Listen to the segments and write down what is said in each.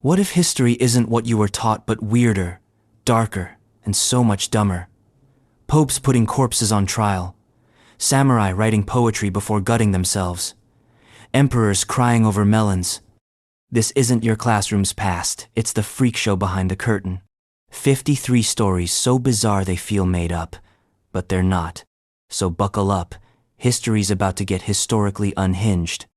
What if history isn't what you were taught but weirder, darker, and so much dumber? Popes putting corpses on trial. Samurai writing poetry before gutting themselves. Emperors crying over melons. This isn't your classroom's past, it's the freak show behind the curtain. 53 stories so bizarre they feel made up, but they're not. So buckle up, history's about to get historically unhinged.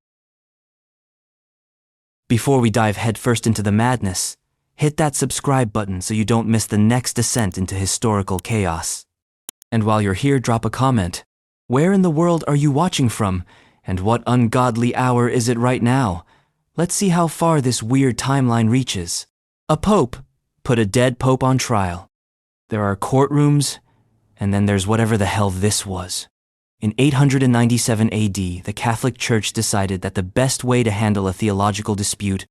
Before we dive headfirst into the madness, hit that subscribe button so you don't miss the next descent into historical chaos. And while you're here, drop a comment. Where in the world are you watching from? And what ungodly hour is it right now? Let's see how far this weird timeline reaches. A pope put a dead pope on trial. There are courtrooms, and then there's whatever the hell this was. In 897 AD, the Catholic Church decided that the best way to handle a theological dispute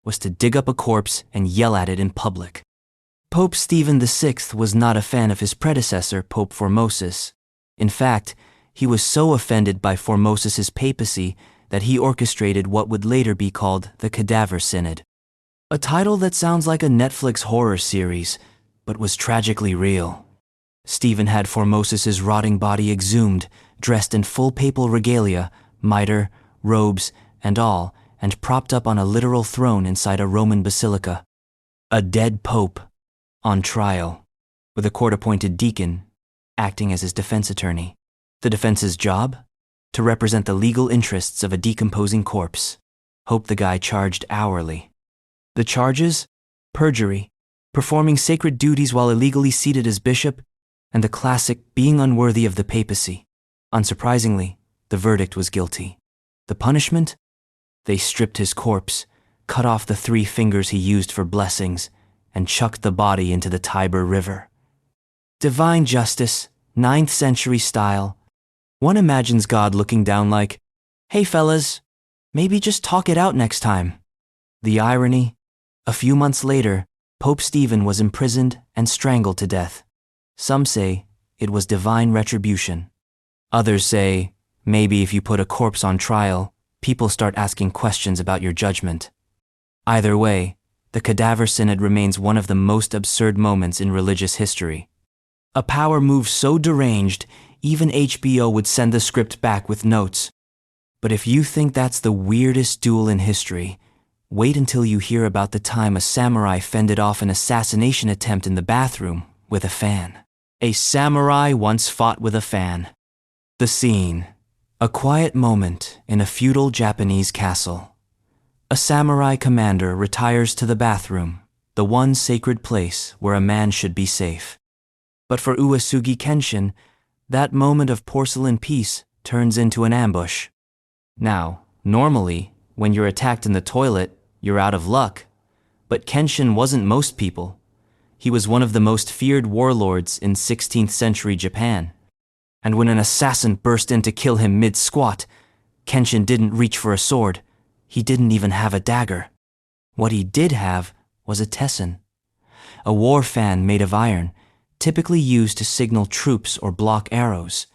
was to dig up a corpse and yell at it in public. Pope Stephen VI was not a fan of his predecessor, Pope Formosus. In fact, he was so offended by Formosus's papacy that he orchestrated what would later be called the Cadaver Synod. A title that sounds like a Netflix horror series, but was tragically real. Stephen had Formosus's rotting body exhumed, dressed in full papal regalia, mitre, robes, and all, and propped up on a literal throne inside a Roman basilica. A dead pope, on trial, with a court-appointed deacon, acting as his defense attorney. The defense's job? To represent the legal interests of a decomposing corpse. Hope the guy charged hourly. The charges? Perjury, performing sacred duties while illegally seated as bishop, and the classic being unworthy of the papacy. Unsurprisingly, the verdict was guilty. The punishment? They stripped his corpse, cut off the 3 fingers he used for blessings, and chucked the body into the Tiber River. Divine justice, 9th century style. One imagines God looking down like, "Hey fellas, maybe just talk it out next time." The irony? A few months later, Pope Stephen was imprisoned and strangled to death. Some say it was divine retribution. Others say, maybe if you put a corpse on trial, people start asking questions about your judgment. Either way, the Cadaver Synod remains one of the most absurd moments in religious history. A power move so deranged, even HBO would send the script back with notes. But if you think that's the weirdest duel in history, wait until you hear about the time a samurai fended off an assassination attempt in the bathroom with a fan. A samurai once fought with a fan. The scene: a quiet moment in a feudal Japanese castle. A samurai commander retires to the bathroom, the one sacred place where a man should be safe. But for Uesugi Kenshin, that moment of porcelain peace turns into an ambush. Now, normally, when you're attacked in the toilet, you're out of luck. But Kenshin wasn't most people. He was one of the most feared warlords in 16th century Japan. And when an assassin burst in to kill him mid-squat, Kenshin didn't reach for a sword. He didn't even have a dagger. What he did have was a tesson, a war fan made of iron, typically used to signal troops or block arrows.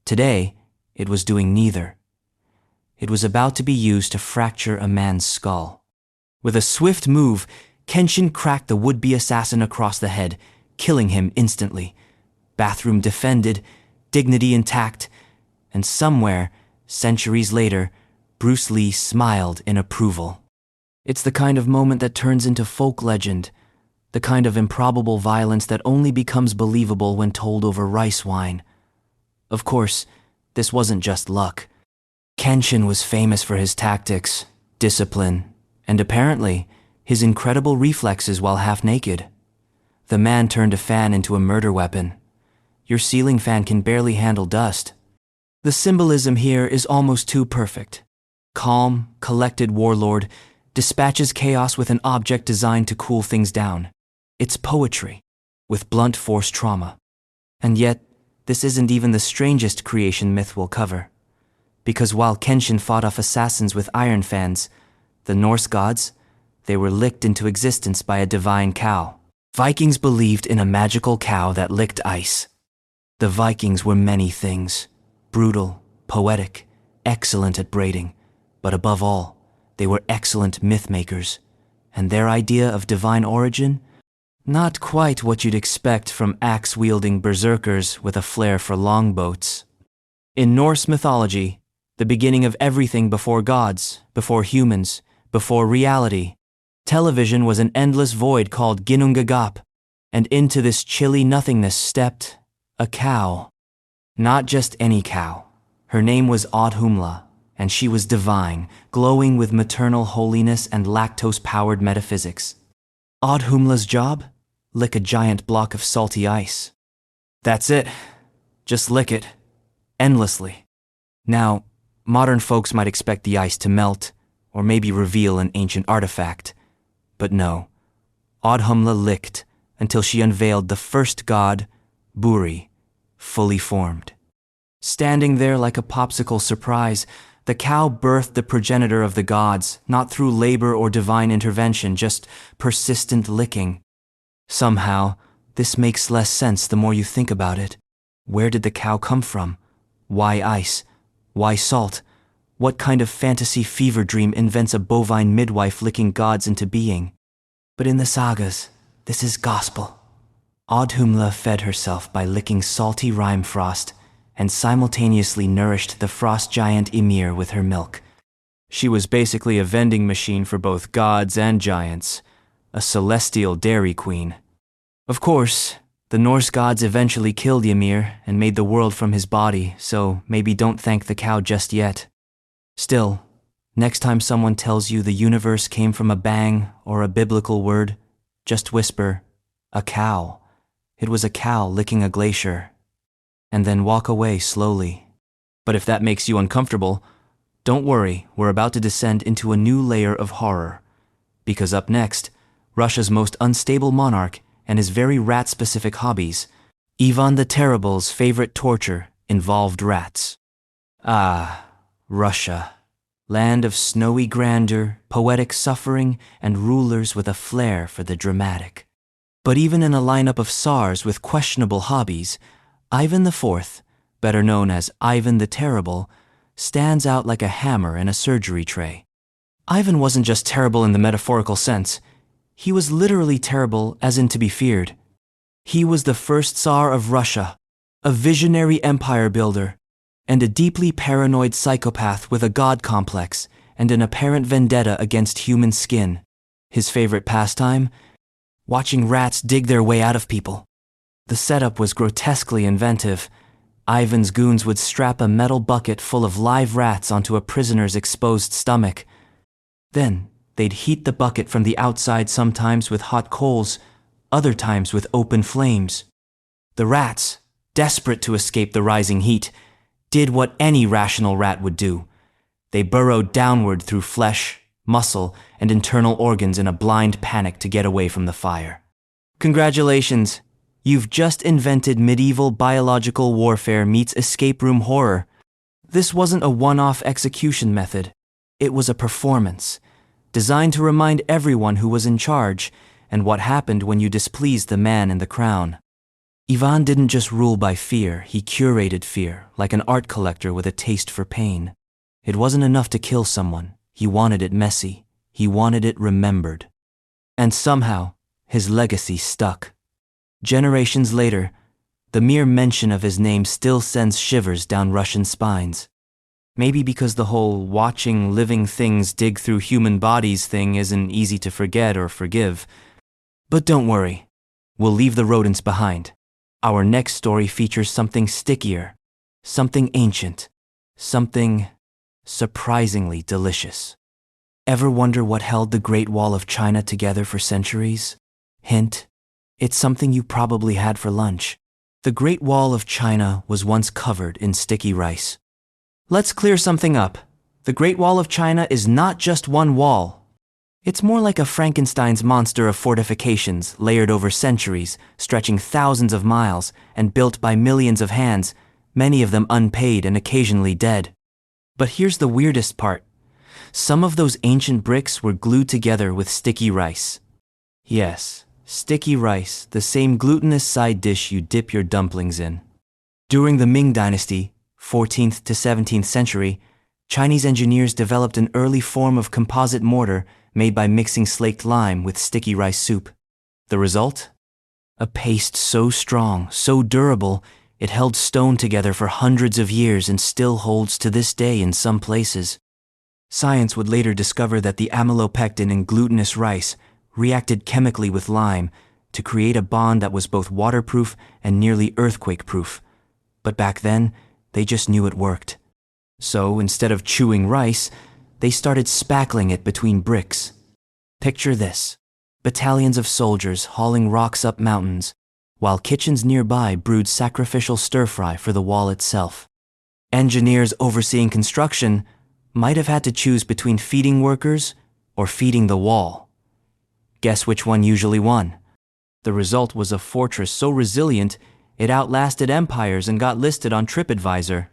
Today, it was doing neither. It was about to be used to fracture a man's skull. With a swift move, Kenshin cracked the would-be assassin across the head, killing him instantly. Bathroom defended, dignity intact, and somewhere, centuries later, Bruce Lee smiled in approval. It's the kind of moment that turns into folk legend, the kind of improbable violence that only becomes believable when told over rice wine. Of course, this wasn't just luck. Kenshin was famous for his tactics, discipline, and apparently, his incredible reflexes while half naked. The man turned a fan into a murder weapon. Your ceiling fan can barely handle dust. The symbolism here is almost too perfect. Calm, collected warlord dispatches chaos with an object designed to cool things down. It's poetry, with blunt force trauma. And yet, this isn't even the strangest creation myth we'll cover. Because while Kenshin fought off assassins with iron fans, the Norse gods, they were licked into existence by a divine cow. Vikings believed in a magical cow that licked ice. The Vikings were many things: brutal, poetic, excellent at braiding, but above all, they were excellent myth makers, And their idea of divine origin? Not quite what you'd expect from axe-wielding berserkers with a flair for longboats. In Norse mythology, the beginning of everything before gods, before humans, before reality, television was an endless void called Ginnungagap, and into this chilly nothingness stepped a cow. Not just any cow. Her name was Audhumla, and she was divine, glowing with maternal holiness and lactose-powered metaphysics. Audhumla's job? Lick a giant block of salty ice. That's it. Just lick it. Endlessly. Now, modern folks might expect the ice to melt, or maybe reveal an ancient artifact. But no. Audhumla licked until she unveiled the first god, Buri, fully formed. Standing there like a popsicle surprise, the cow birthed the progenitor of the gods, not through labor or divine intervention, just persistent licking. Somehow, this makes less sense the more you think about it. Where did the cow come from? Why ice? Why salt? What kind of fantasy fever dream invents a bovine midwife licking gods into being? But in the sagas, this is gospel. Audhumla fed herself by licking salty rime frost, and simultaneously nourished the frost giant Ymir with her milk. She was basically a vending machine for both gods and giants, a celestial dairy queen. Of course, the Norse gods eventually killed Ymir and made the world from his body, so maybe don't thank the cow just yet. Still, next time someone tells you the universe came from a bang or a biblical word, just whisper, a cow. It was a cow licking a glacier. And then walk away slowly. But if that makes you uncomfortable, don't worry, we're about to descend into a new layer of horror. Because up next, Russia's most unstable monarch and his very rat-specific hobbies, Ivan the Terrible's favorite torture involved rats. Ah, Russia. Land of snowy grandeur, poetic suffering, and rulers with a flair for the dramatic. But even in a lineup of Tsars with questionable hobbies, Ivan IV, better known as Ivan the Terrible, stands out like a hammer in a surgery tray. Ivan wasn't just terrible in the metaphorical sense. He was literally terrible as in to be feared. He was the first Tsar of Russia, a visionary empire builder, and a deeply paranoid psychopath with a god complex and an apparent vendetta against human skin. His favorite pastime? Watching rats dig their way out of people. The setup was grotesquely inventive. Ivan's goons would strap a metal bucket full of live rats onto a prisoner's exposed stomach. Then, they'd heat the bucket from the outside, sometimes with hot coals, other times with open flames. The rats, desperate to escape the rising heat, did what any rational rat would do. They burrowed downward through flesh, muscle, and internal organs in a blind panic to get away from the fire. Congratulations! You've just invented medieval biological warfare meets escape room horror. This wasn't a one-off execution method. It was a performance, designed to remind everyone who was in charge and what happened when you displeased the man in the crown. Ivan didn't just rule by fear, he curated fear, like an art collector with a taste for pain. It wasn't enough to kill someone. He wanted it messy. He wanted it remembered. And somehow, his legacy stuck. Generations later, the mere mention of his name still sends shivers down Russian spines. Maybe because the whole watching living things dig through human bodies thing isn't easy to forget or forgive. But don't worry, we'll leave the rodents behind. Our next story features something stickier, something ancient, something surprisingly delicious. Ever wonder what held the Great Wall of China together for centuries? Hint, it's something you probably had for lunch. The Great Wall of China was once covered in sticky rice. Let's clear something up. The Great Wall of China is not just one wall. It's more like a Frankenstein's monster of fortifications layered over centuries, stretching thousands of miles, and built by millions of hands, many of them unpaid and occasionally dead. But here's the weirdest part. Some of those ancient bricks were glued together with sticky rice. Yes, sticky rice, the same glutinous side dish you dip your dumplings in. During the Ming Dynasty, 14th to 17th century, Chinese engineers developed an early form of composite mortar made by mixing slaked lime with sticky rice soup. The result? A paste so strong, so durable, it held stone together for hundreds of years and still holds to this day in some places. Science would later discover that the amylopectin in glutinous rice reacted chemically with lime to create a bond that was both waterproof and nearly earthquake-proof. But back then, they just knew it worked. So instead of chewing rice, they started spackling it between bricks. Picture this: battalions of soldiers hauling rocks up mountains, while kitchens nearby brewed sacrificial stir-fry for the wall itself. Engineers overseeing construction might have had to choose between feeding workers or feeding the wall. Guess which one usually won? The result was a fortress so resilient it outlasted empires and got listed on TripAdvisor.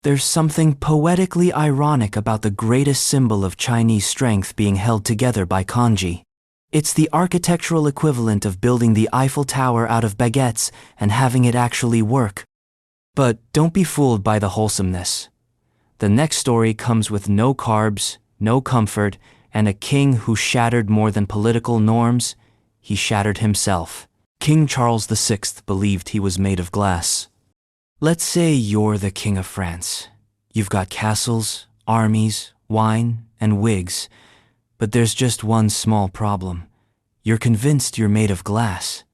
There's something poetically ironic about the greatest symbol of Chinese strength being held together by kanji. It's the architectural equivalent of building the Eiffel Tower out of baguettes and having it actually work. But don't be fooled by the wholesomeness. The next story comes with no carbs, no comfort, and a king who shattered more than political norms. He shattered himself. King Charles VI believed he was made of glass. Let's say you're the King of France. You've got castles, armies, wine, and wigs. But there's just one small problem. You're convinced you're made of glass.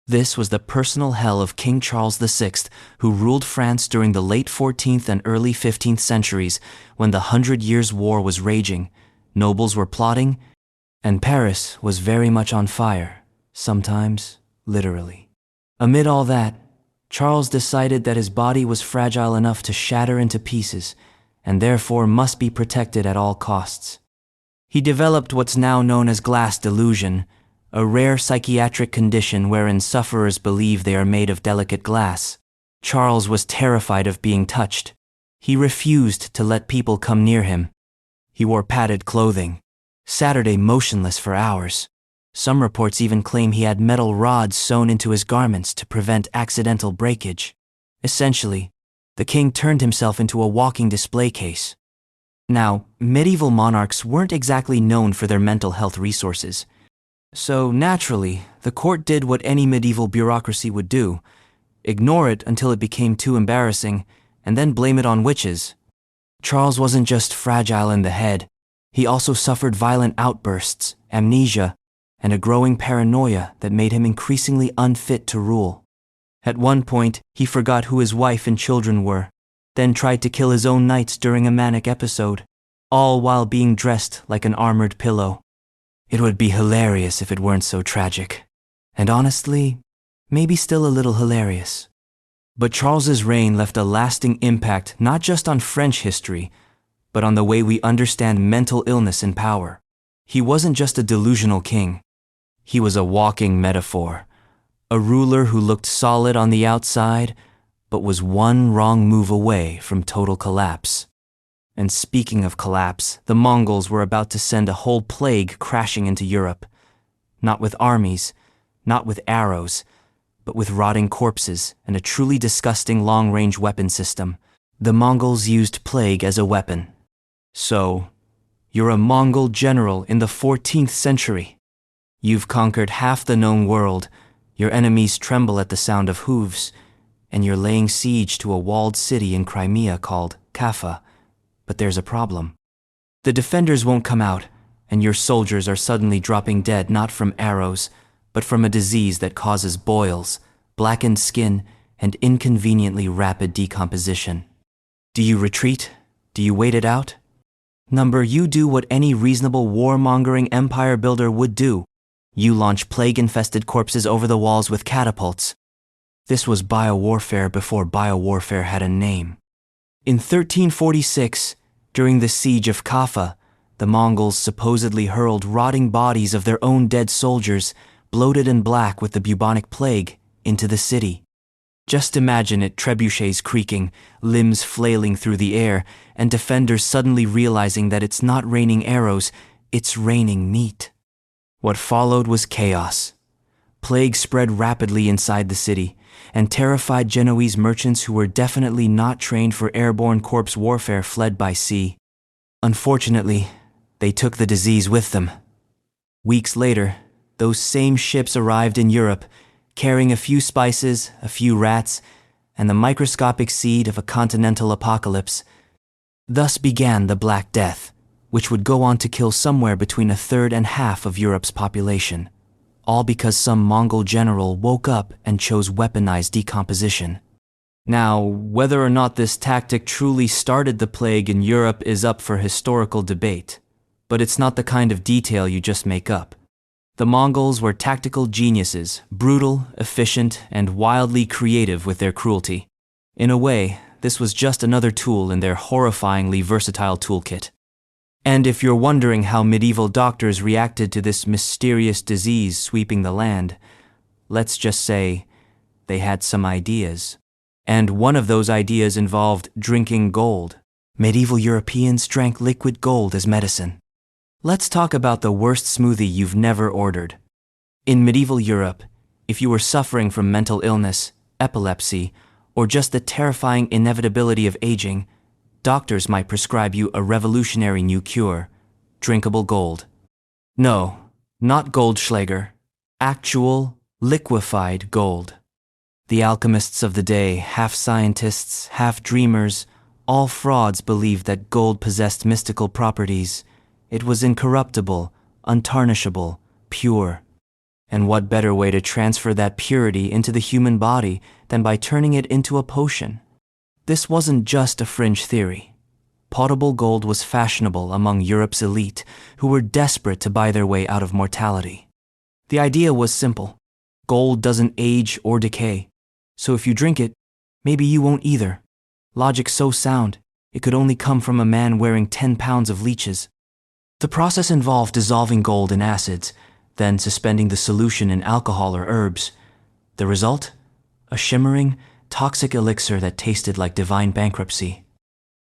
This was the personal hell of King Charles VI, who ruled France during the late 14th and early 15th centuries when the 100 Years' War was raging, nobles were plotting, and Paris was very much on fire, sometimes literally. Amid all that, Charles decided that his body was fragile enough to shatter into pieces and therefore must be protected at all costs. He developed what's now known as glass delusion, a rare psychiatric condition wherein sufferers believe they are made of delicate glass. Charles was terrified of being touched. He refused to let people come near him. He wore padded clothing, Saturday motionless for hours. Some reports even claim he had metal rods sewn into his garments to prevent accidental breakage. Essentially, the king turned himself into a walking display case. Now, medieval monarchs weren't exactly known for their mental health resources. So naturally, the court did what any medieval bureaucracy would do: ignore it until it became too embarrassing, and then blame it on witches. Charles wasn't just fragile in the head, he also suffered violent outbursts, amnesia, and a growing paranoia that made him increasingly unfit to rule. At one point, he forgot who his wife and children were, then tried to kill his own knights during a manic episode, all while being dressed like an armored pillow. It would be hilarious if it weren't so tragic. And honestly, maybe still a little hilarious. But Charles's reign left a lasting impact not just on French history, but on the way we understand mental illness and power. He wasn't just a delusional king. He was a walking metaphor, a ruler who looked solid on the outside, but was one wrong move away from total collapse. And speaking of collapse, the Mongols were about to send a whole plague crashing into Europe. Not with armies, not with arrows, but with rotting corpses and a truly disgusting long-range weapon system. The Mongols used plague as a weapon. So, you're a Mongol general in the 14th century. You've conquered half the known world, your enemies tremble at the sound of hooves, and you're laying siege to a walled city in Crimea called Kaffa. But there's a problem. The defenders won't come out, and your soldiers are suddenly dropping dead not from arrows, but from a disease that causes boils, blackened skin, and inconveniently rapid decomposition. Do you retreat? Do you wait it out? You do what any reasonable warmongering empire builder would do. You launch plague-infested corpses over the walls with catapults. This was biowarfare before biowarfare had a name. In 1346, during the siege of Kaffa, the Mongols supposedly hurled rotting bodies of their own dead soldiers, bloated and black with the bubonic plague, into the city. Just imagine it, trebuchets creaking, limbs flailing through the air, and defenders suddenly realizing that it's not raining arrows, it's raining meat. What followed was chaos. Plague spread rapidly inside the city, and terrified Genoese merchants who were definitely not trained for airborne corpse warfare fled by sea. Unfortunately, they took the disease with them, Weeks later, those same ships arrived in Europe, carrying a few spices, a few rats, and the microscopic seed of a continental apocalypse. Thus began the Black Death, which would go on to kill somewhere between a third and half of Europe's population, all because some Mongol general woke up and chose weaponized decomposition. Now, whether or not this tactic truly started the plague in Europe is up for historical debate, but it's not the kind of detail you just make up. The Mongols were tactical geniuses, brutal, efficient, and wildly creative with their cruelty. In a way, this was just another tool in their horrifyingly versatile toolkit. And if you're wondering how medieval doctors reacted to this mysterious disease sweeping the land, let's just say they had some ideas. And one of those ideas involved drinking gold. Medieval Europeans drank liquid gold as medicine. Let's talk about the worst smoothie you've never ordered. In medieval Europe, if you were suffering from mental illness, epilepsy, or just the terrifying inevitability of aging, doctors might prescribe you a revolutionary new cure: drinkable gold. No, not Goldschlager. Actual, liquefied gold. The alchemists of the day, half scientists, half dreamers, all frauds believed that gold possessed mystical properties. It was incorruptible, untarnishable, pure. And what better way to transfer that purity into the human body than by turning it into a potion? This wasn't just a fringe theory. Potable gold was fashionable among Europe's elite, who were desperate to buy their way out of mortality. The idea was simple. Gold doesn't age or decay, so if you drink it, maybe you won't either. Logic so sound, it could only come from a man wearing 10 pounds of leeches. The process involved dissolving gold in acids, then suspending the solution in alcohol or herbs. The result? A shimmering, toxic elixir that tasted like divine bankruptcy.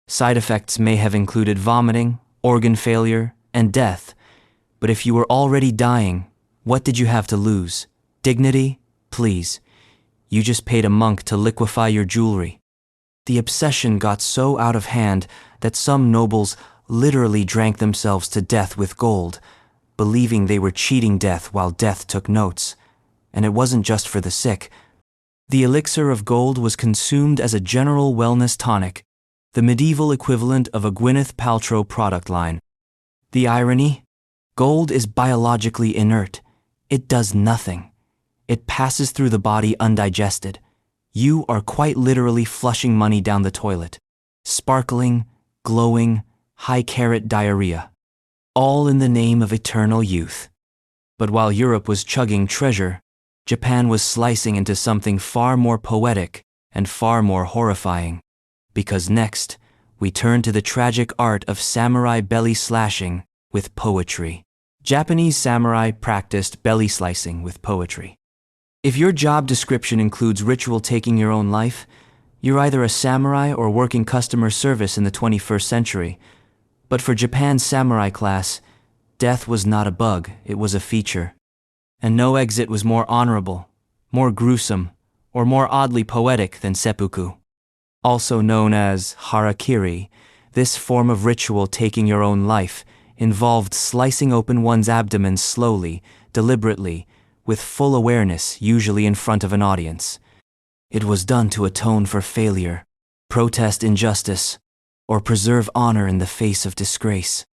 Side effects may have included vomiting, organ failure, and death, but if you were already dying, what did you have to lose? Dignity? Please. You just paid a monk to liquefy your jewelry. The obsession got so out of hand that some nobles literally drank themselves to death with gold, believing they were cheating death while death took notes. And it wasn't just for the sick. The elixir of gold was consumed as a general wellness tonic, the medieval equivalent of a Gwyneth Paltrow product line. The irony? Gold is biologically inert. It does nothing. It passes through the body undigested. You are quite literally flushing money down the toilet. Sparkling, glowing, high-carat diarrhea. All in the name of eternal youth. But while Europe was chugging treasure, Japan was slicing into something far more poetic and far more horrifying. Because next, we turn to the tragic art of samurai belly slashing with poetry. Japanese samurai practiced belly slicing with poetry. If your job description includes ritual taking your own life, you're either a samurai or working customer service in the 21st century. But for Japan's samurai class, death was not a bug, it was a feature. And no exit was more honorable, more gruesome, or more oddly poetic than seppuku. Also known as harakiri, this form of ritual taking your own life involved slicing open one's abdomen slowly, deliberately, with full awareness, usually in front of an audience. It was done to atone for failure, protest injustice, or preserve honor in the face of disgrace.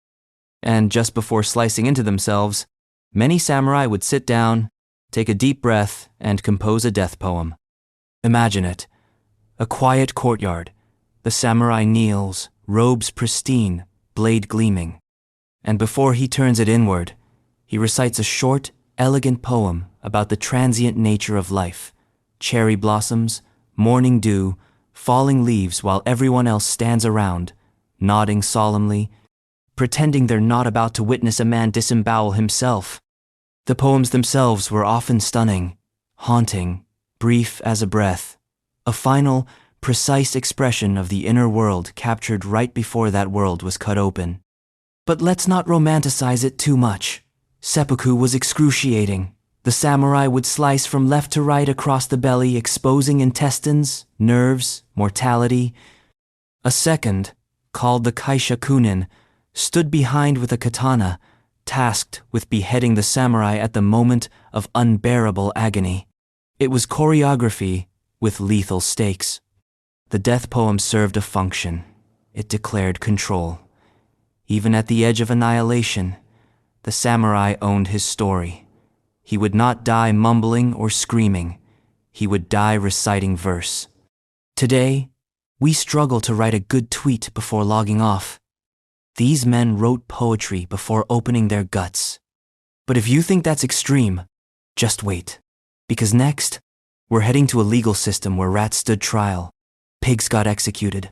And just before slicing into themselves, many samurai would sit down, take a deep breath, and compose a death poem. Imagine it. A quiet courtyard. The samurai kneels, robes pristine, blade gleaming. And before he turns it inward, he recites a short, elegant poem about the transient nature of life. Cherry blossoms, morning dew, falling leaves while everyone else stands around, nodding solemnly, pretending they're not about to witness a man disembowel himself. The poems themselves were often stunning, haunting, brief as a breath, a final, precise expression of the inner world captured right before that world was cut open. But let's not romanticize it too much. Seppuku was excruciating. The samurai would slice from left to right across the belly, exposing intestines, nerves, mortality. A second, called the kaisha kunin, stood behind with a katana, tasked with beheading the samurai at the moment of unbearable agony. It was choreography with lethal stakes. The death poem served a function. It declared control. Even at the edge of annihilation, the samurai owned his story. He would not die mumbling or screaming. He would die reciting verse. Today, we struggle to write a good tweet before logging off. These men wrote poetry before opening their guts. But if you think that's extreme, just wait. Because next, we're heading to a legal system where rats stood trial, pigs got executed,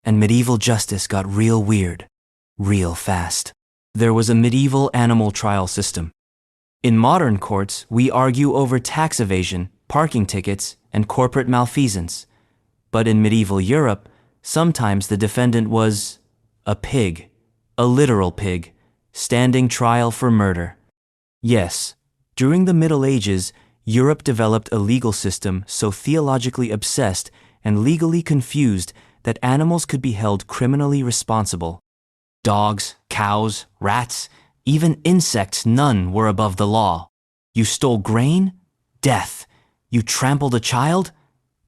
and medieval justice got real weird, real fast. There was a medieval animal trial system. In modern courts, we argue over tax evasion, parking tickets, and corporate malfeasance. But in medieval Europe, sometimes the defendant was a pig, a literal pig, standing trial for murder. Yes, during the Middle Ages, Europe developed a legal system so theologically obsessed and legally confused that animals could be held criminally responsible. Dogs, cows, rats, even insects, none were above the law. You stole grain? Death. You trampled a child?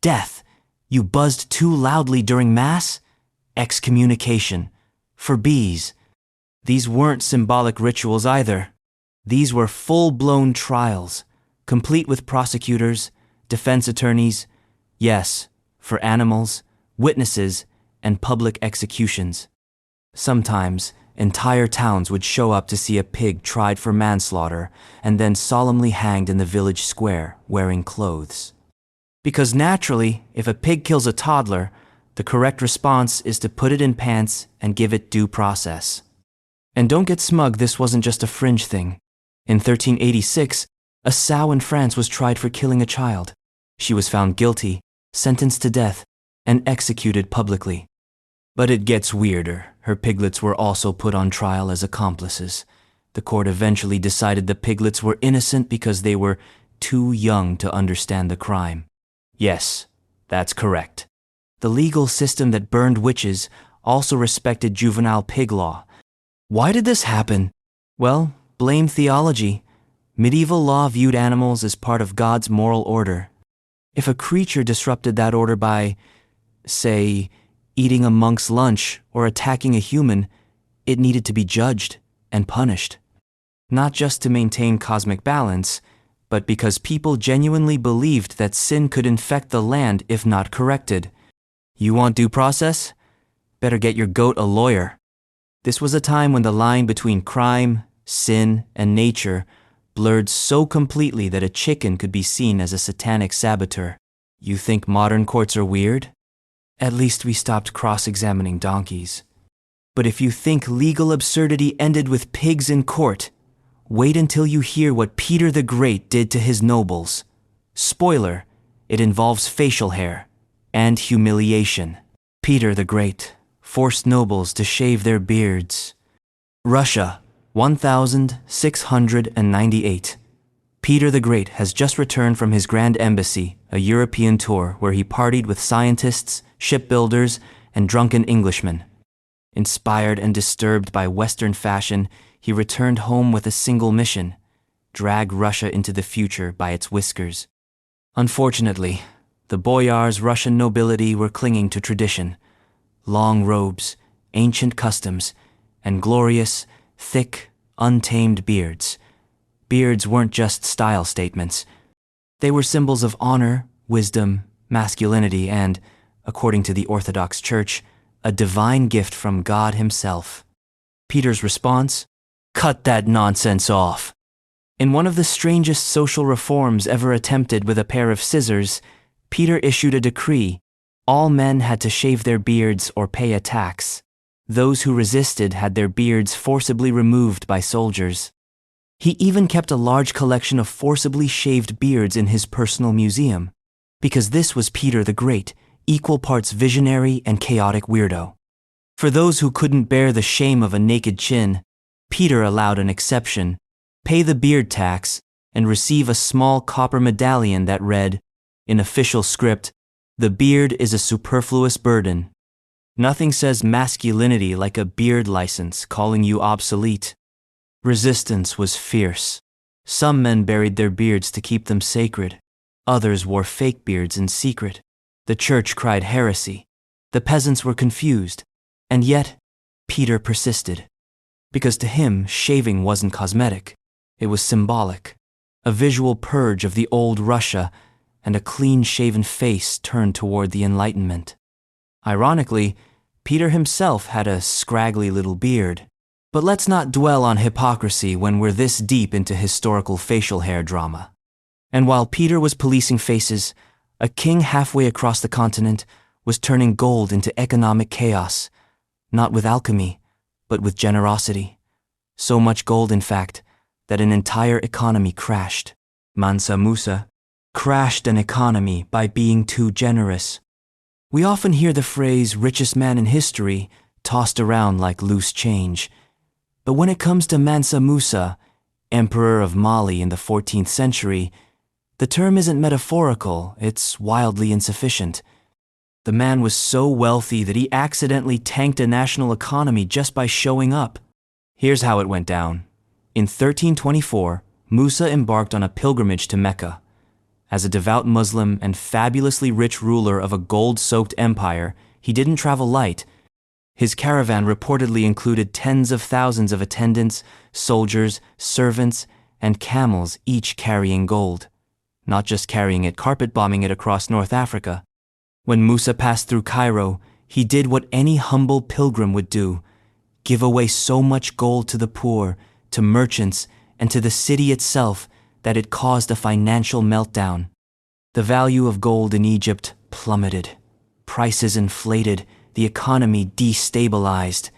Death. You buzzed too loudly during Mass? Excommunication. For bees. These weren't symbolic rituals either. These were full-blown trials, complete with prosecutors, defense attorneys, yes, for animals, witnesses, and public executions. Sometimes, entire towns would show up to see a pig tried for manslaughter and then solemnly hanged in the village square wearing clothes. Because naturally, if a pig kills a toddler, the correct response is to put it in pants and give it due process. And don't get smug, this wasn't just a fringe thing. In 1386, a sow in France was tried for killing a child. She was found guilty, sentenced to death, and executed publicly. But it gets weirder. Her piglets were also put on trial as accomplices. The court eventually decided the piglets were innocent because they were too young to understand the crime. Yes, that's correct. The legal system that burned witches also respected juvenile pig law. Why did this happen? Well, blame theology. Medieval law viewed animals as part of God's moral order. If a creature disrupted that order by, say, eating a monk's lunch or attacking a human, it needed to be judged and punished. Not just to maintain cosmic balance, but because people genuinely believed that sin could infect the land if not corrected. You want due process? Better get your goat a lawyer. This was a time when the line between crime, sin, and nature blurred so completely that a chicken could be seen as a satanic saboteur. You think modern courts are weird? At least we stopped cross-examining donkeys. But if you think legal absurdity ended with pigs in court, wait until you hear what Peter the Great did to his nobles. Spoiler, it involves facial hair and humiliation. Peter the Great forced nobles to shave their beards. Russia, 1698. Peter the Great has just returned from his Grand Embassy, a European tour where he partied with scientists, shipbuilders, and drunken Englishmen. Inspired and disturbed by Western fashion, he returned home with a single mission: drag Russia into the future by its whiskers. Unfortunately, the boyars' Russian nobility were clinging to tradition. Long robes, ancient customs, and glorious, thick, untamed beards. Beards weren't just style statements. They were symbols of honor, wisdom, masculinity, and, according to the Orthodox Church, a divine gift from God himself. Peter's response? Cut that nonsense off. In one of the strangest social reforms ever attempted with a pair of scissors, Peter issued a decree: all men had to shave their beards or pay a tax. Those who resisted had their beards forcibly removed by soldiers. He even kept a large collection of forcibly shaved beards in his personal museum, because this was Peter the Great, equal parts visionary and chaotic weirdo. For those who couldn't bear the shame of a naked chin, Peter allowed an exception: pay the beard tax and receive a small copper medallion that read, in official script, "The beard is a superfluous burden." Nothing says masculinity like a beard license calling you obsolete. Resistance was fierce. Some men buried their beards to keep them sacred. Others wore fake beards in secret. The church cried heresy. The peasants were confused. And yet, Peter persisted. Because to him, shaving wasn't cosmetic. It was symbolic. A visual purge of the old Russia and a clean-shaven face turned toward the Enlightenment. Ironically, Peter himself had a scraggly little beard. But let's not dwell on hypocrisy when we're this deep into historical facial hair drama. And while Peter was policing faces, a king halfway across the continent was turning gold into economic chaos, not with alchemy, but with generosity. So much gold, in fact, that an entire economy crashed. Mansa Musa crashed an economy by being too generous. We often hear the phrase richest man in history tossed around like loose change. But when it comes to Mansa Musa, emperor of Mali in the 14th century, the term isn't metaphorical, it's wildly insufficient. The man was so wealthy that he accidentally tanked a national economy just by showing up. Here's how it went down. In 1324, Musa embarked on a pilgrimage to Mecca. As a devout Muslim and fabulously rich ruler of a gold-soaked empire, he didn't travel light. His caravan reportedly included tens of thousands of attendants, soldiers, servants, and camels, each carrying gold. Not just carrying it, carpet-bombing it across North Africa. When Musa passed through Cairo, he did what any humble pilgrim would do: give away so much gold to the poor, to merchants, and to the city itself that it caused a financial meltdown. The value of gold in Egypt plummeted. Prices inflated, the economy destabilized.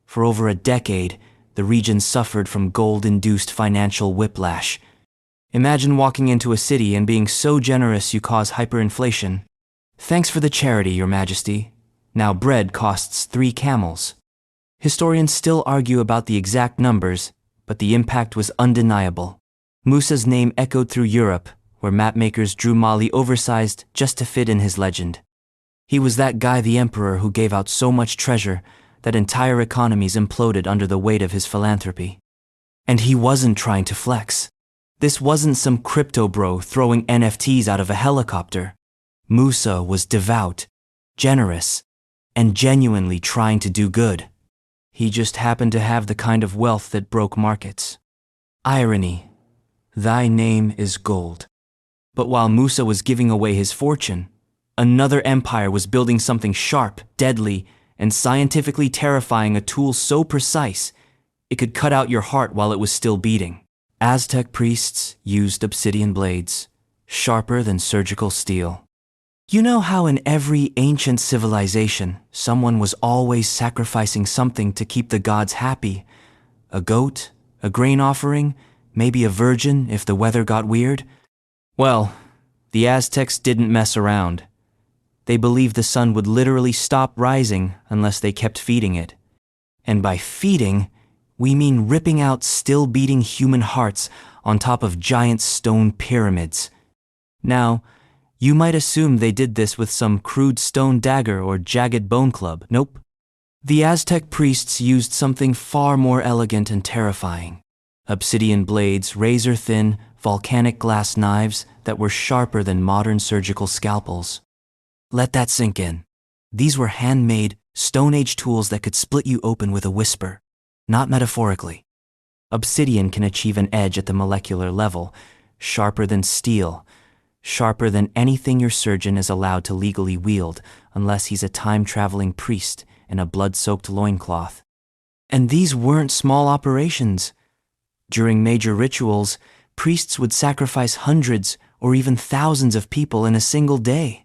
For over a decade, the region suffered from gold-induced financial whiplash. Imagine walking into a city and being so generous you cause hyperinflation. Thanks for the charity, Your Majesty. Now bread costs 3 camels. Historians still argue about the exact numbers, but the impact was undeniable. Musa's name echoed through Europe, where mapmakers drew Mali oversized just to fit in his legend. He was that guy, the emperor, who gave out so much treasure that entire economies imploded under the weight of his philanthropy. And he wasn't trying to flex. This wasn't some crypto bro throwing NFTs out of a helicopter. Musa was devout, generous, and genuinely trying to do good. He just happened to have the kind of wealth that broke markets. Irony. Thy name is gold. But while Musa was giving away his fortune, another empire was building something sharp, deadly, and scientifically terrifying, a tool so precise it could cut out your heart while it was still beating. Aztec priests used obsidian blades, sharper than surgical steel. You know how in every ancient civilization, someone was always sacrificing something to keep the gods happy? A goat, a grain offering, maybe a virgin if the weather got weird? Well, the Aztecs didn't mess around. They believed the sun would literally stop rising unless they kept feeding it. And by feeding, we mean ripping out still beating human hearts on top of giant stone pyramids. Now, you might assume they did this with some crude stone dagger or jagged bone club. Nope. The Aztec priests used something far more elegant and terrifying. Obsidian blades, razor-thin, volcanic glass knives that were sharper than modern surgical scalpels. Let that sink in. These were handmade, Stone-Age tools that could split you open with a whisper, not metaphorically. Obsidian can achieve an edge at the molecular level, sharper than steel, sharper than anything your surgeon is allowed to legally wield unless he's a time-traveling priest in a blood-soaked loincloth. And these weren't small operations. During major rituals, priests would sacrifice hundreds or even thousands of people in a single day.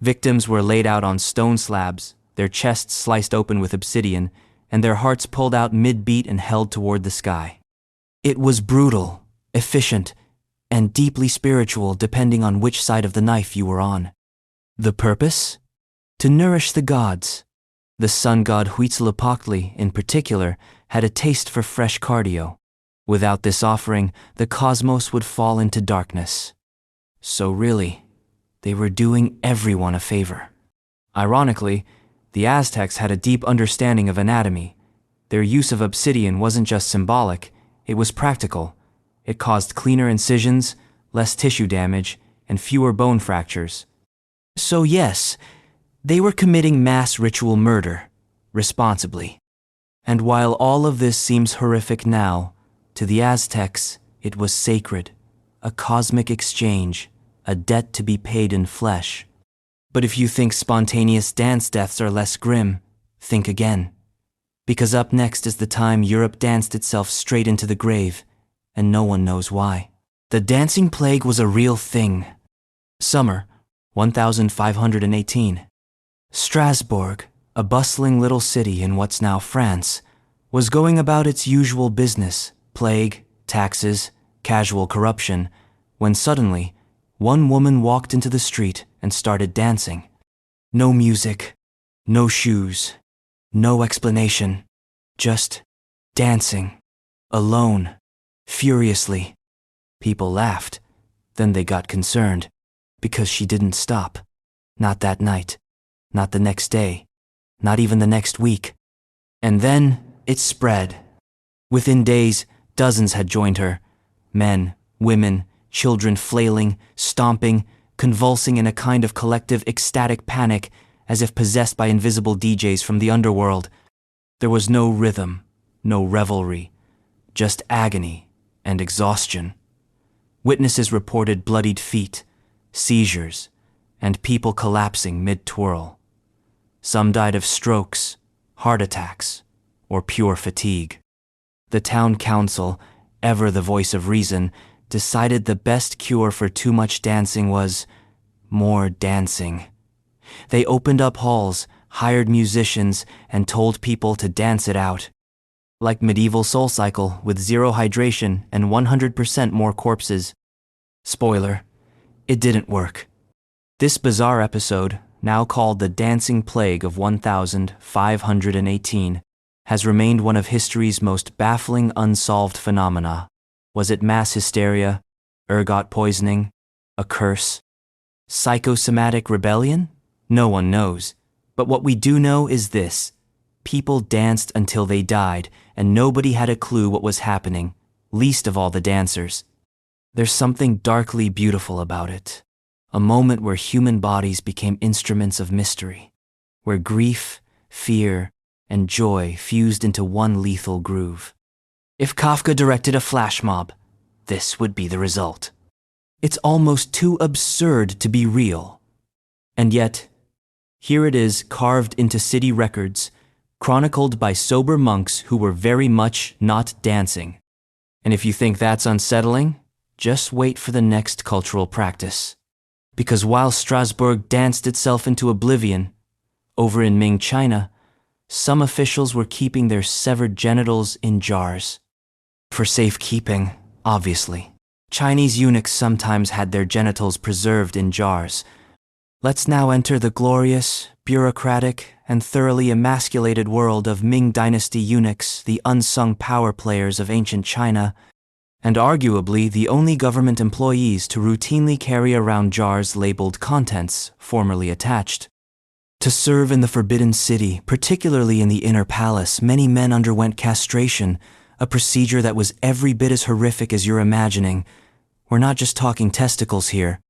Victims were laid out on stone slabs, their chests sliced open with obsidian, and their hearts pulled out mid-beat and held toward the sky. It was brutal, efficient, and deeply spiritual depending on which side of the knife you were on. The purpose? To nourish the gods. The sun god Huitzilopochtli, in particular, had a taste for fresh cardio. Without this offering, the cosmos would fall into darkness. So really, they were doing everyone a favor. Ironically, the Aztecs had a deep understanding of anatomy. Their use of obsidian wasn't just symbolic, It was practical. It caused cleaner incisions, less tissue damage, and fewer bone fractures. So yes, they were committing mass ritual murder, responsibly. And while all of this seems horrific now, to the Aztecs, it was sacred, a cosmic exchange, a debt to be paid in flesh. But if you think spontaneous dance deaths are less grim, think again. Because up next is the time Europe danced itself straight into the grave, and no one knows why. The dancing plague was a real thing. Summer, 1518. Strasbourg, a bustling little city in what's now France, was going about its usual business, plague, taxes, casual corruption, when suddenly, one woman walked into the street and started dancing. No music, no shoes, no explanation, just dancing, alone, furiously. People laughed, then they got concerned, because she didn't stop. Not that night, not the next day, not even the next week. And then it spread. Within days, dozens had joined her. Men, women, children flailing, stomping, convulsing in a kind of collective ecstatic panic, as if possessed by invisible DJs from the underworld. There was no rhythm, no revelry, just agony and exhaustion. Witnesses reported bloodied feet, seizures, and people collapsing mid-twirl. Some died of strokes, heart attacks, or pure fatigue. The town council, ever the voice of reason, decided the best cure for too much dancing was more dancing. They opened up halls, hired musicians, and told people to dance it out. Like medieval Soul Cycle with zero hydration and 100% more corpses. Spoiler, it didn't work. This bizarre episode, now called the Dancing Plague of 1518, has remained one of history's most baffling unsolved phenomena. Was it mass hysteria, ergot poisoning, a curse, psychosomatic rebellion? No one knows. But what we do know is this. People danced until they died, and nobody had a clue what was happening, least of all the dancers. There's something darkly beautiful about it. A moment where human bodies became instruments of mystery, where grief, fear, and joy fused into one lethal groove. If Kafka directed a flash mob, this would be the result. It's almost too absurd to be real. And yet, here it is carved into city records, chronicled by sober monks who were very much not dancing. And if you think that's unsettling, just wait for the next cultural practice. Because while Strasbourg danced itself into oblivion, over in Ming China, some officials were keeping their severed genitals in jars. For safekeeping, obviously. Chinese eunuchs sometimes had their genitals preserved in jars. Let's now enter the glorious, bureaucratic, and thoroughly emasculated world of Ming Dynasty eunuchs, the unsung power players of ancient China, and arguably the only government employees to routinely carry around jars labeled contents formerly attached. To serve in the Forbidden City, particularly in the inner palace, many men underwent castration, a procedure that was every bit as horrific as you're imagining. We're not just talking testicles here.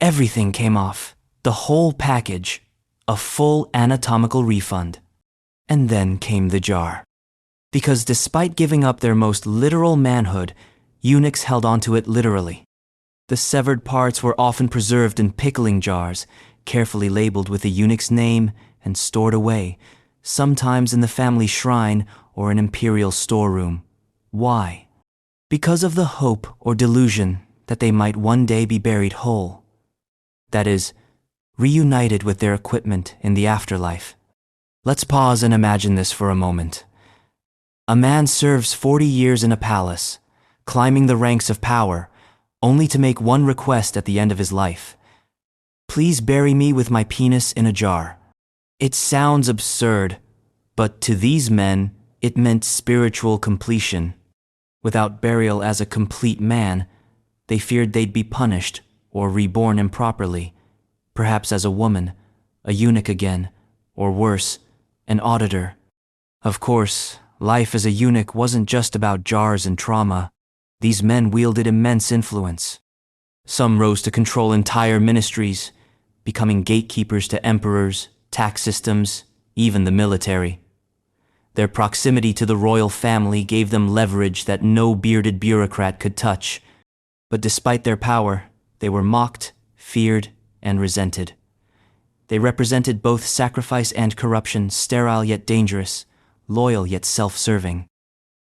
Everything came off, the whole package, a full anatomical refund. And then came the jar. Because despite giving up their most literal manhood, eunuchs held onto it literally. The severed parts were often preserved in pickling jars, carefully labeled with the eunuch's name and stored away, sometimes in the family shrine or an imperial storeroom. Why? Because of the hope or delusion that they might one day be buried whole. That is, reunited with their equipment in the afterlife. Let's pause and imagine this for a moment. A man serves 40 years in a palace, climbing the ranks of power, only to make one request at the end of his life. Please bury me with my penis in a jar. It sounds absurd, but to these men, it meant spiritual completion. Without burial as a complete man, they feared they'd be punished or reborn improperly, perhaps as a woman, a eunuch again, or worse, an auditor. Of course, Life as a eunuch wasn't just about jars and trauma. These men wielded immense influence. Some rose to control entire ministries, becoming gatekeepers to emperors, tax systems, even the military. Their proximity to the royal family gave them leverage that no bearded bureaucrat could touch. But despite their power, they were mocked, feared, and resented. They represented both sacrifice and corruption, sterile yet dangerous, loyal yet self-serving.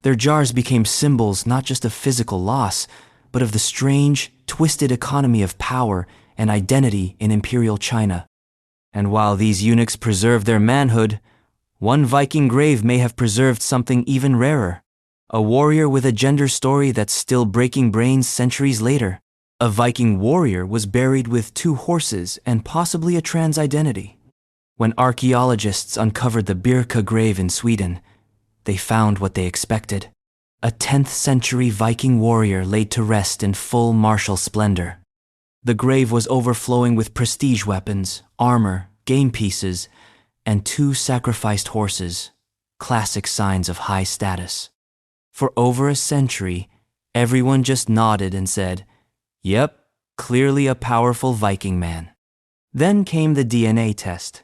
Their jars became symbols not just of physical loss, but of the strange, twisted economy of power and identity in imperial China. And while these eunuchs preserved their manhood, one Viking grave may have preserved something even rarer. A warrior with a gender story that's still breaking brains centuries later. A Viking warrior was buried with 2 horses and possibly a trans identity. When archaeologists uncovered the Birka grave in Sweden, they found what they expected. A 10th century Viking warrior laid to rest in full martial splendor. The grave was overflowing with prestige weapons, armor, game pieces, and 2 sacrificed horses, classic signs of high status. For over a century, everyone just nodded and said, "Yep, clearly a powerful Viking man." Then came the DNA test.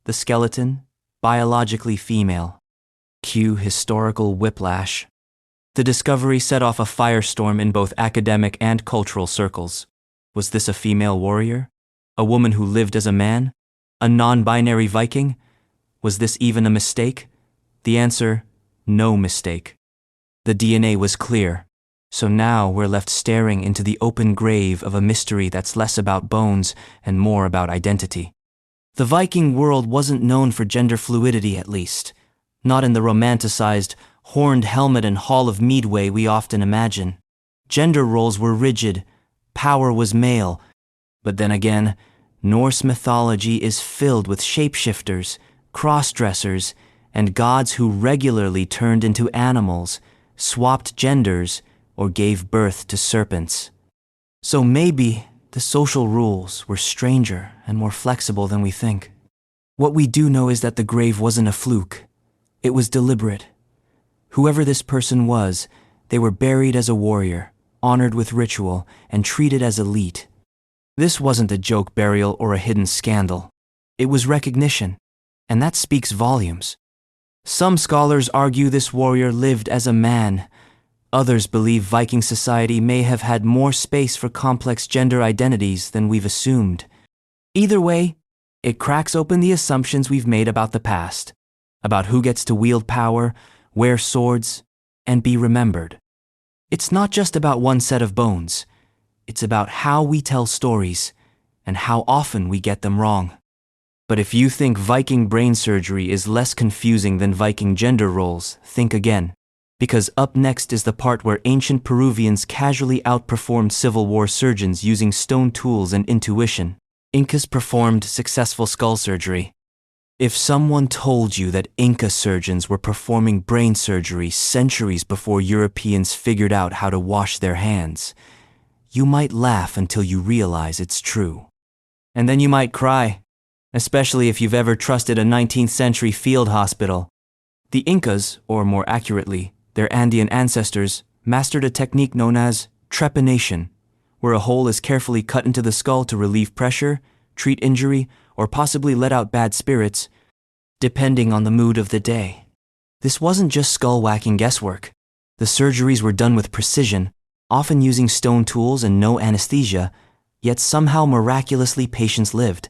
The skeleton, biologically female. Cue historical whiplash. The discovery set off a firestorm in both academic and cultural circles. Was this a female warrior? A woman who lived as a man? A non-binary Viking? Was this even a mistake? The answer, no mistake. The DNA was clear, so now we're left staring into the open grave of a mystery that's less about bones and more about identity. The Viking world wasn't known for gender fluidity, at least, not in the romanticized, horned helmet and Hall of Mead way we often imagine. Gender roles were rigid, power was male, but then again, Norse mythology is filled with shapeshifters, cross-dressers, and gods who regularly turned into animals, swapped genders, or gave birth to serpents. So maybe the social rules were stranger and more flexible than we think. What we do know is that the grave wasn't a fluke. It was deliberate. Whoever this person was, they were buried as a warrior, honored with ritual, and treated as elite. This wasn't a joke burial or a hidden scandal. It was recognition, and that speaks volumes. Some scholars argue this warrior lived as a man. Others believe Viking society may have had more space for complex gender identities than we've assumed. Either way, it cracks open the assumptions we've made about the past, about who gets to wield power, wear swords, and be remembered. It's not just about one set of bones. It's about how we tell stories and how often we get them wrong. But if you think Viking brain surgery is less confusing than Viking gender roles, think again. Because up next is the part where ancient Peruvians casually outperformed Civil War surgeons using stone tools and intuition. Incas performed successful skull surgery. If someone told you that Inca surgeons were performing brain surgery centuries before Europeans figured out how to wash their hands, you might laugh until you realize it's true. And then you might cry, especially if you've ever trusted a 19th century field hospital. The Incas, or more accurately, their Andean ancestors, mastered a technique known as trepanation, where a hole is carefully cut into the skull to relieve pressure, treat injury, or possibly let out bad spirits, depending on the mood of the day. This wasn't just skull-whacking guesswork. The surgeries were done with precision, often using stone tools and no anesthesia, yet somehow miraculously patients lived,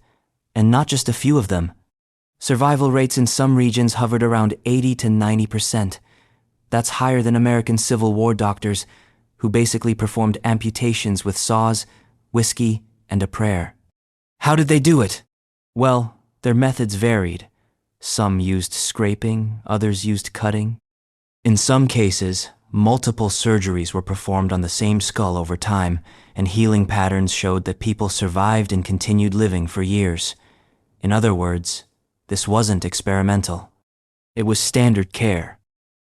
and not just a few of them. Survival rates in some regions hovered around 80 to 90%. That's higher than American Civil War doctors, who basically performed amputations with saws, whiskey, and a prayer. How did they do it? Well, their methods varied. Some used scraping, others used cutting. In some cases, multiple surgeries were performed on the same skull over time, and healing patterns showed that people survived and continued living for years. In other words, this wasn't experimental. It was standard care.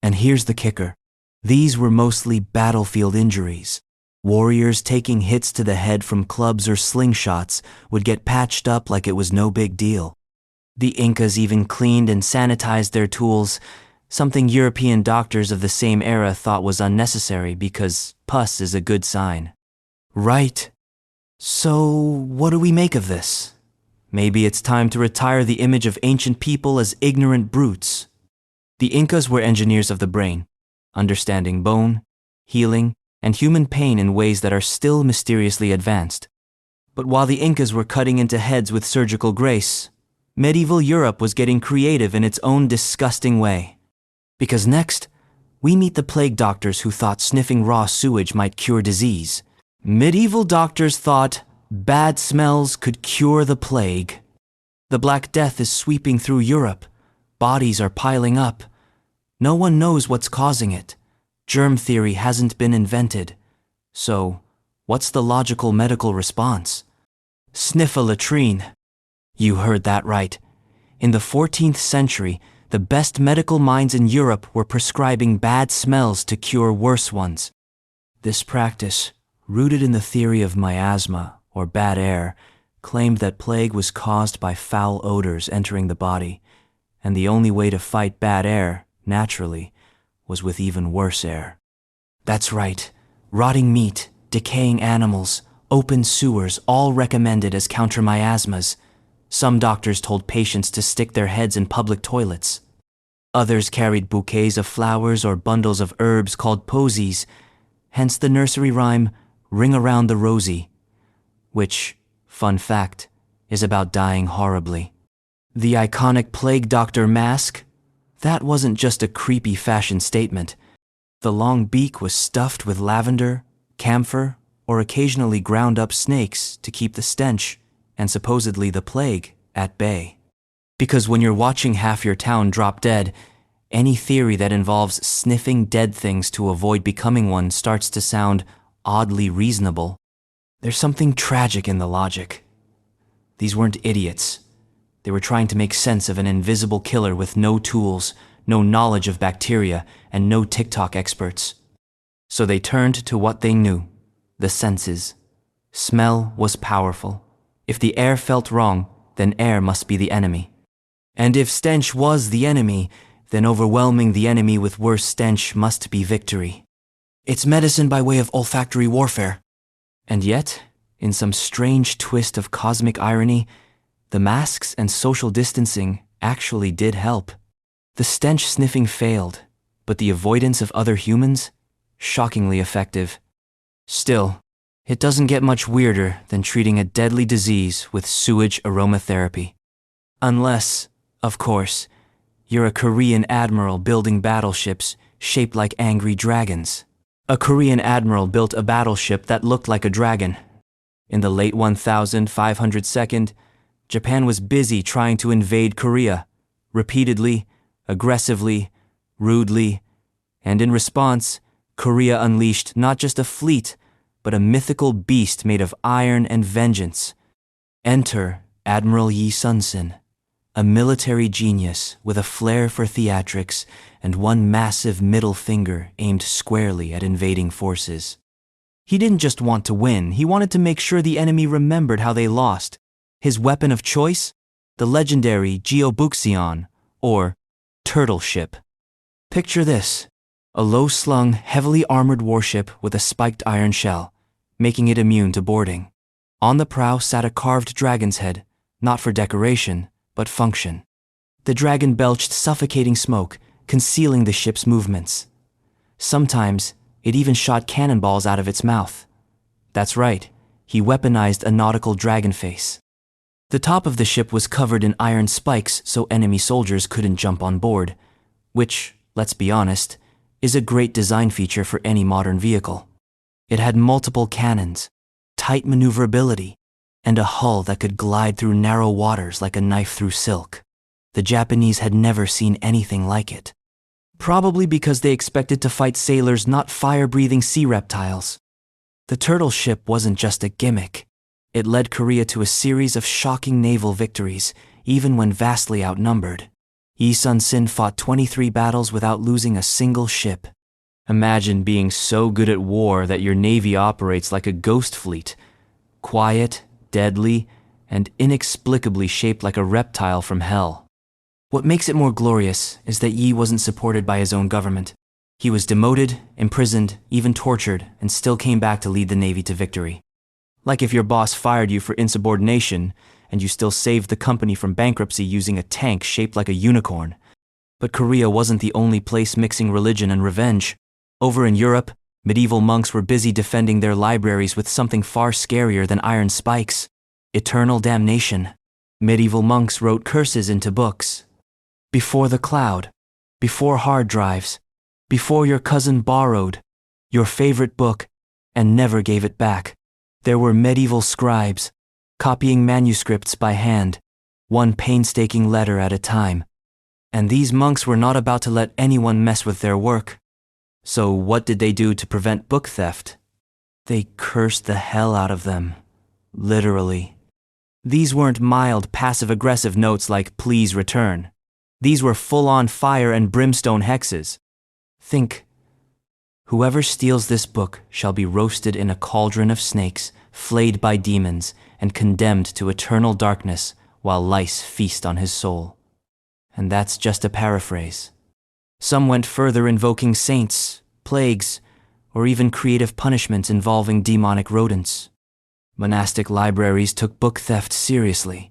And here's the kicker. These were mostly battlefield injuries. Warriors taking hits to the head from clubs or slingshots would get patched up like it was no big deal. The Incas even cleaned and sanitized their tools, something European doctors of the same era thought was unnecessary because pus is a good sign. Right. So, what do we make of this? Maybe it's time to retire the image of ancient people as ignorant brutes. The Incas were engineers of the brain, understanding bone, healing, and human pain in ways that are still mysteriously advanced. But while the Incas were cutting into heads with surgical grace, medieval Europe was getting creative in its own disgusting way. Because next, we meet the plague doctors who thought sniffing raw sewage might cure disease. Medieval doctors thought bad smells could cure the plague. The Black Death is sweeping through Europe. Bodies are piling up. No one knows what's causing it. Germ theory hasn't been invented. So, what's the logical medical response? Sniff a latrine. You heard that right. In the 14th century, the best medical minds in Europe were prescribing bad smells to cure worse ones. This practice, rooted in the theory of miasma, or bad air, claimed that plague was caused by foul odors entering the body, and the only way to fight bad air, naturally, was with even worse air. That's right, rotting meat, decaying animals, open sewers, all recommended as counter-miasmas. Some doctors told patients to stick their heads in public toilets. Others carried bouquets of flowers or bundles of herbs called posies, hence the nursery rhyme, "Ring around the rosy," which, fun fact, is about dying horribly. The iconic plague doctor mask? That wasn't just a creepy fashion statement. The long beak was stuffed with lavender, camphor, or occasionally ground up snakes to keep the stench, and supposedly the plague, at bay. Because when you're watching half your town drop dead, any theory that involves sniffing dead things to avoid becoming one starts to sound oddly reasonable. There's something tragic in the logic. These weren't idiots. They were trying to make sense of an invisible killer with no tools, no knowledge of bacteria, and no TikTok experts. So they turned to what they knew, the senses. Smell was powerful. If the air felt wrong, then air must be the enemy. And if stench was the enemy, then overwhelming the enemy with worse stench must be victory. It's medicine by way of olfactory warfare. And yet, in some strange twist of cosmic irony, the masks and social distancing actually did help. The stench sniffing failed, but the avoidance of other humans? Shockingly effective. Still, it doesn't get much weirder than treating a deadly disease with sewage aromatherapy. Unless, of course, you're a Korean admiral building battleships shaped like angry dragons. A Korean admiral built a battleship that looked like a dragon. In the late 1502, Japan was busy trying to invade Korea, repeatedly, aggressively, rudely, and in response, Korea unleashed not just a fleet, but a mythical beast made of iron and vengeance. Enter Admiral Yi Sun-sin, a military genius with a flair for theatrics and one massive middle finger aimed squarely at invading forces. He didn't just want to win, he wanted to make sure the enemy remembered how they lost. His weapon of choice? The legendary Geobuxion, or turtle ship. Picture this, a low-slung, heavily armored warship with a spiked iron shell, making it immune to boarding. On the prow sat a carved dragon's head, not for decoration, but function. The dragon belched suffocating smoke, concealing the ship's movements. Sometimes, it even shot cannonballs out of its mouth. That's right, he weaponized a nautical dragon face. The top of the ship was covered in iron spikes so enemy soldiers couldn't jump on board, which, let's be honest, is a great design feature for any modern vehicle. It had multiple cannons, tight maneuverability, and a hull that could glide through narrow waters like a knife through silk. The Japanese had never seen anything like it. Probably because they expected to fight sailors, not fire-breathing sea reptiles. The turtle ship wasn't just a gimmick. It led Korea to a series of shocking naval victories, even when vastly outnumbered. Yi Sun-sin fought 23 battles without losing a single ship. Imagine being so good at war that your navy operates like a ghost fleet, quiet, deadly, and inexplicably shaped like a reptile from hell. What makes it more glorious is that Yi wasn't supported by his own government. He was demoted, imprisoned, even tortured, and still came back to lead the navy to victory. Like if your boss fired you for insubordination, and you still saved the company from bankruptcy using a tank shaped like a unicorn. But Korea wasn't the only place mixing religion and revenge. Over in Europe, medieval monks were busy defending their libraries with something far scarier than iron spikes: eternal damnation. Medieval monks wrote curses into books. Before the cloud, before hard drives, before your cousin borrowed your favorite book and never gave it back. There were medieval scribes, copying manuscripts by hand, one painstaking letter at a time. And these monks were not about to let anyone mess with their work. So what did they do to prevent book theft? They cursed the hell out of them. Literally. These weren't mild, passive-aggressive notes like "please return." These were full-on fire and brimstone hexes. Think, whoever steals this book shall be roasted in a cauldron of snakes, flayed by demons, and condemned to eternal darkness while lice feast on his soul. And that's just a paraphrase. Some went further, invoking saints, plagues, or even creative punishments involving demonic rodents. Monastic libraries took book theft seriously.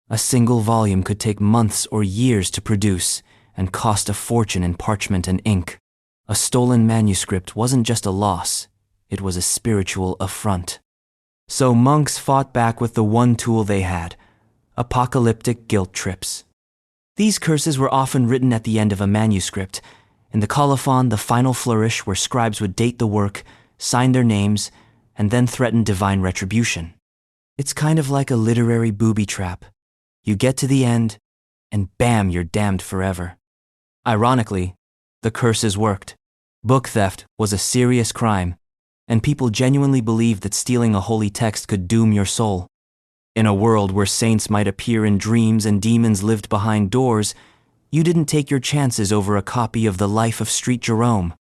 A single volume could take months or years to produce and cost a fortune in parchment and ink. A stolen manuscript wasn't just a loss, it was a spiritual affront. So monks fought back with the one tool they had: apocalyptic guilt trips. These curses were often written at the end of a manuscript, in the colophon, the final flourish, where scribes would date the work, sign their names, and then threaten divine retribution. It's kind of like a literary booby trap. You get to the end, and bam, you're damned forever. Ironically, the curses worked. Book theft was a serious crime, and people genuinely believed that stealing a holy text could doom your soul. In a world where saints might appear in dreams and demons lived behind doors, you didn't take your chances over a copy of the Life of Street Jerome.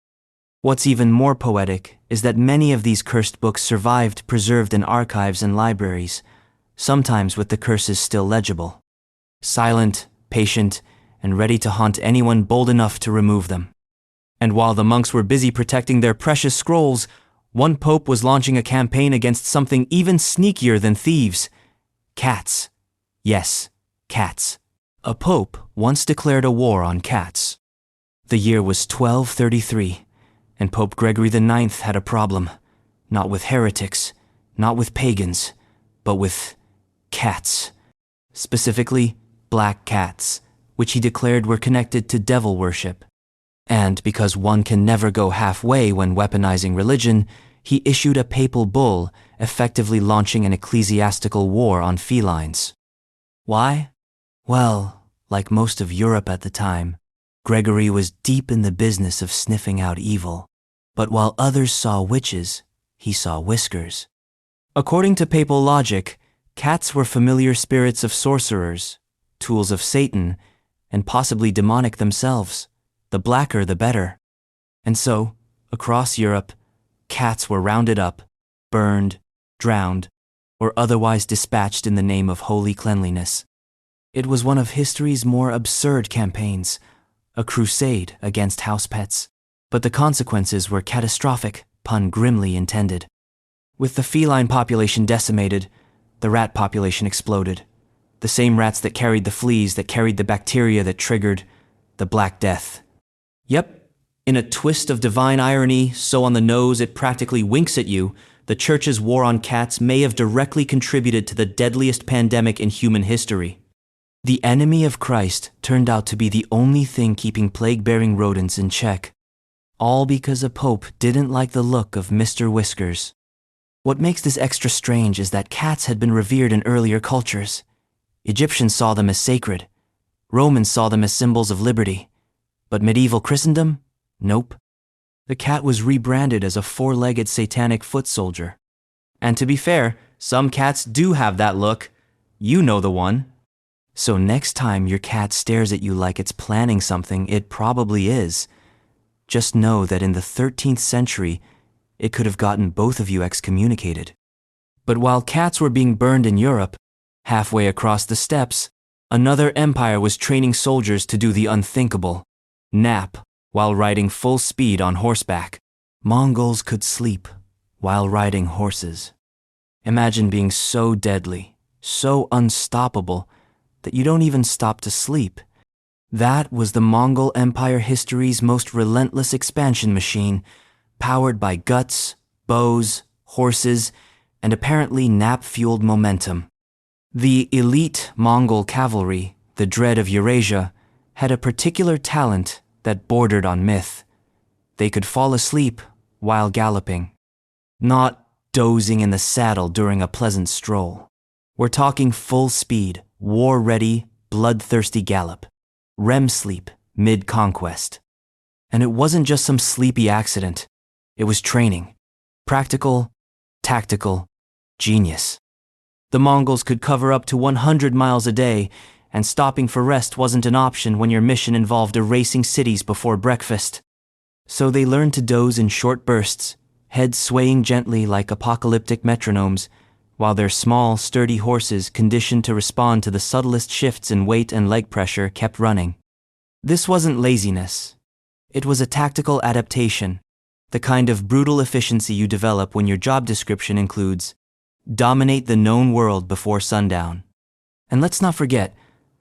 What's even more poetic is that many of these cursed books survived, preserved in archives and libraries, sometimes with the curses still legible. Silent, patient, and ready to haunt anyone bold enough to remove them. And while the monks were busy protecting their precious scrolls, one pope was launching a campaign against something even sneakier than thieves: cats. Yes, cats. A pope once declared a war on cats. The year was 1233, and Pope Gregory IX had a problem. Not with heretics, not with pagans, but with cats. Specifically, black cats, which he declared were connected to devil worship. And because one can never go halfway when weaponizing religion, he issued a papal bull, effectively launching an ecclesiastical war on felines. Why? Well, like most of Europe at the time, Gregory was deep in the business of sniffing out evil. But while others saw witches, he saw whiskers. According to papal logic, cats were familiar spirits of sorcerers, tools of Satan, and possibly demonic themselves. The blacker the better. And so, across Europe, cats were rounded up, burned, drowned, or otherwise dispatched in the name of holy cleanliness. It was one of history's more absurd campaigns, a crusade against house pets. But the consequences were catastrophic, pun grimly intended. With the feline population decimated, the rat population exploded. The same rats that carried the fleas that carried the bacteria that triggered the Black Death. Yep, in a twist of divine irony, so on the nose it practically winks at you, the Church's war on cats may have directly contributed to the deadliest pandemic in human history. The enemy of Christ turned out to be the only thing keeping plague-bearing rodents in check. All because a pope didn't like the look of Mr. Whiskers. What makes this extra strange is that cats had been revered in earlier cultures. Egyptians saw them as sacred. Romans saw them as symbols of liberty. But medieval Christendom? Nope. The cat was rebranded as a four-legged satanic foot soldier. And to be fair, some cats do have that look. You know the one. So next time your cat stares at you like it's planning something, it probably is. Just know that in the 13th century, it could have gotten both of you excommunicated. But while cats were being burned in Europe, halfway across the steppes, Another empire was training soldiers to do the unthinkable: nap while riding full speed on horseback. Mongols could sleep while riding horses. Imagine being so deadly, so unstoppable, that you don't even stop to sleep. That was the Mongol Empire history's most relentless expansion machine, powered by guts, bows, horses, and apparently nap-fueled momentum. The elite Mongol cavalry, the dread of Eurasia, had a particular talent that bordered on myth. They could fall asleep while galloping, not dozing in the saddle during a pleasant stroll. We're talking full speed, war-ready, bloodthirsty gallop, REM sleep mid-conquest. And it wasn't just some sleepy accident. It was training. Practical, tactical, genius. The Mongols could cover up to 100 miles a day, and stopping for rest wasn't an option when your mission involved erasing cities before breakfast. So they learned to doze in short bursts, heads swaying gently like apocalyptic metronomes, while their small, sturdy horses, conditioned to respond to the subtlest shifts in weight and leg pressure, kept running. This wasn't laziness. It was a tactical adaptation, the kind of brutal efficiency you develop when your job description includes dominate the known world before sundown. And let's not forget,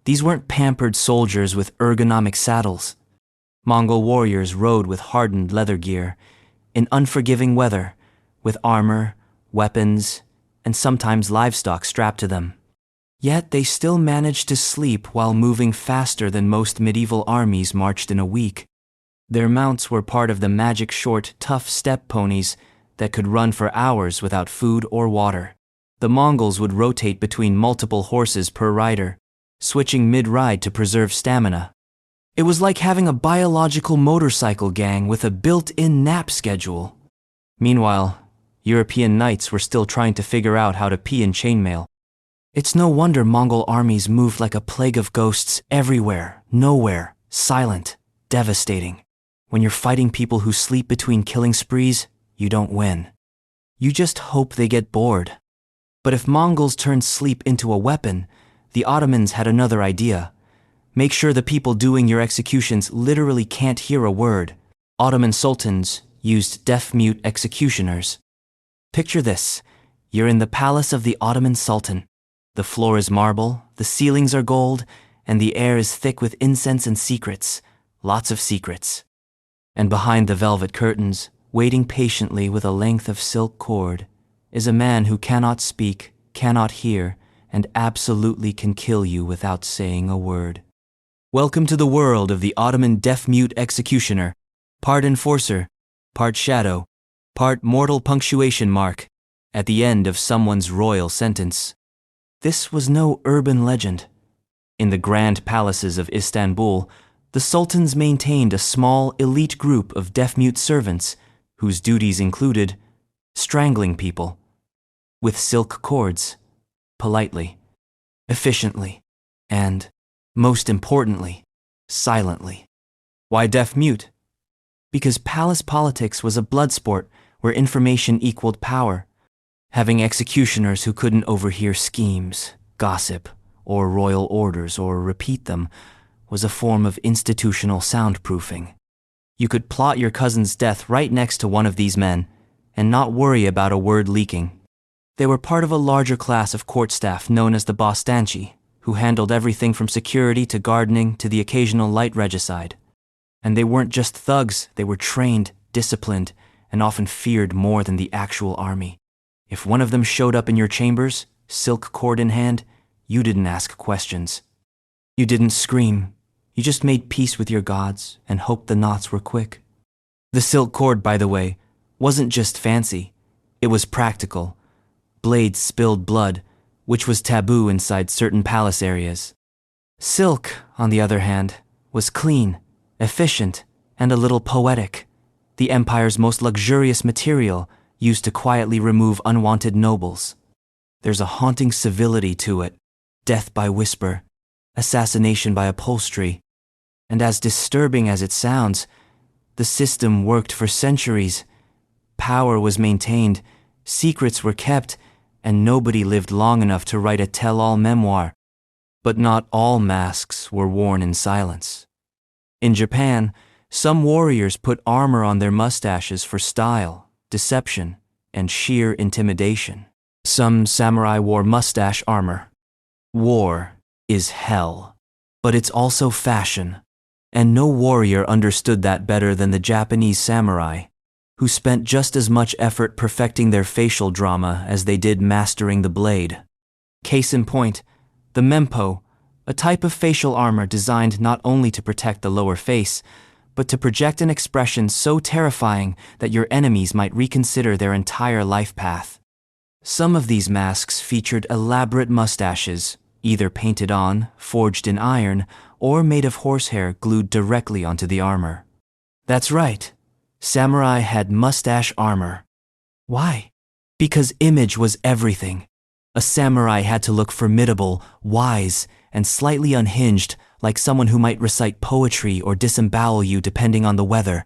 these weren't pampered soldiers with ergonomic saddles. Mongol warriors rode with hardened leather gear, in unforgiving weather, with armor, weapons, and sometimes livestock strapped to them. Yet they still managed to sleep while moving faster than most medieval armies marched in a week. Their mounts were part of the magic short, tough steppe ponies that could run for hours without food or water. The Mongols would rotate between multiple horses per rider, switching mid-ride to preserve stamina. It was like having a biological motorcycle gang with a built-in nap schedule. Meanwhile, European knights were still trying to figure out how to pee in chainmail. It's no wonder Mongol armies moved like a plague of ghosts everywhere, nowhere, silent, devastating. When you're fighting people who sleep between killing sprees, you don't win. You just hope they get bored. But if Mongols turned sleep into a weapon, the Ottomans had another idea. Make sure the people doing your executions literally can't hear a word. Ottoman sultans used deaf-mute executioners. Picture this. You're in the palace of the Ottoman Sultan. The floor is marble, the ceilings are gold, and the air is thick with incense and secrets. Lots of secrets. And behind the velvet curtains, waiting patiently with a length of silk cord, is a man who cannot speak, cannot hear, and absolutely can kill you without saying a word. Welcome to the world of the Ottoman deaf-mute executioner, part enforcer, part shadow, part mortal punctuation mark, at the end of someone's royal sentence. This was no urban legend. In the grand palaces of Istanbul, the sultans maintained a small, elite group of deaf-mute servants whose duties included strangling people with silk cords, politely, efficiently, and, most importantly, silently. Why deaf-mute? Because palace politics was a blood sport where information equaled power. Having executioners who couldn't overhear schemes, gossip, or royal orders or repeat them was a form of institutional soundproofing. You could plot your cousin's death right next to one of these men and not worry about a word leaking. They were part of a larger class of court staff known as the Bostanchi, who handled everything from security to gardening to the occasional light regicide. And they weren't just thugs, they were trained, disciplined, and often feared more than the actual army. If one of them showed up in your chambers, silk cord in hand, you didn't ask questions. You didn't scream. You just made peace with your gods and hoped the knots were quick. The silk cord, by the way, wasn't just fancy. It was practical. Blades spilled blood, which was taboo inside certain palace areas. Silk, on the other hand, was clean, efficient, and a little poetic. The empire's most luxurious material, used to quietly remove unwanted nobles. There's a haunting civility to it, death by whisper, assassination by upholstery, and as disturbing as it sounds, the system worked for centuries. Power was maintained, secrets were kept, and nobody lived long enough to write a tell-all memoir. But not all masks were worn in silence. In Japan, some warriors put armor on their mustaches for style, deception, and sheer intimidation. Some samurai wore mustache armor. War is hell, but it's also fashion, and no warrior understood that better than the Japanese samurai, who spent just as much effort perfecting their facial drama as they did mastering the blade. Case in point, the mempo, a type of facial armor designed not only to protect the lower face, but to project an expression so terrifying that your enemies might reconsider their entire life path. Some of these masks featured elaborate mustaches, either painted on, forged in iron, or made of horsehair glued directly onto the armor. That's right, samurai had mustache armor. Why? Because image was everything. A samurai had to look formidable, wise, and slightly unhinged, like someone who might recite poetry or disembowel you depending on the weather.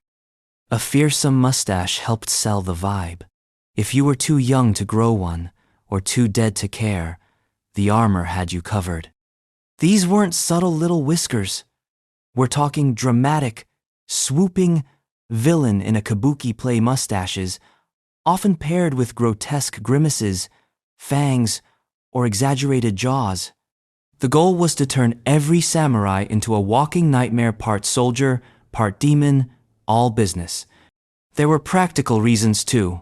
A fearsome mustache helped sell the vibe. If you were too young to grow one, or too dead to care, the armor had you covered. These weren't subtle little whiskers. We're talking dramatic, swooping, villain in a kabuki play mustaches, often paired with grotesque grimaces, fangs, or exaggerated jaws. The goal was to turn every samurai into a walking nightmare, part soldier, part demon, all business. There were practical reasons too.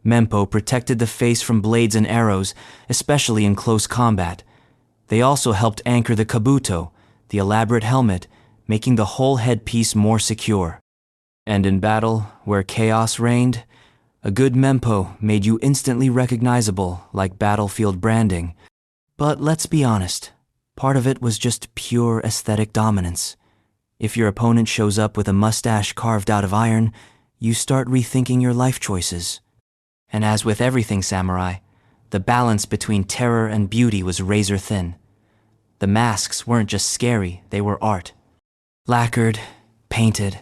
Mempo protected the face from blades and arrows, especially in close combat. They also helped anchor the kabuto, the elaborate helmet, making the whole headpiece more secure. And in battle, where chaos reigned, a good mempo made you instantly recognizable, like battlefield branding. But let's be honest, part of it was just pure aesthetic dominance. If your opponent shows up with a mustache carved out of iron, you start rethinking your life choices. And as with everything samurai, the balance between terror and beauty was razor thin. The masks weren't just scary, they were art. Lacquered, painted,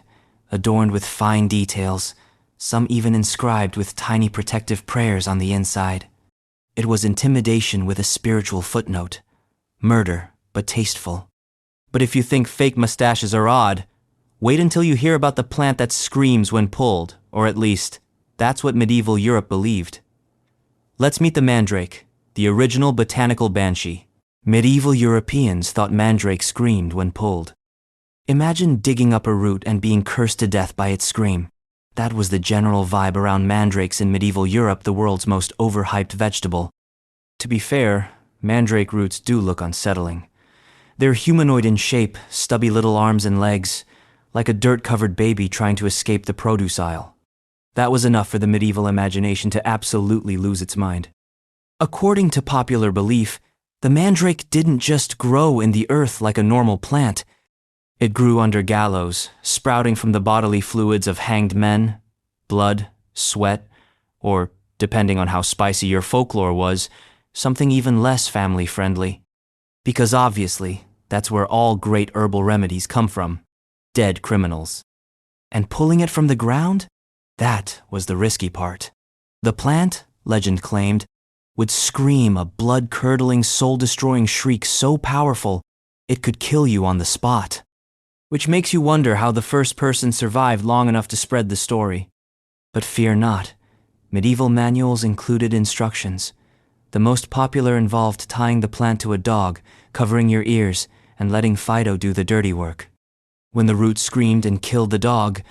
adorned with fine details, some even inscribed with tiny protective prayers on the inside. It was intimidation with a spiritual footnote. Murder, but tasteful. But if you think fake mustaches are odd, wait until you hear about the plant that screams when pulled, or at least, that's what medieval Europe believed. Let's meet the mandrake, the original botanical banshee. Medieval Europeans thought mandrake screamed when pulled. Imagine digging up a root and being cursed to death by its scream. That was the general vibe around mandrakes in medieval Europe, the world's most overhyped vegetable. To be fair, mandrake roots do look unsettling. They're humanoid in shape, stubby little arms and legs, like a dirt-covered baby trying to escape the produce aisle. That was enough for the medieval imagination to absolutely lose its mind. According to popular belief, the mandrake didn't just grow in the earth like a normal plant. It grew under gallows, sprouting from the bodily fluids of hanged men, blood, sweat, or, depending on how spicy your folklore was, something even less family-friendly. Because obviously, that's where all great herbal remedies come from, dead criminals. And pulling it from the ground? That was the risky part. The plant, legend claimed, would scream a blood-curdling, soul-destroying shriek so powerful it could kill you on the spot. Which makes you wonder how the first person survived long enough to spread the story. But fear not, medieval manuals included instructions. The most popular involved tying the plant to a dog, covering your ears, and letting Fido do the dirty work. When the root screamed and killed the dog,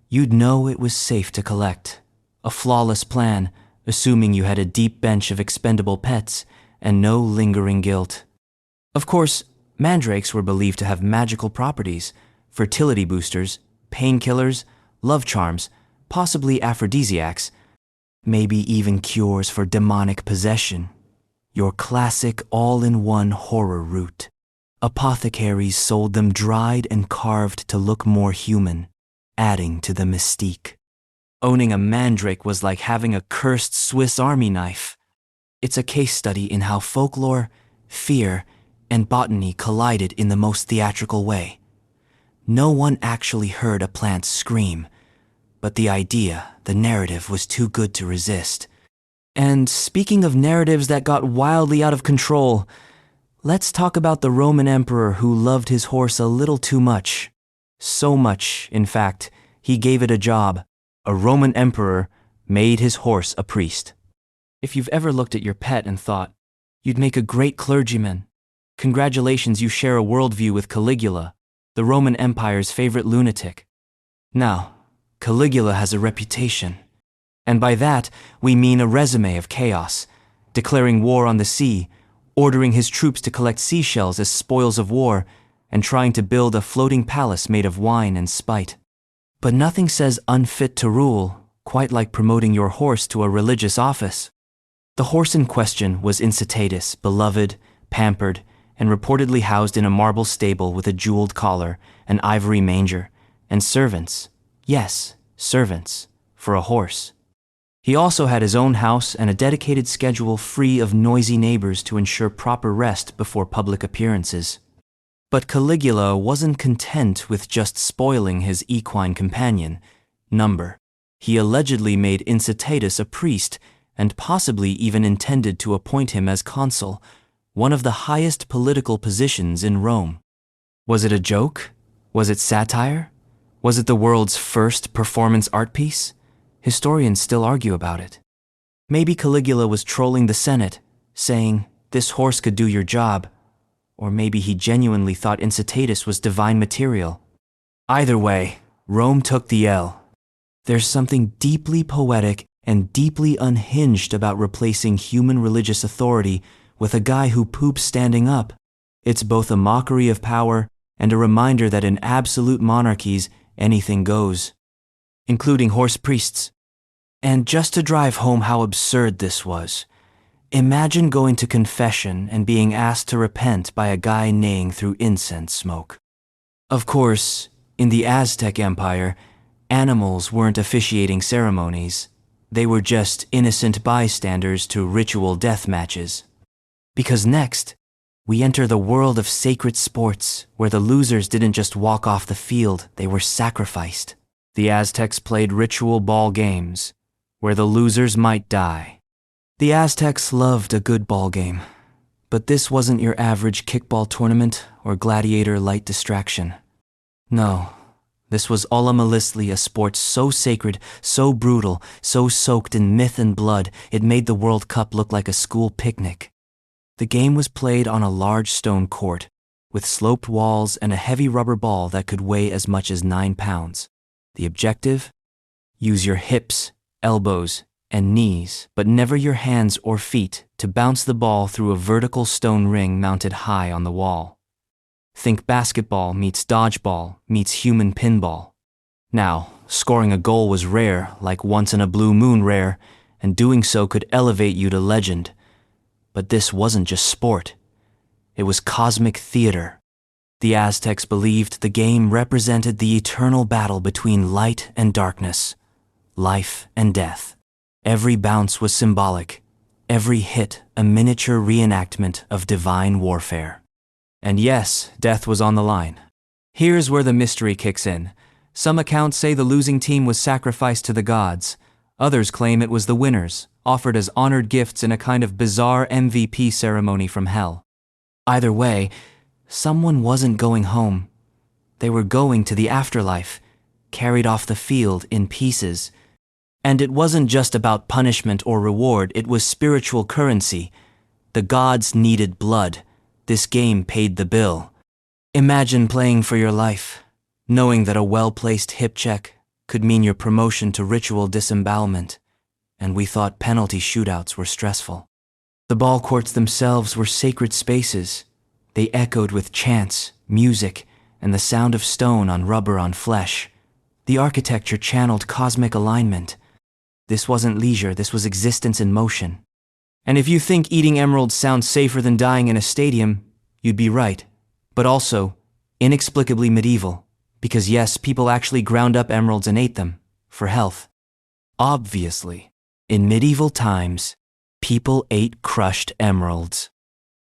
you'd know it was safe to collect. A flawless plan, assuming you had a deep bench of expendable pets and no lingering guilt. Of course, mandrakes were believed to have magical properties, fertility boosters, painkillers, love charms, possibly aphrodisiacs, maybe even cures for demonic possession. Your classic all-in-one horror root. Apothecaries sold them dried and carved to look more human, adding to the mystique. Owning a mandrake was like having a cursed Swiss Army knife. It's a case study in how folklore, fear, and botany collided in the most theatrical way. No one actually heard a plant scream, but the idea, the narrative, was too good to resist. And speaking of narratives that got wildly out of control, Let's talk about the Roman emperor who loved his horse a little too much. So much, in fact, he gave it a job. A Roman emperor made his horse a priest. If you've ever looked at your pet and thought, you'd make a great clergyman, congratulations, you share a worldview with Caligula, the Roman Empire's favorite lunatic. Now, Caligula has a reputation. And by that, we mean a resume of chaos, declaring war on the sea, ordering his troops to collect seashells as spoils of war, and trying to build a floating palace made of wine and spite. But nothing says unfit to rule quite like promoting your horse to a religious office. The horse in question was Incitatus, beloved, pampered, and reportedly housed in a marble stable with a jeweled collar, an ivory manger, and servants, yes, servants, for a horse. He also had his own house and a dedicated schedule free of noisy neighbors to ensure proper rest before public appearances. But Caligula wasn't content with just spoiling his equine companion, Number. He allegedly made Incitatus a priest and possibly even intended to appoint him as consul, one of the highest political positions in Rome. Was it a joke? Was it satire? Was it the world's first performance art piece? Historians still argue about it. Maybe Caligula was trolling the Senate, saying, "This horse could do your job," or maybe he genuinely thought Incitatus was divine material. Either way, Rome took the L. There's something deeply poetic and deeply unhinged about replacing human religious authority with a guy who poops standing up. It's both a mockery of power and a reminder that in absolute monarchies, anything goes, including horse priests. And just to drive home how absurd this was, imagine going to confession and being asked to repent by a guy neighing through incense smoke. Of course, in the Aztec Empire, animals weren't officiating ceremonies. They were just innocent bystanders to ritual death matches. Because next, we enter the world of sacred sports, where the losers didn't just walk off the field, they were sacrificed. The Aztecs played ritual ball games, where the losers might die. The Aztecs loved a good ball game, but this wasn't your average kickball tournament or gladiator light distraction. No, this was ultimately a sport so sacred, so brutal, so soaked in myth and blood, it made the World Cup look like a school picnic. The game was played on a large stone court, with sloped walls and a heavy rubber ball that could weigh as much as 9 pounds. The objective? Use your hips, elbows, and knees, but never your hands or feet, to bounce the ball through a vertical stone ring mounted high on the wall. Think basketball meets dodgeball meets human pinball. Now, scoring a goal was rare, like once in a blue moon rare, and doing so could elevate you to legend. But this wasn't just sport. It was cosmic theater. The Aztecs believed the game represented the eternal battle between light and darkness, life and death. Every bounce was symbolic, every hit a miniature reenactment of divine warfare. And yes, death was on the line. Here's where the mystery kicks in. Some accounts say the losing team was sacrificed to the gods. Others claim it was the winners, offered as honored gifts in a kind of bizarre MVP ceremony from hell. Either way, someone wasn't going home. They were going to the afterlife, carried off the field in pieces. And it wasn't just about punishment or reward, it was spiritual currency. The gods needed blood. This game paid the bill. Imagine playing for your life, knowing that a well-placed hip check could mean your promotion to ritual disembowelment, and we thought penalty shootouts were stressful. The ball courts themselves were sacred spaces. They echoed with chants, music, and the sound of stone on rubber on flesh. The architecture channeled cosmic alignment. This wasn't leisure, this was existence in motion. And if you think eating emeralds sounds safer than dying in a stadium, you'd be right. But also, inexplicably medieval. Because yes, people actually ground up emeralds and ate them, for health. Obviously, in medieval times, people ate crushed emeralds.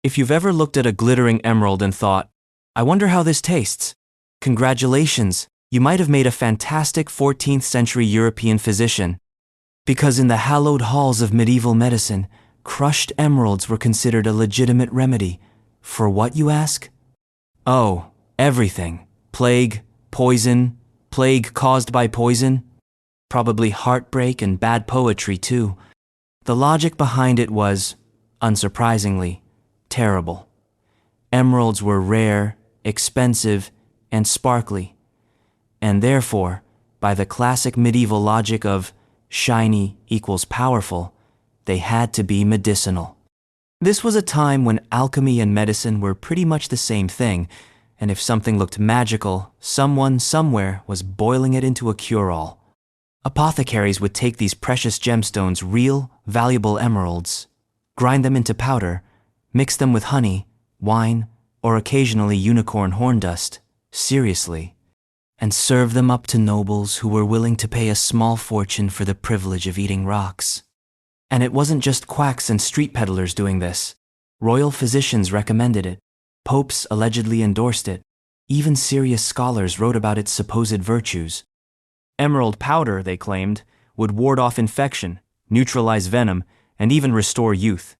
If you've ever looked at a glittering emerald and thought, I wonder how this tastes, congratulations, you might have made a fantastic 14th century European physician. Because in the hallowed halls of medieval medicine, crushed emeralds were considered a legitimate remedy, For what, you ask? Oh, everything. Plague, poison, plague caused by poison. Probably heartbreak and bad poetry too. The logic behind it was, unsurprisingly, terrible. Emeralds were rare, expensive, and sparkly, and therefore, by the classic medieval logic of shiny equals powerful, they had to be medicinal. This was a time when alchemy and medicine were pretty much the same thing, and if something looked magical, someone somewhere was boiling it into a cure-all. Apothecaries would take these precious gemstones, real, valuable emeralds, grind them into powder, mix them with honey, wine, or occasionally unicorn horn dust, seriously, and serve them up to nobles who were willing to pay a small fortune for the privilege of eating rocks. And it wasn't just quacks and street peddlers doing this. Royal physicians recommended it. Popes allegedly endorsed it. Even serious scholars wrote about its supposed virtues. Emerald powder, they claimed, would ward off infection, neutralize venom, and even restore youth.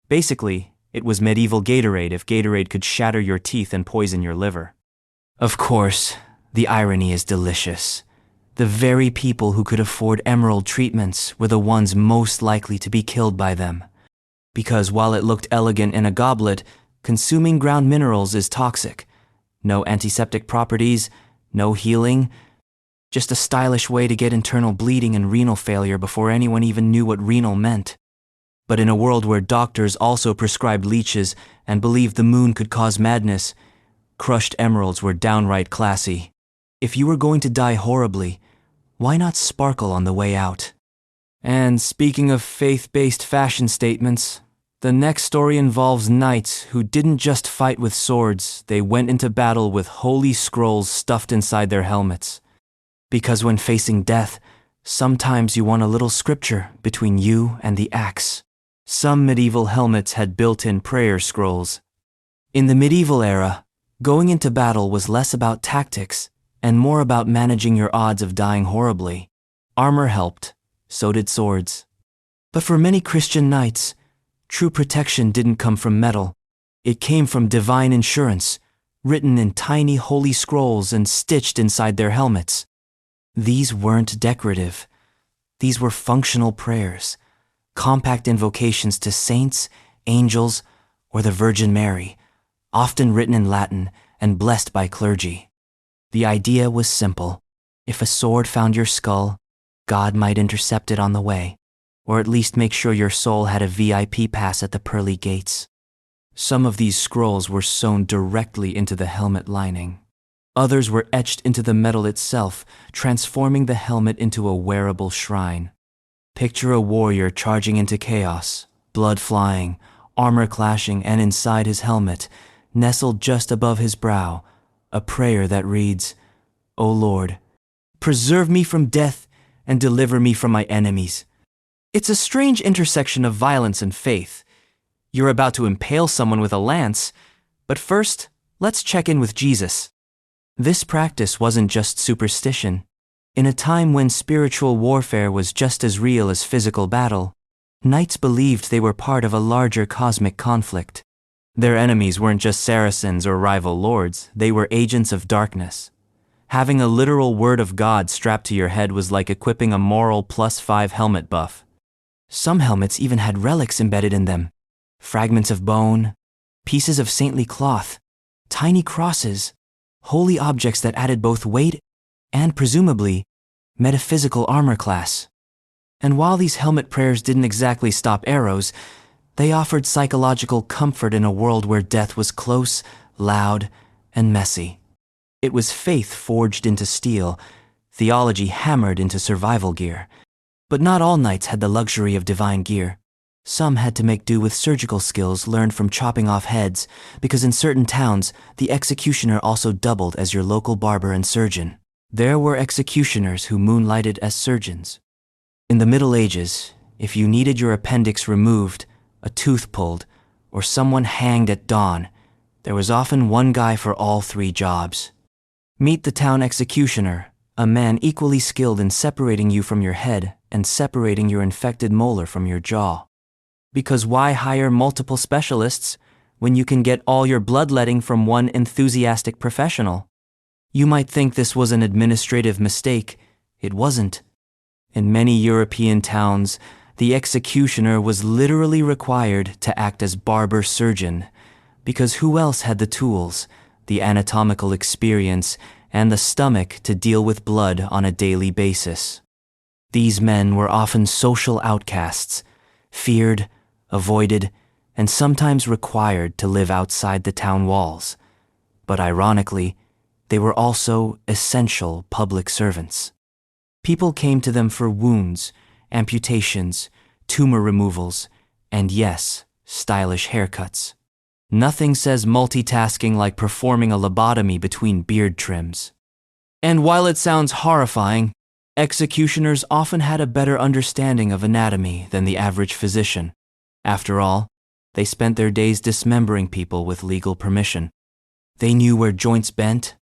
Basically, it was medieval Gatorade if Gatorade could shatter your teeth and poison your liver. Of course, the irony is delicious. The very people who could afford emerald treatments were the ones most likely to be killed by them. Because while it looked elegant in a goblet, consuming ground minerals is toxic. No antiseptic properties, no healing, just a stylish way to get internal bleeding and renal failure before anyone even knew what renal meant. But in a world where doctors also prescribed leeches and believed the moon could cause madness, crushed emeralds were downright classy. If you were going to die horribly, why not sparkle on the way out? And speaking of faith-based fashion statements, the next story involves knights who didn't just fight with swords, they went into battle with holy scrolls stuffed inside their helmets. Because when facing death, sometimes you want a little scripture between you and the axe. Some medieval helmets had built-in prayer scrolls. In the medieval era, going into battle was less about tactics and more about managing your odds of dying horribly. Armor helped, so did swords. But for many Christian knights, true protection didn't come from metal. It came from divine insurance, written in tiny holy scrolls and stitched inside their helmets. These weren't decorative. These were functional prayers, compact invocations to saints, angels, or the Virgin Mary, often written in Latin and blessed by clergy. The idea was simple. If a sword found your skull, God might intercept it on the way, or at least make sure your soul had a VIP pass at the pearly gates. Some of these scrolls were sewn directly into the helmet lining. Others were etched into the metal itself, transforming the helmet into a wearable shrine. Picture a warrior charging into chaos, blood flying, armor clashing, and inside his helmet, nestled just above his brow, a prayer that reads, "O Lord, preserve me from death and deliver me from my enemies." It's a strange intersection of violence and faith. You're about to impale someone with a lance, but first, let's check in with Jesus. This practice wasn't just superstition. In a time when spiritual warfare was just as real as physical battle, knights believed they were part of a larger cosmic conflict. Their enemies weren't just Saracens or rival lords, they were agents of darkness. Having a literal word of God strapped to your head was like equipping a moral +5 helmet buff. Some helmets even had relics embedded in them. Fragments of bone, pieces of saintly cloth, tiny crosses, holy objects that added both weight and, presumably, metaphysical armor class. And while these helmet prayers didn't exactly stop arrows, they offered psychological comfort in a world where death was close, loud, and messy. It was faith forged into steel, theology hammered into survival gear. But not all knights had the luxury of divine gear. Some had to make do with surgical skills learned from chopping off heads, because in certain towns, the executioner also doubled as your local barber and surgeon. There were executioners who moonlighted as surgeons. In the Middle Ages, if you needed your appendix removed, a tooth pulled, or someone hanged at dawn, there was often one guy for all three jobs. Meet the town executioner, a man equally skilled in separating you from your head and separating your infected molar from your jaw. Because why hire multiple specialists when you can get all your bloodletting from one enthusiastic professional? You might think this was an administrative mistake. It wasn't. In many European towns, the executioner was literally required to act as barber-surgeon, because who else had the tools, the anatomical experience, and the stomach to deal with blood on a daily basis? These men were often social outcasts, feared, avoided, and sometimes required to live outside the town walls. But ironically, they were also essential public servants. People came to them for wounds, amputations, tumor removals, and yes, stylish haircuts. Nothing says multitasking like performing a lobotomy between beard trims. And while it sounds horrifying, executioners often had a better understanding of anatomy than the average physician. After all, they spent their days dismembering people with legal permission. They knew where joints bent,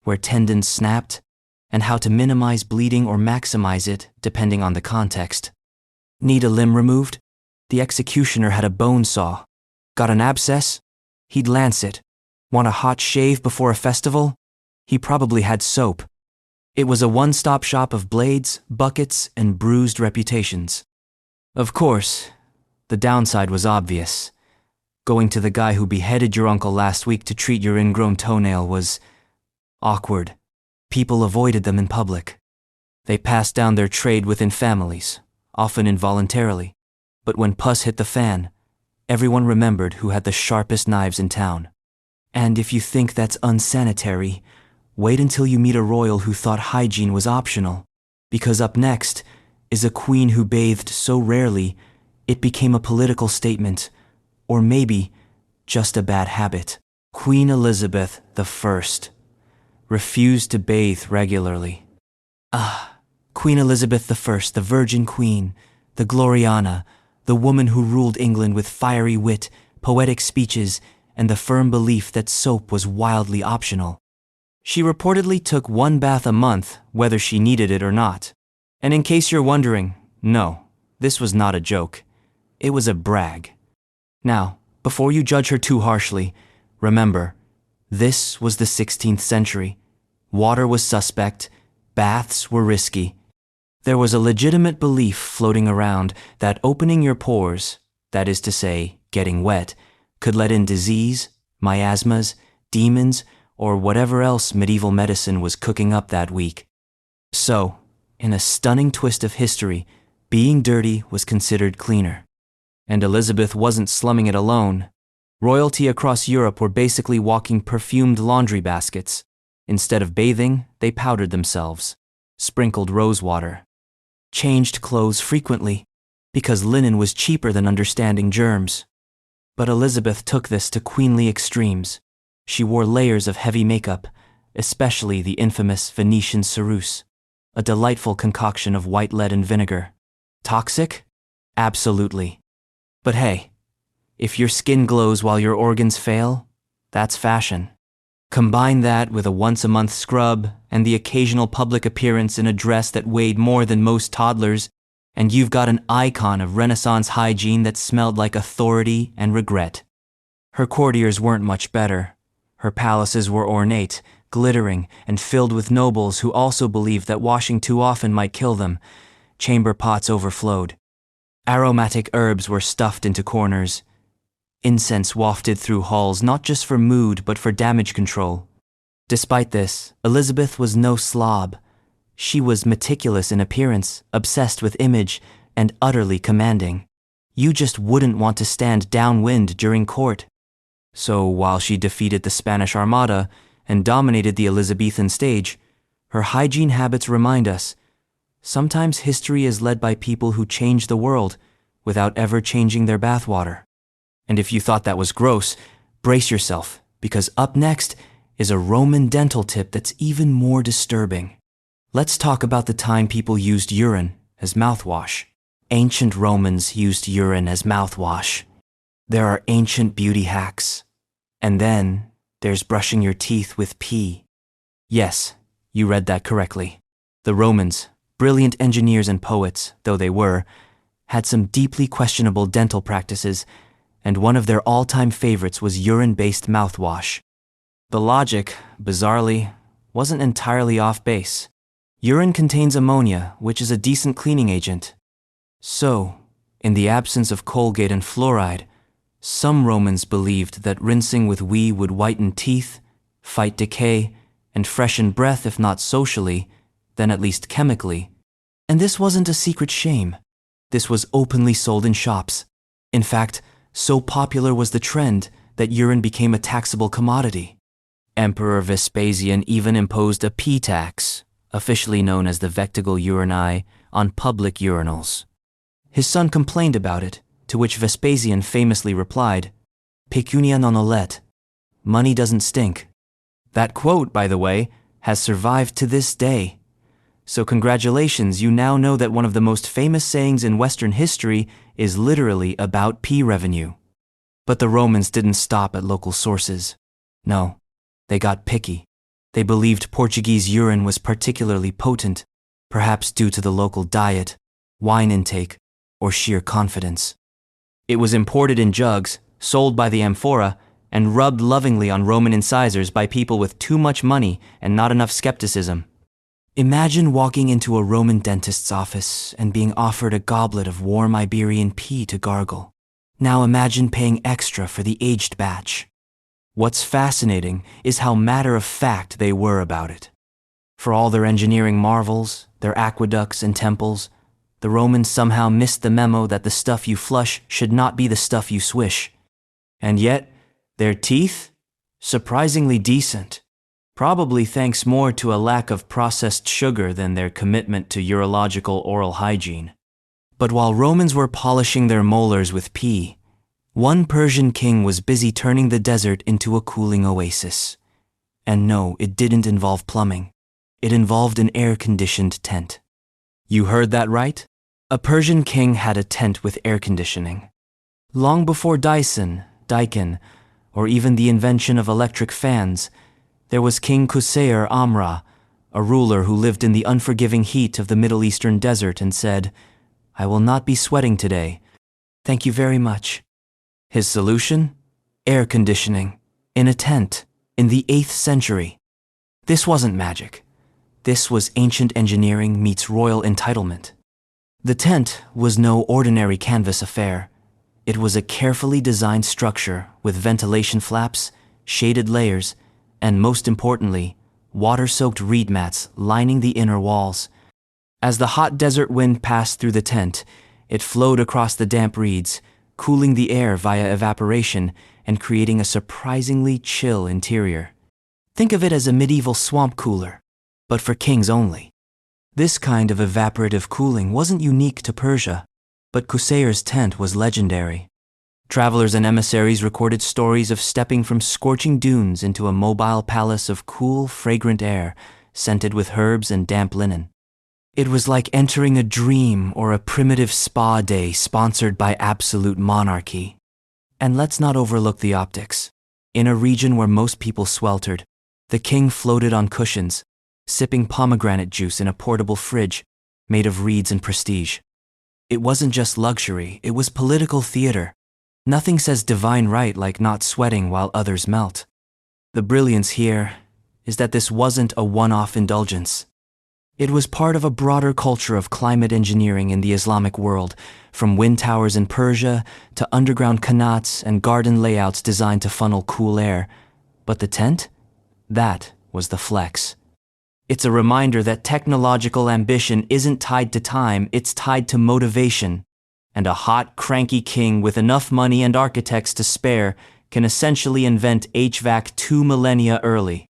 where tendons snapped, and how to minimize bleeding or maximize it depending on the context. Need a limb removed? The executioner had a bone saw. Got an abscess? He'd lance it. Want a hot shave before a festival? He probably had soap. It was a one-stop shop of blades, buckets, and bruised reputations. Of course, the downside was obvious. Going to the guy who beheaded your uncle last week to treat your ingrown toenail was awkward. People avoided them in public. They passed down their trade within families, often involuntarily. But when pus hit the fan, everyone remembered who had the sharpest knives in town. And if you think that's unsanitary, wait until you meet a royal who thought hygiene was optional, because up next is a queen who bathed so rarely it became a political statement, or maybe just a bad habit. Queen Elizabeth I refused to bathe regularly. Queen Elizabeth I, the Virgin Queen, the Gloriana, the woman who ruled England with fiery wit, poetic speeches, and the firm belief that soap was wildly optional. She reportedly took 1 bath a month, whether she needed it or not. And in case you're wondering, no, this was not a joke. It was a brag. Now, before you judge her too harshly, remember, this was the 16th century. Water was suspect, baths were risky. There was a legitimate belief floating around that opening your pores, that is to say, getting wet, could let in disease, miasmas, demons, or whatever else medieval medicine was cooking up that week. So, in a stunning twist of history, being dirty was considered cleaner. And Elizabeth wasn't slumming it alone. Royalty across Europe were basically walking perfumed laundry baskets. Instead of bathing, they powdered themselves, sprinkled rosewater, changed clothes frequently, because linen was cheaper than understanding germs. But Elizabeth took this to queenly extremes. She wore layers of heavy makeup, especially the infamous Venetian ceruse, a delightful concoction of white lead and vinegar. Toxic? Absolutely. But hey, if your skin glows while your organs fail, that's fashion. Combine that with a once-a-month scrub and the occasional public appearance in a dress that weighed more than most toddlers, and you've got an icon of Renaissance hygiene that smelled like authority and regret. Her courtiers weren't much better. Her palaces were ornate, glittering, and filled with nobles who also believed that washing too often might kill them. Chamber pots overflowed. Aromatic herbs were stuffed into corners. Incense wafted through halls not just for mood but for damage control. Despite this, Elizabeth was no slob. She was meticulous in appearance, obsessed with image, and utterly commanding. You just wouldn't want to stand downwind during court. So while she defeated the Spanish Armada and dominated the Elizabethan stage, her hygiene habits remind us, sometimes history is led by people who change the world without ever changing their bathwater. And if you thought that was gross, brace yourself, because up next is a Roman dental tip that's even more disturbing. Let's talk about the time people used urine as mouthwash. Ancient Romans used urine as mouthwash. There are ancient beauty hacks. And then there's brushing your teeth with pee. Yes, you read that correctly. The Romans, brilliant engineers and poets, though they were, had some deeply questionable dental practices, and one of their all-time favorites was urine-based mouthwash. The logic, bizarrely, wasn't entirely off base. Urine contains ammonia, which is a decent cleaning agent. So, in the absence of Colgate and fluoride, some Romans believed that rinsing with wee would whiten teeth, fight decay, and freshen breath if not socially, then at least chemically. And this wasn't a secret shame. This was openly sold in shops. In fact, so popular was the trend that urine became a taxable commodity. Emperor Vespasian even imposed a pee tax, officially known as the vectigal urinae, on public urinals. His son complained about it, to which Vespasian famously replied, "Pecunia non olet." Money doesn't stink. That quote, by the way, has survived to this day. So congratulations, you now know that one of the most famous sayings in Western history is literally about pee revenue. But the Romans didn't stop at local sources. No, they got picky. They believed Portuguese urine was particularly potent, perhaps due to the local diet, wine intake, or sheer confidence. It was imported in jugs, sold by the amphora, and rubbed lovingly on Roman incisors by people with too much money and not enough skepticism. Imagine walking into a Roman dentist's office and being offered a goblet of warm Iberian pee to gargle. Now imagine paying extra for the aged batch. What's fascinating is how matter-of-fact they were about it. For all their engineering marvels, their aqueducts and temples, the Romans somehow missed the memo that the stuff you flush should not be the stuff you swish. And yet, their teeth? Surprisingly decent. Probably thanks more to a lack of processed sugar than their commitment to urological oral hygiene. But while Romans were polishing their molars with pee, one Persian king was busy turning the desert into a cooling oasis. And no, it didn't involve plumbing. It involved an air-conditioned tent. You heard that right? A Persian king had a tent with air conditioning. Long before Dyson, or even the invention of electric fans, there was King Qusair Amrah, a ruler who lived in the unforgiving heat of the Middle Eastern desert and said, "I will not be sweating today. Thank you very much." His solution? Air conditioning, in a tent, in the 8th century. This wasn't magic. This was ancient engineering meets royal entitlement. The tent was no ordinary canvas affair. It was a carefully designed structure with ventilation flaps, shaded layers, and most importantly, water-soaked reed mats lining the inner walls. As the hot desert wind passed through the tent, it flowed across the damp reeds, cooling the air via evaporation and creating a surprisingly chill interior. Think of it as a medieval swamp cooler, but for kings only. This kind of evaporative cooling wasn't unique to Persia, but Qusair's tent was legendary. Travelers and emissaries recorded stories of stepping from scorching dunes into a mobile palace of cool, fragrant air, scented with herbs and damp linen. It was like entering a dream or a primitive spa day sponsored by absolute monarchy. And let's not overlook the optics. In a region where most people sweltered, the king floated on cushions, sipping pomegranate juice in a portable fridge made of reeds and prestige. It wasn't just luxury, it was political theater. Nothing says divine right like not sweating while others melt. The brilliance here is that this wasn't a one-off indulgence. It was part of a broader culture of climate engineering in the Islamic world, from wind towers in Persia to underground qanats and garden layouts designed to funnel cool air. But the tent? That was the flex. It's a reminder that technological ambition isn't tied to time, it's tied to motivation. And a hot, cranky king with enough money and architects to spare can essentially invent HVAC 2 millennia early.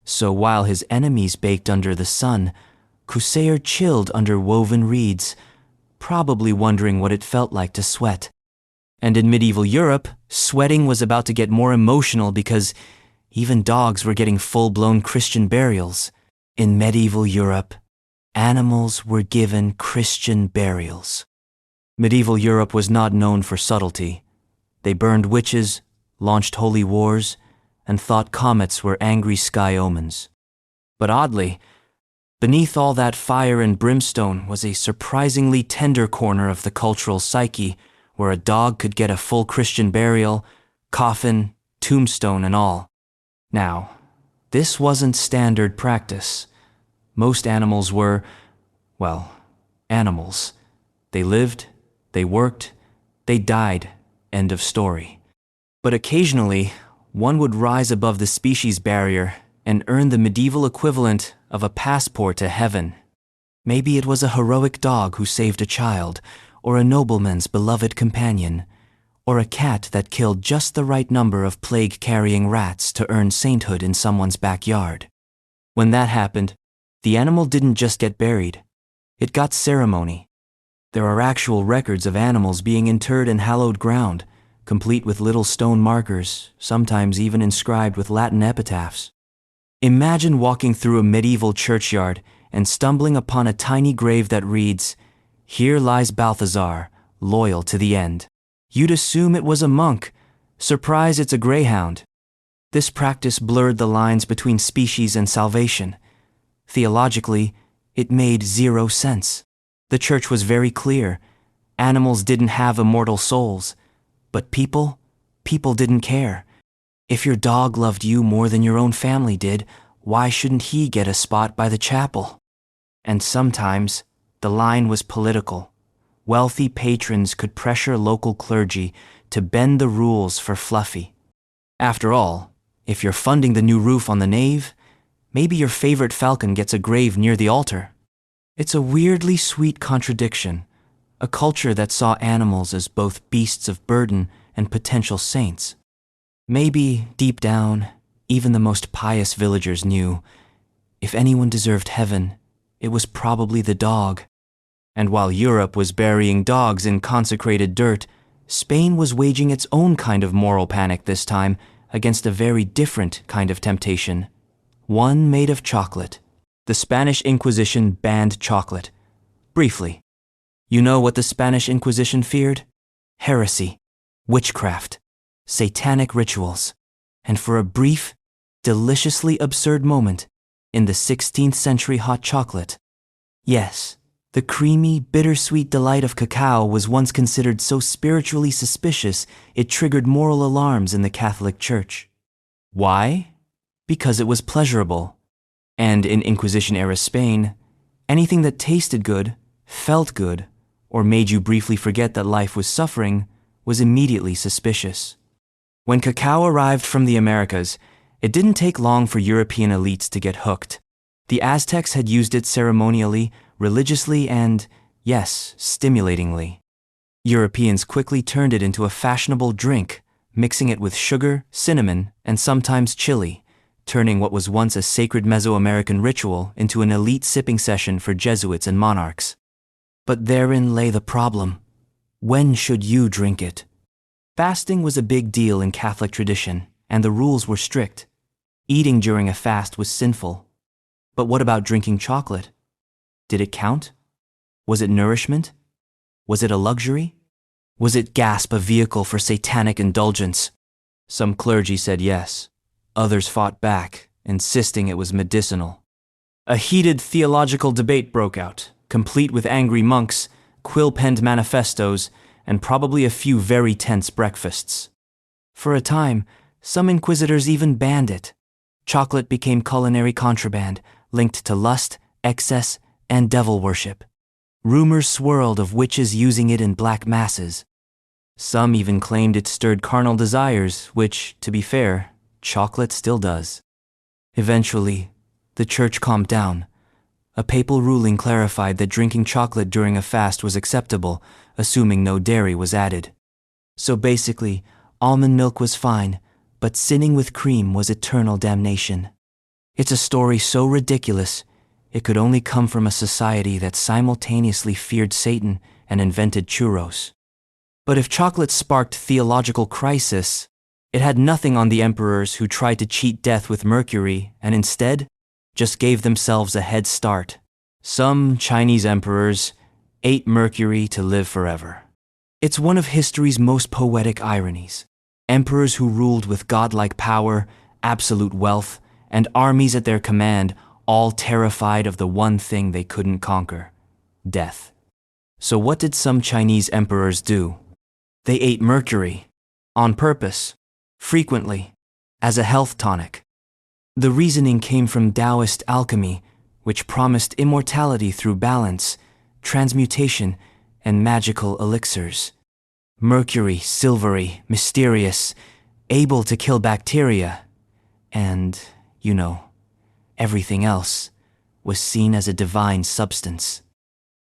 So while his enemies baked under the sun, Qusair chilled under woven reeds, probably wondering what it felt like to sweat. And in medieval Europe, sweating was about to get more emotional because even dogs were getting full-blown Christian burials. In medieval Europe, animals were given Christian burials. Medieval Europe was not known for subtlety. They burned witches, launched holy wars, and thought comets were angry sky omens. But oddly, beneath all that fire and brimstone was a surprisingly tender corner of the cultural psyche where a dog could get a full Christian burial, coffin, tombstone, and all. Now, this wasn't standard practice. Most animals were, well, animals. They lived, they worked, they died, end of story. But occasionally, one would rise above the species barrier and earn the medieval equivalent of a passport to heaven. Maybe it was a heroic dog who saved a child, or a nobleman's beloved companion, or a cat that killed just the right number of plague-carrying rats to earn sainthood in someone's backyard. When that happened, the animal didn't just get buried. It got ceremony. There are actual records of animals being interred in hallowed ground, complete with little stone markers, sometimes even inscribed with Latin epitaphs. Imagine walking through a medieval churchyard and stumbling upon a tiny grave that reads, "Here lies Balthazar, loyal to the end." You'd assume it was a monk. Surprise, it's a greyhound. This practice blurred the lines between species and salvation. Theologically, it made zero sense. The church was very clear. Animals didn't have immortal souls. But people didn't care. If your dog loved you more than your own family did, why shouldn't he get a spot by the chapel? And sometimes, the line was political. Wealthy patrons could pressure local clergy to bend the rules for Fluffy. After all, if you're funding the new roof on the nave, maybe your favorite falcon gets a grave near the altar. It's a weirdly sweet contradiction, a culture that saw animals as both beasts of burden and potential saints. Maybe, deep down, even the most pious villagers knew, if anyone deserved heaven, it was probably the dog. And while Europe was burying dogs in consecrated dirt, Spain was waging its own kind of moral panic this time against a very different kind of temptation, one made of chocolate. The Spanish Inquisition banned chocolate. Briefly, you know what the Spanish Inquisition feared? Heresy, witchcraft, satanic rituals, and for a brief, deliciously absurd moment, in the 16th century hot chocolate. Yes, the creamy, bittersweet delight of cacao was once considered so spiritually suspicious it triggered moral alarms in the Catholic Church. Why? Because it was pleasurable. And in Inquisition-era Spain, anything that tasted good, felt good, or made you briefly forget that life was suffering was immediately suspicious. When cacao arrived from the Americas, it didn't take long for European elites to get hooked. The Aztecs had used it ceremonially, religiously, and, yes, stimulatingly. Europeans quickly turned it into a fashionable drink, mixing it with sugar, cinnamon, and sometimes chili, turning what was once a sacred Mesoamerican ritual into an elite sipping session for Jesuits and monarchs. But therein lay the problem. When should you drink it? Fasting was a big deal in Catholic tradition, and the rules were strict. Eating during a fast was sinful. But what about drinking chocolate? Did it count? Was it nourishment? Was it a luxury? Was it gasp a vehicle for satanic indulgence? Some clergy said yes. Others fought back, insisting it was medicinal. A heated theological debate broke out, complete with angry monks, quill-penned manifestos, and probably a few very tense breakfasts. For a time, some inquisitors even banned it. Chocolate became culinary contraband, linked to lust, excess, and devil worship. Rumors swirled of witches using it in black masses. Some even claimed it stirred carnal desires, which, to be fair, chocolate still does. Eventually, the church calmed down. A papal ruling clarified that drinking chocolate during a fast was acceptable, assuming no dairy was added. So basically, almond milk was fine, but sinning with cream was eternal damnation. It's a story so ridiculous, it could only come from a society that simultaneously feared Satan and invented churros. But if chocolate sparked theological crisis, it had nothing on the emperors who tried to cheat death with mercury and instead just gave themselves a head start. Some Chinese emperors ate mercury to live forever. It's one of history's most poetic ironies. Emperors who ruled with godlike power, absolute wealth, and armies at their command, all terrified of the one thing they couldn't conquer: death. So what did some Chinese emperors do? They ate mercury, on purpose, frequently, as a health tonic. The reasoning came from Taoist alchemy, which promised immortality through balance, transmutation, and magical elixirs. Mercury, silvery, mysterious, able to kill bacteria, and, everything else, was seen as a divine substance.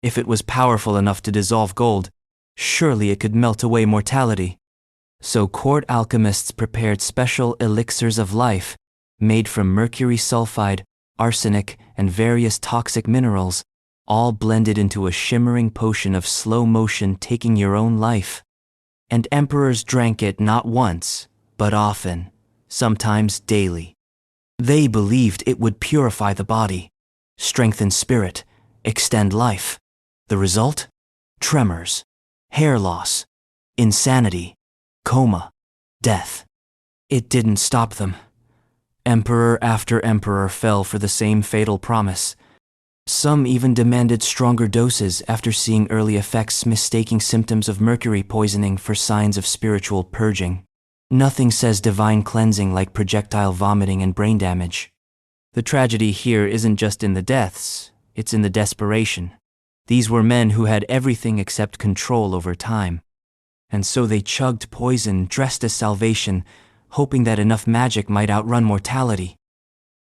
If it was powerful enough to dissolve gold, surely it could melt away mortality. So court alchemists prepared special elixirs of life, made from mercury sulfide, arsenic, and various toxic minerals, all blended into a shimmering potion of slow motion taking your own life. And emperors drank it not once, but often, sometimes daily. They believed it would purify the body, strengthen spirit, extend life. The result? Tremors, hair loss, insanity, coma, death. It didn't stop them. Emperor after emperor fell for the same fatal promise. Some even demanded stronger doses after seeing early effects, mistaking symptoms of mercury poisoning for signs of spiritual purging. Nothing says divine cleansing like projectile vomiting and brain damage. The tragedy here isn't just in the deaths, it's in the desperation. These were men who had everything except control over time. And so they chugged poison dressed as salvation, hoping that enough magic might outrun mortality.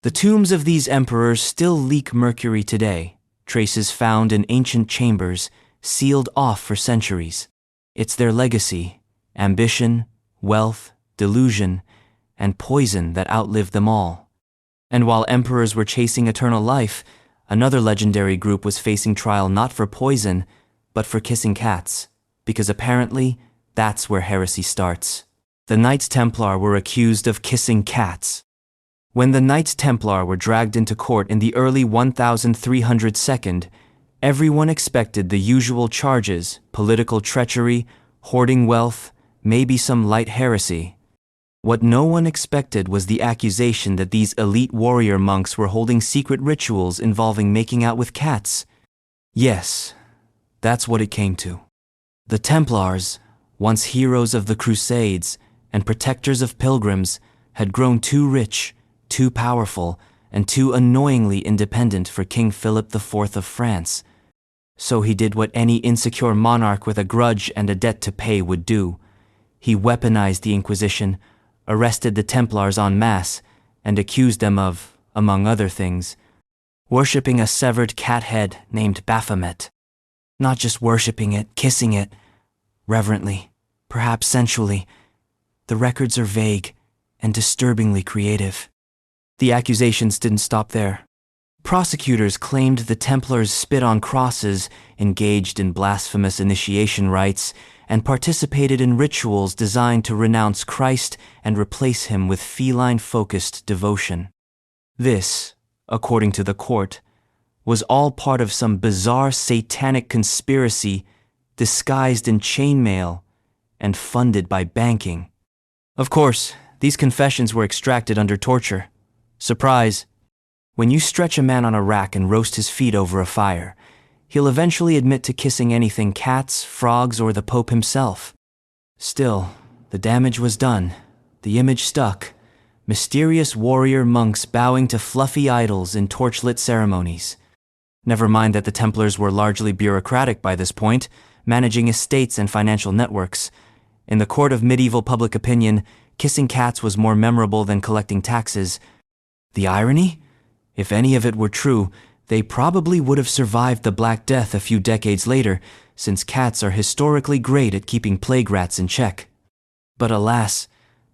The tombs of these emperors still leak mercury today, traces found in ancient chambers, sealed off for centuries. It's their legacy, ambition, wealth, delusion, and poison that outlived them all. And while emperors were chasing eternal life, another legendary group was facing trial not for poison, but for kissing cats, because apparently that's where heresy starts. The Knights Templar were accused of kissing cats. When the Knights Templar were dragged into court in the early 1302, everyone expected the usual charges: political treachery, hoarding wealth, maybe some light heresy. What no one expected was the accusation that these elite warrior monks were holding secret rituals involving making out with cats. Yes, that's what it came to. The Templars, once heroes of the Crusades and protectors of pilgrims, had grown too rich, too powerful, and too annoyingly independent for King Philip IV of France. So he did what any insecure monarch with a grudge and a debt to pay would do. He weaponized the Inquisition, arrested the Templars en masse, and accused them of, among other things, worshipping a severed cat head named Baphomet. Not just worshipping it, kissing it, reverently, perhaps sensually. The records are vague and disturbingly creative. The accusations didn't stop there. Prosecutors claimed the Templars spit on crosses, engaged in blasphemous initiation rites, and participated in rituals designed to renounce Christ and replace him with feline-focused devotion. This, according to the court, was all part of some bizarre satanic conspiracy disguised in chainmail and funded by banking. Of course, these confessions were extracted under torture. Surprise! When you stretch a man on a rack and roast his feet over a fire, he'll eventually admit to kissing anything: cats, frogs, or the Pope himself. Still, the damage was done. The image stuck. Mysterious warrior monks bowing to fluffy idols in torchlit ceremonies. Never mind that the Templars were largely bureaucratic by this point, managing estates and financial networks. In the court of medieval public opinion, kissing cats was more memorable than collecting taxes. The irony? If any of it were true, they probably would have survived the Black Death a few decades later, since cats are historically great at keeping plague rats in check. But alas,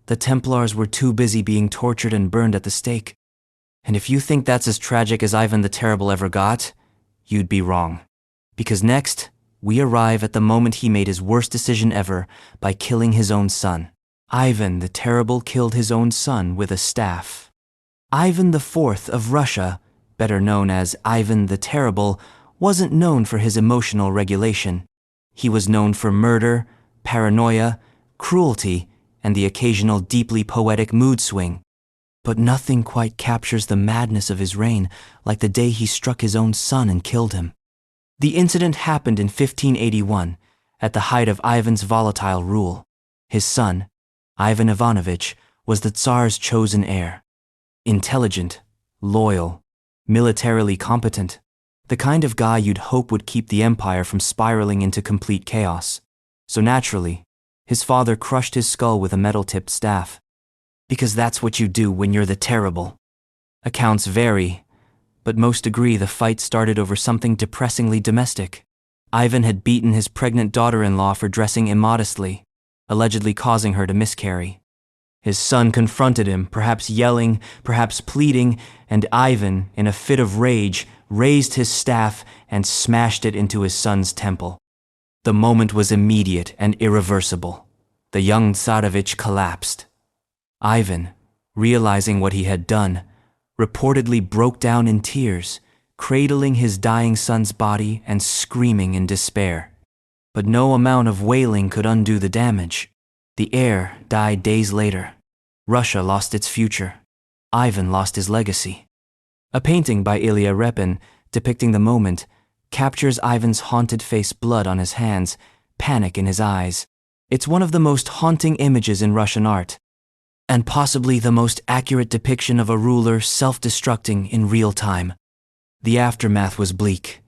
the Templars were too busy being tortured and burned at the stake. And if you think that's as tragic as Ivan the Terrible ever got, you'd be wrong. Because next, we arrive at the moment he made his worst decision ever by killing his own son. Ivan the Terrible killed his own son with a staff. Ivan IV of Russia, better known as Ivan the Terrible, wasn't known for his emotional regulation. He was known for murder, paranoia, cruelty, and the occasional deeply poetic mood swing. But nothing quite captures the madness of his reign like the day he struck his own son and killed him. The incident happened in 1581, at the height of Ivan's volatile rule. His son, Ivan Ivanovich, was the Tsar's chosen heir. Intelligent, loyal, militarily competent, the kind of guy you'd hope would keep the empire from spiraling into complete chaos. So naturally, his father crushed his skull with a metal-tipped staff. Because that's what you do when you're the terrible. Accounts vary, but most agree the fight started over something depressingly domestic. Ivan had beaten his pregnant daughter-in-law for dressing immodestly, allegedly causing her to miscarry. His son confronted him, perhaps yelling, perhaps pleading, and Ivan, in a fit of rage, raised his staff and smashed it into his son's temple. The moment was immediate and irreversible. The young Tsarevich collapsed. Ivan, realizing what he had done, reportedly broke down in tears, cradling his dying son's body and screaming in despair. But no amount of wailing could undo the damage. The heir died days later. Russia lost its future. Ivan lost his legacy. A painting by Ilya Repin, depicting the moment, captures Ivan's haunted face, blood on his hands, panic in his eyes. It's one of the most haunting images in Russian art, and possibly the most accurate depiction of a ruler self-destructing in real time. The aftermath was bleak.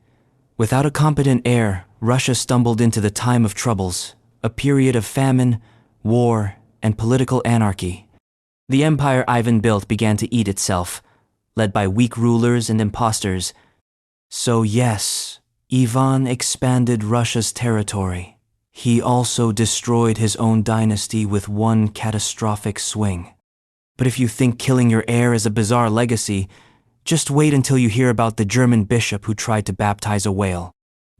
Without a competent heir, Russia stumbled into the time of troubles, a period of famine, war, and political anarchy. The empire Ivan built began to eat itself, led by weak rulers and impostors. So yes, Ivan expanded Russia's territory. He also destroyed his own dynasty with one catastrophic swing. But if you think killing your heir is a bizarre legacy, just wait until you hear about the German bishop who tried to baptize a whale.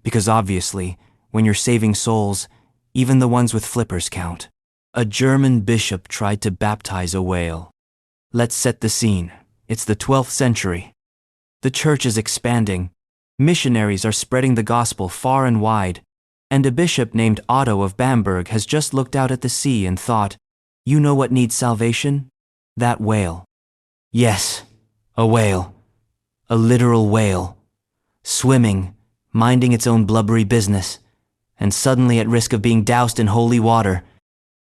Because obviously, when you're saving souls, even the ones with flippers count. A German bishop tried to baptize a whale. Let's set the scene. It's the 12th century. The church is expanding. Missionaries are spreading the gospel far and wide. And a bishop named Otto of Bamberg has just looked out at the sea and thought, you know what needs salvation? That whale. Yes, a whale. A literal whale. Swimming, minding its own blubbery business, and suddenly at risk of being doused in holy water.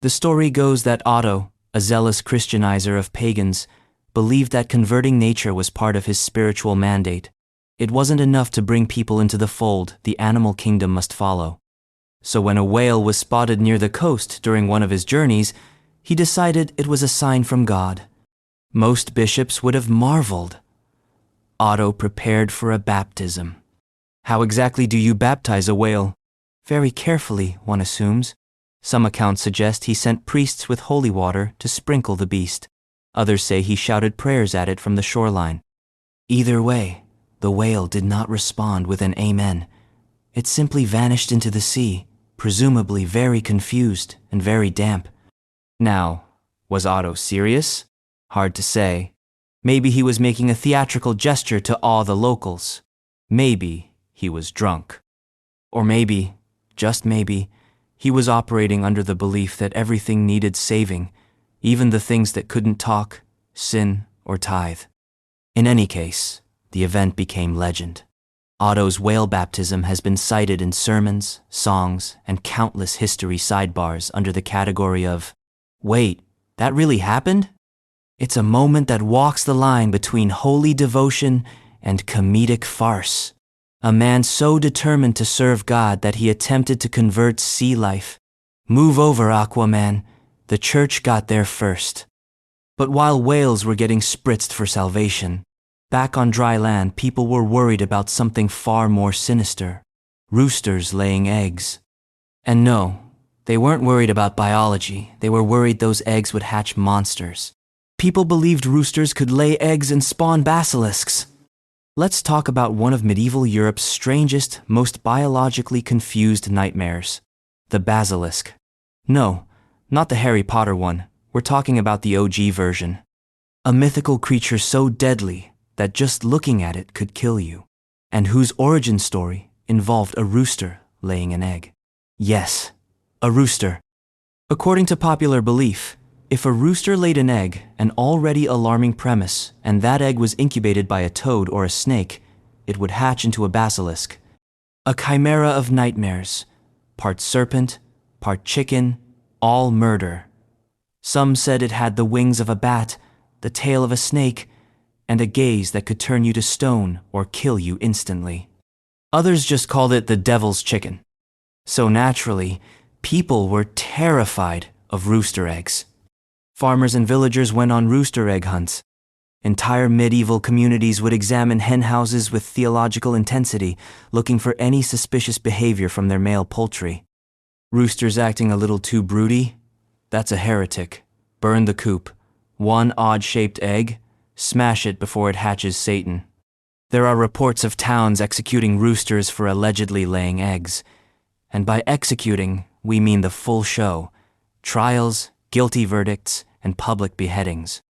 The story goes that Otto, a zealous Christianizer of pagans, believed that converting nature was part of his spiritual mandate. It wasn't enough to bring people into the fold, the animal kingdom must follow. So when a whale was spotted near the coast during one of his journeys, he decided it was a sign from God. Most bishops would have marveled. Otto prepared for a baptism. How exactly do you baptize a whale? Very carefully, one assumes. Some accounts suggest he sent priests with holy water to sprinkle the beast. Others say he shouted prayers at it from the shoreline. Either way, the whale did not respond with an amen. It simply vanished into the sea, presumably very confused and very damp. Now, was Otto serious? Hard to say. Maybe he was making a theatrical gesture to awe the locals. Maybe he was drunk. Or maybe, just maybe, he was operating under the belief that everything needed saving, even the things that couldn't talk, sin, or tithe. In any case, the event became legend. Otto's whale baptism has been cited in sermons, songs, and countless history sidebars under the category of, wait, that really happened? It's a moment that walks the line between holy devotion and comedic farce. A man so determined to serve God that he attempted to convert sea life. Move over, Aquaman. The church got there first. But while whales were getting spritzed for salvation, back on dry land, people were worried about something far more sinister. Roosters laying eggs. And no, they weren't worried about biology. They were worried those eggs would hatch monsters. People believed roosters could lay eggs and spawn basilisks. Let's talk about one of medieval Europe's strangest, most biologically confused nightmares. The basilisk. No, not the Harry Potter one. We're talking about the OG version. A mythical creature so deadly that just looking at it could kill you, and whose origin story involved a rooster laying an egg. Yes, a rooster. According to popular belief, if a rooster laid an egg, an already alarming premise, and that egg was incubated by a toad or a snake, it would hatch into a basilisk. A chimera of nightmares, part serpent, part chicken, all murder. Some said it had the wings of a bat, the tail of a snake, and a gaze that could turn you to stone or kill you instantly. Others just called it the devil's chicken. So naturally, people were terrified of rooster eggs. Farmers and villagers went on rooster egg hunts. Entire medieval communities would examine hen houses with theological intensity, looking for any suspicious behavior from their male poultry. Roosters acting a little too broody? That's a heretic. Burn the coop. One odd-shaped egg, smash it before it hatches Satan. There are reports of towns executing roosters for allegedly laying eggs. And by executing, we mean the full show. Trials, guilty verdicts, and public beheadings.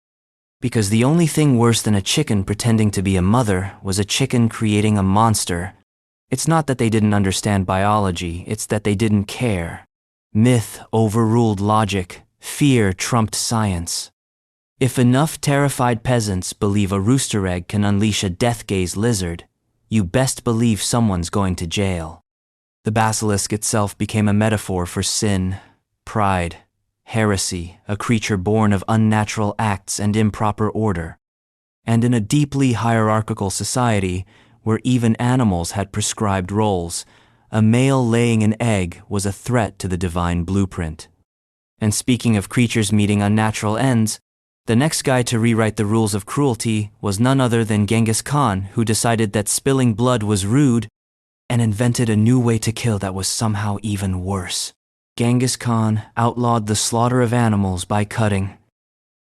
Because the only thing worse than a chicken pretending to be a mother was a chicken creating a monster. It's not that they didn't understand biology, it's that they didn't care. Myth overruled logic, fear trumped science. If enough terrified peasants believe a rooster egg can unleash a death-gaze lizard, you best believe someone's going to jail. The basilisk itself became a metaphor for sin, pride, heresy, a creature born of unnatural acts and improper order. And in a deeply hierarchical society, where even animals had prescribed roles, a male laying an egg was a threat to the divine blueprint. And speaking of creatures meeting unnatural ends, the next guy to rewrite the rules of cruelty was none other than Genghis Khan, who decided that spilling blood was rude and invented a new way to kill that was somehow even worse. Genghis Khan outlawed the slaughter of animals by cutting.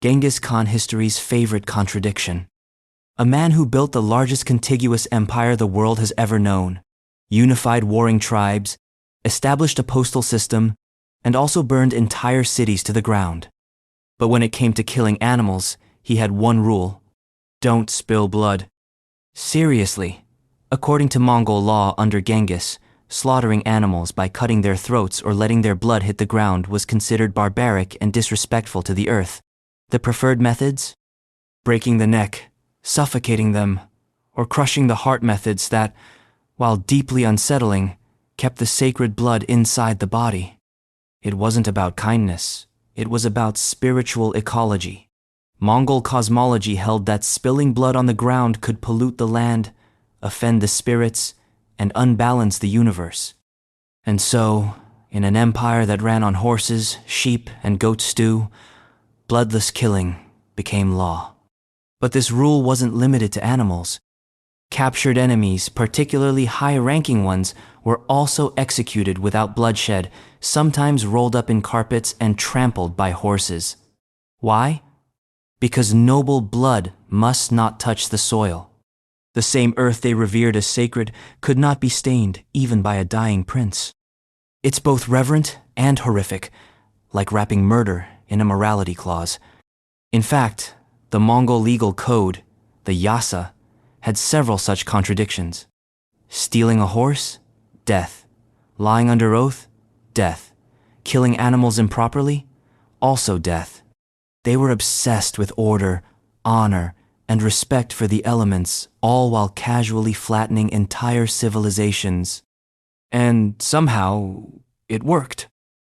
Genghis Khan history's favorite contradiction. A man who built the largest contiguous empire the world has ever known, unified warring tribes, established a postal system, and also burned entire cities to the ground. But when it came to killing animals, he had one rule: don't spill blood. Seriously, according to Mongol law under Genghis, slaughtering animals by cutting their throats or letting their blood hit the ground was considered barbaric and disrespectful to the earth. The preferred methods? Breaking the neck, suffocating them, or crushing the heart methods that, while deeply unsettling, kept the sacred blood inside the body. It wasn't about kindness, it was about spiritual ecology. Mongol cosmology held that spilling blood on the ground could pollute the land, offend the spirits, and unbalance the universe. And so, in an empire that ran on horses, sheep, and goat stew, bloodless killing became law. But this rule wasn't limited to animals. Captured enemies, particularly high-ranking ones, were also executed without bloodshed, sometimes rolled up in carpets and trampled by horses. Why? Because noble blood must not touch the soil. The same earth they revered as sacred could not be stained even by a dying prince. It's both reverent and horrific, like wrapping murder in a morality clause. In fact, the Mongol legal code, the yasa, had several such contradictions. Stealing a horse? Death. Lying under oath? Death. Killing animals improperly? Also death. They were obsessed with order, honor, and respect for the elements, all while casually flattening entire civilizations. And somehow, it worked.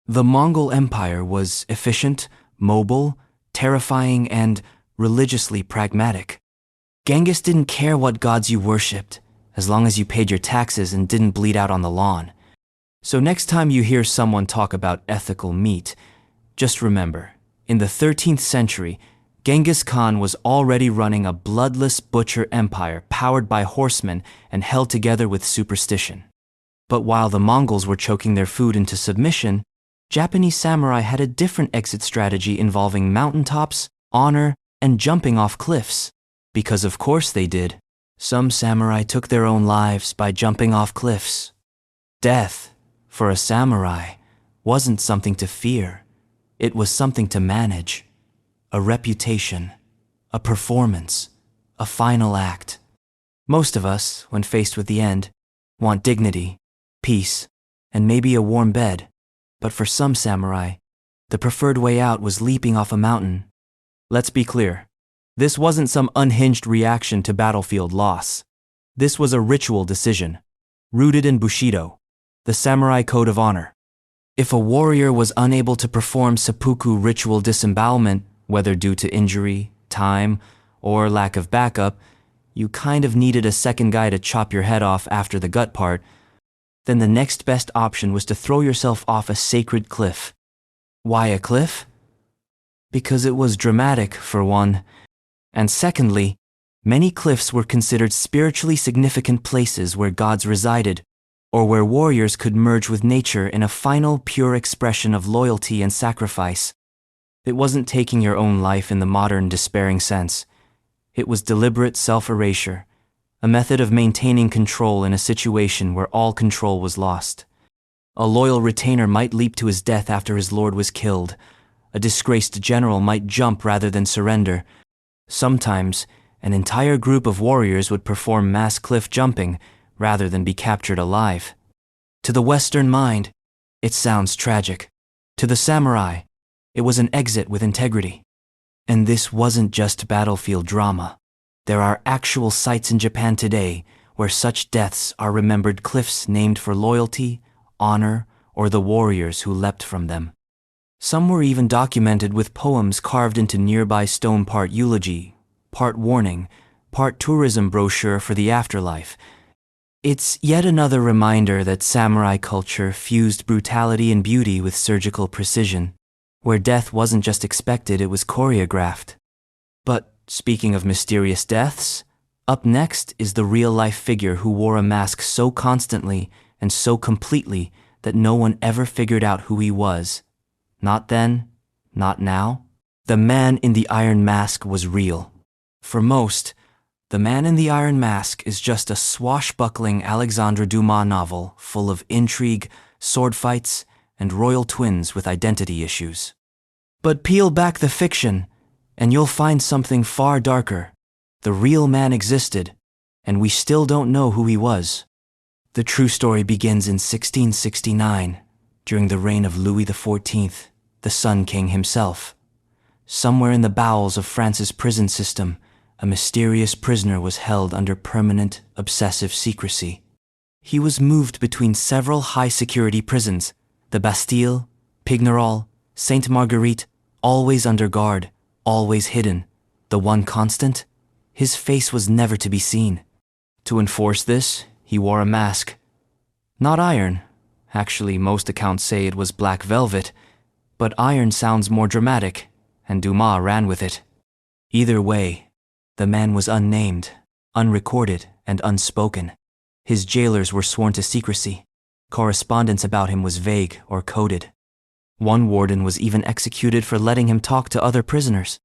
The Mongol Empire was efficient, mobile, terrifying, and religiously pragmatic. Genghis didn't care what gods you worshipped, as long as you paid your taxes and didn't bleed out on the lawn. So next time you hear someone talk about ethical meat, just remember, in the 13th century, Genghis Khan was already running a bloodless butcher empire powered by horsemen and held together with superstition. But while the Mongols were choking their food into submission, Japanese samurai had a different exit strategy involving mountaintops, honor, and jumping off cliffs. Because of course they did. Some samurai took their own lives by jumping off cliffs. Death, for a samurai, wasn't something to fear. It was something to manage. A reputation, a performance, a final act. Most of us, when faced with the end, want dignity, peace, and maybe a warm bed. But for some samurai, the preferred way out was leaping off a mountain. Let's be clear. This wasn't some unhinged reaction to battlefield loss. This was a ritual decision, rooted in Bushido, the samurai code of honor. If a warrior was unable to perform seppuku ritual disembowelment, whether due to injury, time, or lack of backup, you kind of needed a second guy to chop your head off after the gut part, then the next best option was to throw yourself off a sacred cliff. Why a cliff? Because it was dramatic, for one, and secondly, many cliffs were considered spiritually significant places where gods resided, or where warriors could merge with nature in a final, pure expression of loyalty and sacrifice. It wasn't taking your own life in the modern, despairing sense. It was deliberate self-erasure, a method of maintaining control in a situation where all control was lost. A loyal retainer might leap to his death after his lord was killed. A disgraced general might jump rather than surrender. Sometimes, an entire group of warriors would perform mass cliff jumping rather than be captured alive. To the Western mind, it sounds tragic. To the samurai, it was an exit with integrity. And this wasn't just battlefield drama. There are actual sites in Japan today where such deaths are remembered, cliffs named for loyalty, honor, or the warriors who leapt from them. Some were even documented with poems carved into nearby stone, part eulogy, part warning, part tourism brochure for the afterlife. It's yet another reminder that samurai culture fused brutality and beauty with surgical precision, where death wasn't just expected, it was choreographed. But speaking of mysterious deaths, up next is the real-life figure who wore a mask so constantly and so completely that no one ever figured out who he was. Not then, not now. The man in the iron mask was real. For most, the man in the iron mask is just a swashbuckling Alexandre Dumas novel full of intrigue, sword fights, and royal twins with identity issues. But peel back the fiction, and you'll find something far darker. The real man existed, and we still don't know who he was. The true story begins in 1669, during the reign of Louis XIV, the Sun King himself. Somewhere in the bowels of France's prison system, a mysterious prisoner was held under permanent, obsessive secrecy. He was moved between several high-security prisons, the Bastille, Pignerol, Sainte Marguerite, always under guard, always hidden. The one constant? His face was never to be seen. To enforce this, he wore a mask. Not iron. Actually, most accounts say it was black velvet, but iron sounds more dramatic, and Dumas ran with it. Either way, the man was unnamed, unrecorded, and unspoken. His jailers were sworn to secrecy. Correspondence about him was vague or coded. One warden was even executed for letting him talk to other prisoners.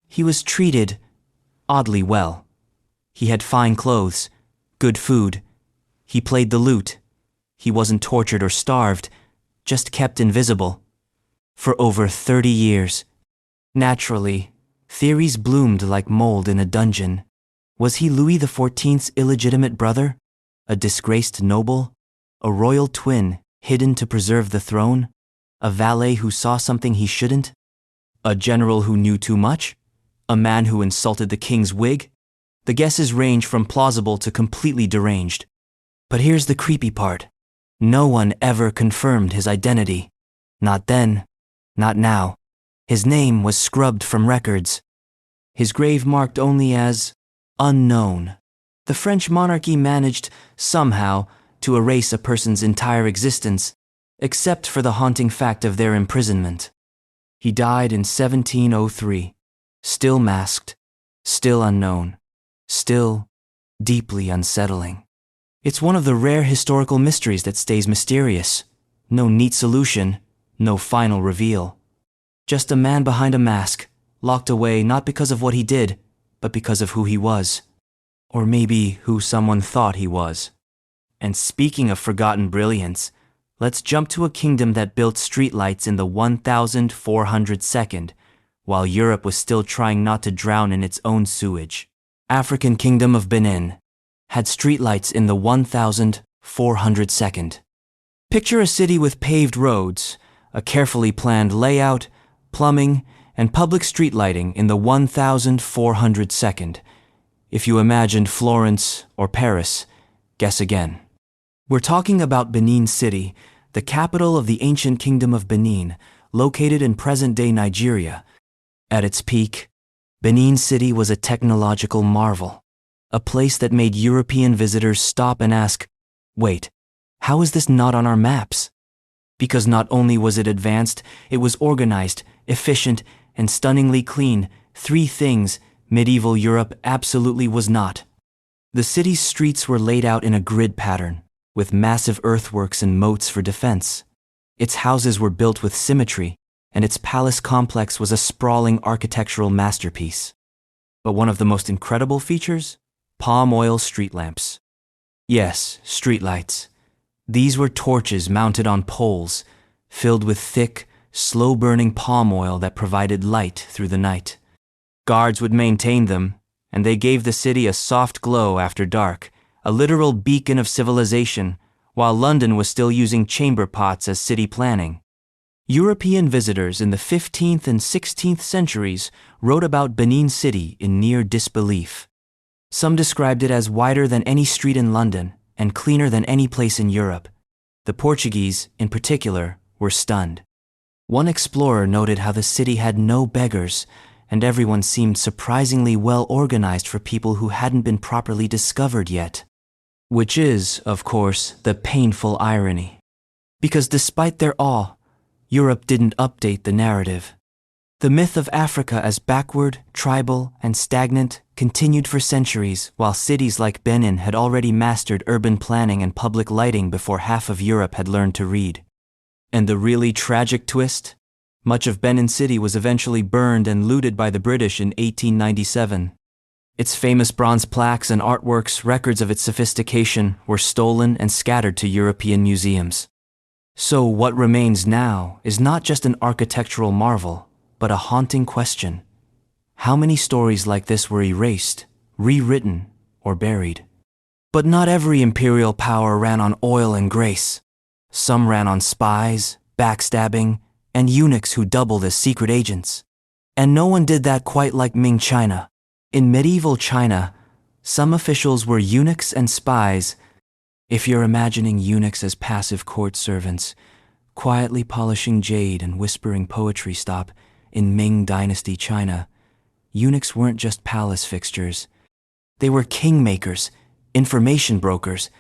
He was treated oddly well. He had fine clothes, good food. He played the lute. He wasn't tortured or starved, just kept invisible. For over 30 years. Naturally, theories bloomed like mold in a dungeon. Was he Louis XIV's illegitimate brother? A disgraced noble? A royal twin hidden to preserve the throne? A valet who saw something he shouldn't? A general who knew too much? A man who insulted the king's wig? The guesses range from plausible to completely deranged. But here's the creepy part. No one ever confirmed his identity. Not then, not now. His name was scrubbed from records. His grave marked only as unknown. The French monarchy managed, somehow, to erase a person's entire existence, except for the haunting fact of their imprisonment. He died in 1703, still masked, still unknown, still deeply unsettling. It's one of the rare historical mysteries that stays mysterious. No neat solution, no final reveal. Just a man behind a mask, locked away not because of what he did, but because of who he was. Or maybe who someone thought he was. And speaking of forgotten brilliance, let's jump to a kingdom that built streetlights in the 1402nd, while Europe was still trying not to drown in its own sewage. African kingdom of Benin had streetlights in the 1402nd. Picture a city with paved roads, a carefully planned layout, plumbing, and public street lighting in the 1402nd. If you imagined Florence or Paris, guess again. We're talking about Benin City, the capital of the ancient kingdom of Benin, located in present-day Nigeria. At its peak, Benin City was a technological marvel, a place that made European visitors stop and ask, "Wait, how is this not on our maps?" Because not only was it advanced, it was organized, efficient, and stunningly clean, three things medieval Europe absolutely was not. The city's streets were laid out in a grid pattern, with massive earthworks and moats for defense. Its houses were built with symmetry, and its palace complex was a sprawling architectural masterpiece. But one of the most incredible features? Palm oil street lamps. Yes, streetlights. These were torches mounted on poles, filled with thick, slow-burning palm oil that provided light through the night. Guards would maintain them, and they gave the city a soft glow after dark, a literal beacon of civilization, while London was still using chamber pots as city planning. European visitors in the 15th and 16th centuries wrote about Benin City in near disbelief. Some described it as wider than any street in London and cleaner than any place in Europe. The Portuguese, in particular, were stunned. One explorer noted how the city had no beggars, and everyone seemed surprisingly well organized for people who hadn't been properly discovered yet. Which is, of course, the painful irony. Because despite their awe, Europe didn't update the narrative. The myth of Africa as backward, tribal, and stagnant continued for centuries, while cities like Benin had already mastered urban planning and public lighting before half of Europe had learned to read. And the really tragic twist? Much of Benin City was eventually burned and looted by the British in 1897. Its famous bronze plaques and artworks, records of its sophistication, were stolen and scattered to European museums. So what remains now is not just an architectural marvel, but a haunting question. How many stories like this were erased, rewritten, or buried? But not every imperial power ran on oil and grace. Some ran on spies, backstabbing, and eunuchs who doubled as secret agents. And no one did that quite like Ming China. In medieval China, some officials were eunuchs and spies. If you're imagining eunuchs as passive court servants, quietly polishing jade and whispering poetry, stop. In Ming Dynasty China, eunuchs weren't just palace fixtures. They were kingmakers, information brokers,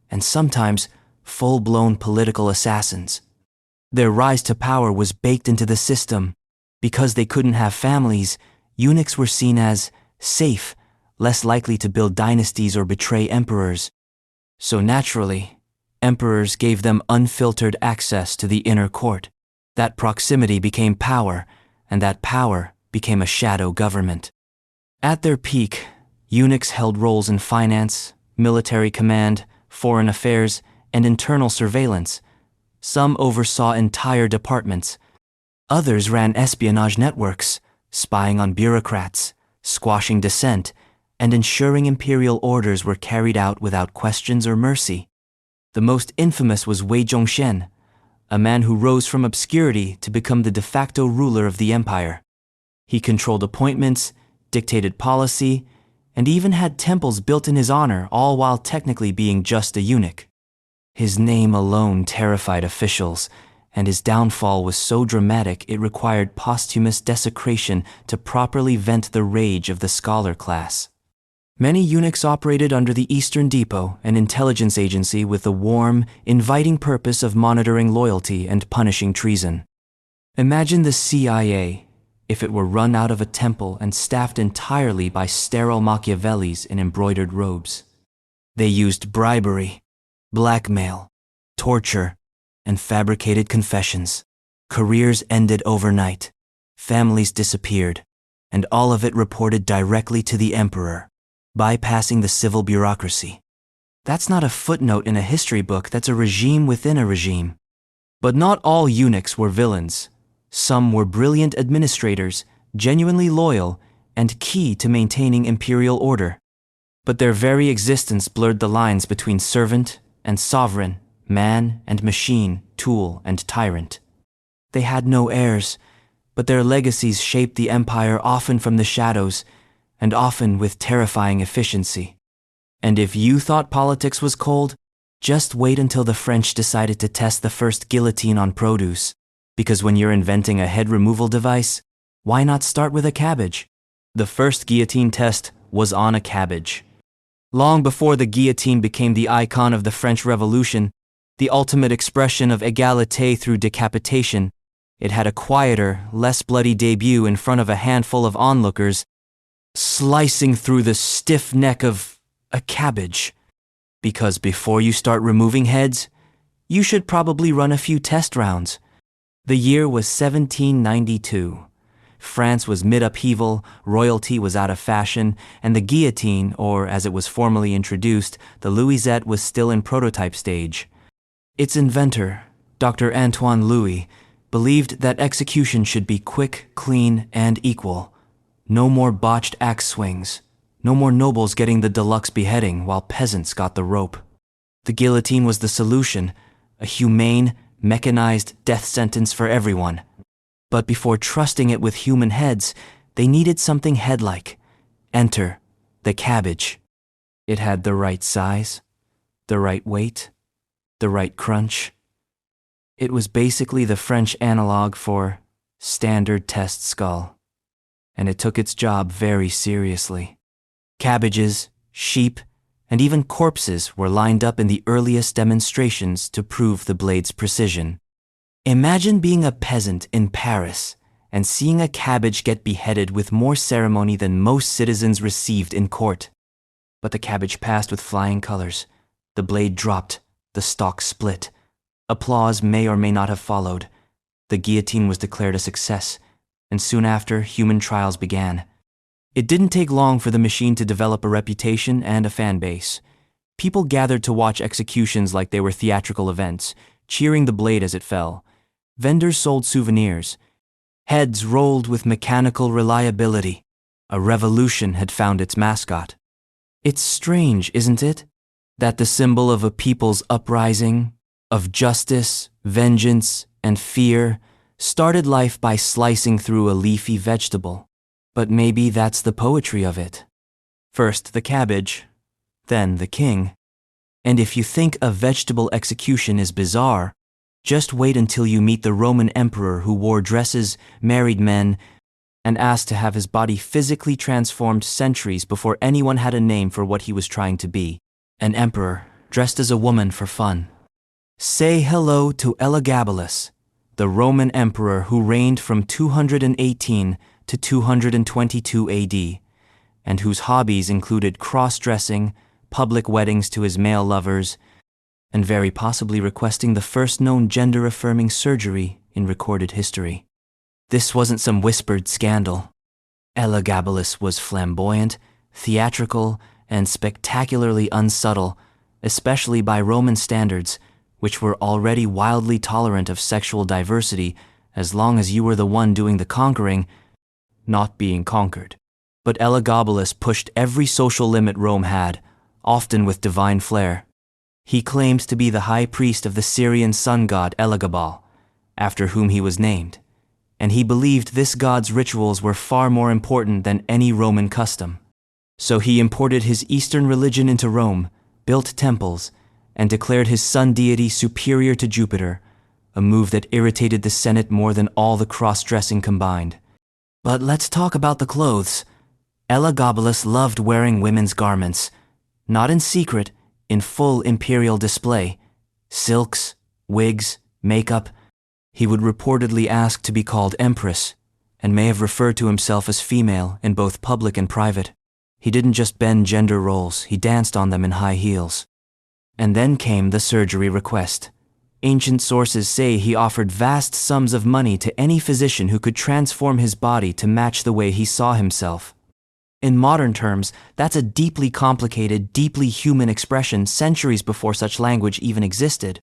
and sometimes full-blown political assassins. Their rise to power was baked into the system. Because they couldn't have families, eunuchs were seen as safe, less likely to build dynasties or betray emperors. So naturally, emperors gave them unfiltered access to the inner court. That proximity became power, and that power became a shadow government. At their peak, eunuchs held roles in finance, military command, foreign affairs, and internal surveillance. Some oversaw entire departments. Others ran espionage networks, spying on bureaucrats, squashing dissent, and ensuring imperial orders were carried out without questions or mercy. The most infamous was Wei Zhongshen, a man who rose from obscurity to become the de facto ruler of the empire. He controlled appointments, dictated policy, and even had temples built in his honor, all while technically being just a eunuch. His name alone terrified officials, and his downfall was so dramatic it required posthumous desecration to properly vent the rage of the scholar class. Many eunuchs operated under the Eastern Depot, an intelligence agency with the warm, inviting purpose of monitoring loyalty and punishing treason. Imagine the CIA if it were run out of a temple and staffed entirely by sterile Machiavellis in embroidered robes. They used bribery, blackmail, torture, and fabricated confessions. Careers ended overnight, families disappeared, and all of it reported directly to the emperor, bypassing the civil bureaucracy. That's not a footnote in a history book, that's a regime within a regime. But not all eunuchs were villains. Some were brilliant administrators, genuinely loyal, and key to maintaining imperial order. But their very existence blurred the lines between servant and sovereign, man and machine, tool and tyrant. They had no heirs, but their legacies shaped the empire, often from the shadows, and often with terrifying efficiency. And if you thought politics was cold, Just wait until the French decided to test the first guillotine on produce. Because when you're inventing a head removal device, why not start with a cabbage? The first guillotine test was on a cabbage. Long before the guillotine became the icon of the French Revolution, the ultimate expression of égalité through decapitation, it had a quieter, less bloody debut in front of a handful of onlookers, slicing through the stiff neck of a cabbage. Because before you start removing heads, you should probably run a few test rounds. The year was 1792. France was mid-upheaval, royalty was out of fashion, and the guillotine, or as it was formally introduced, the Louisette, was still in prototype stage. Its inventor, Dr. Antoine Louis, believed that execution should be quick, clean, and equal. No more botched axe swings. No more nobles getting the deluxe beheading while peasants got the rope. The guillotine was the solution, a humane, mechanized death sentence for everyone. But before trusting it with human heads, they needed something head-like. Enter the cabbage. It had the right size, the right weight, the right crunch. It was basically the French analog for standard test skull. And it took its job very seriously. Cabbages, sheep, and even corpses were lined up in the earliest demonstrations to prove the blade's precision. Imagine being a peasant in Paris and seeing a cabbage get beheaded with more ceremony than most citizens received in court. But the cabbage passed with flying colors. The blade dropped, the stalk split. Applause may or may not have followed. The guillotine was declared a success, and soon after, human trials began. It didn't take long for the machine to develop a reputation and a fan base. People gathered to watch executions like they were theatrical events, cheering the blade as it fell. Vendors sold souvenirs. Heads rolled with mechanical reliability. A revolution had found its mascot. It's strange, isn't it, that the symbol of a people's uprising, of justice, vengeance, and fear, started life by slicing through a leafy vegetable. But maybe that's the poetry of it. First the cabbage, then the king. And if you think a vegetable execution is bizarre, just wait until you meet the Roman emperor who wore dresses, married men, and asked to have his body physically transformed centuries before anyone had a name for what he was trying to be. An emperor, dressed as a woman for fun. Say hello to Elagabalus, the Roman emperor who reigned from 218 to 222 AD, and whose hobbies included cross-dressing, public weddings to his male lovers, and very possibly requesting the first known gender-affirming surgery in recorded history. This wasn't some whispered scandal. Elagabalus was flamboyant, theatrical, and spectacularly unsubtle, especially by Roman standards, which were already wildly tolerant of sexual diversity as long as you were the one doing the conquering, not being conquered. But Elagabalus pushed every social limit Rome had, often with divine flair. He claimed to be the high priest of the Syrian sun god Elagabal, after whom he was named, and he believed this god's rituals were far more important than any Roman custom. So he imported his Eastern religion into Rome, built temples, and declared his sun deity superior to Jupiter, a move that irritated the Senate more than all the cross-dressing combined. But let's talk about the clothes. Elagabalus loved wearing women's garments, not in secret, in full imperial display. Silks, wigs, makeup. He would reportedly ask to be called empress, and may have referred to himself as female in both public and private. He didn't just bend gender roles, he danced on them in high heels. And then came the surgery request. Ancient sources say he offered vast sums of money to any physician who could transform his body to match the way he saw himself. In modern terms, that's a deeply complicated, deeply human expression centuries before such language even existed.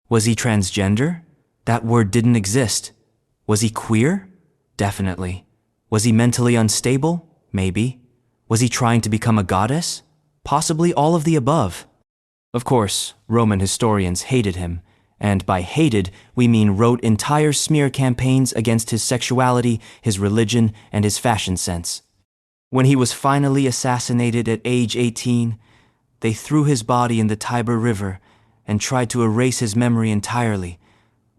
Was he transgender? That word didn't exist. Was he queer? Definitely. Was he mentally unstable? Maybe. Was he trying to become a goddess? Possibly all of the above. Of course, Roman historians hated him, and by hated, we mean wrote entire smear campaigns against his sexuality, his religion, and his fashion sense. When he was finally assassinated at age 18, they threw his body in the Tiber River and tried to erase his memory entirely,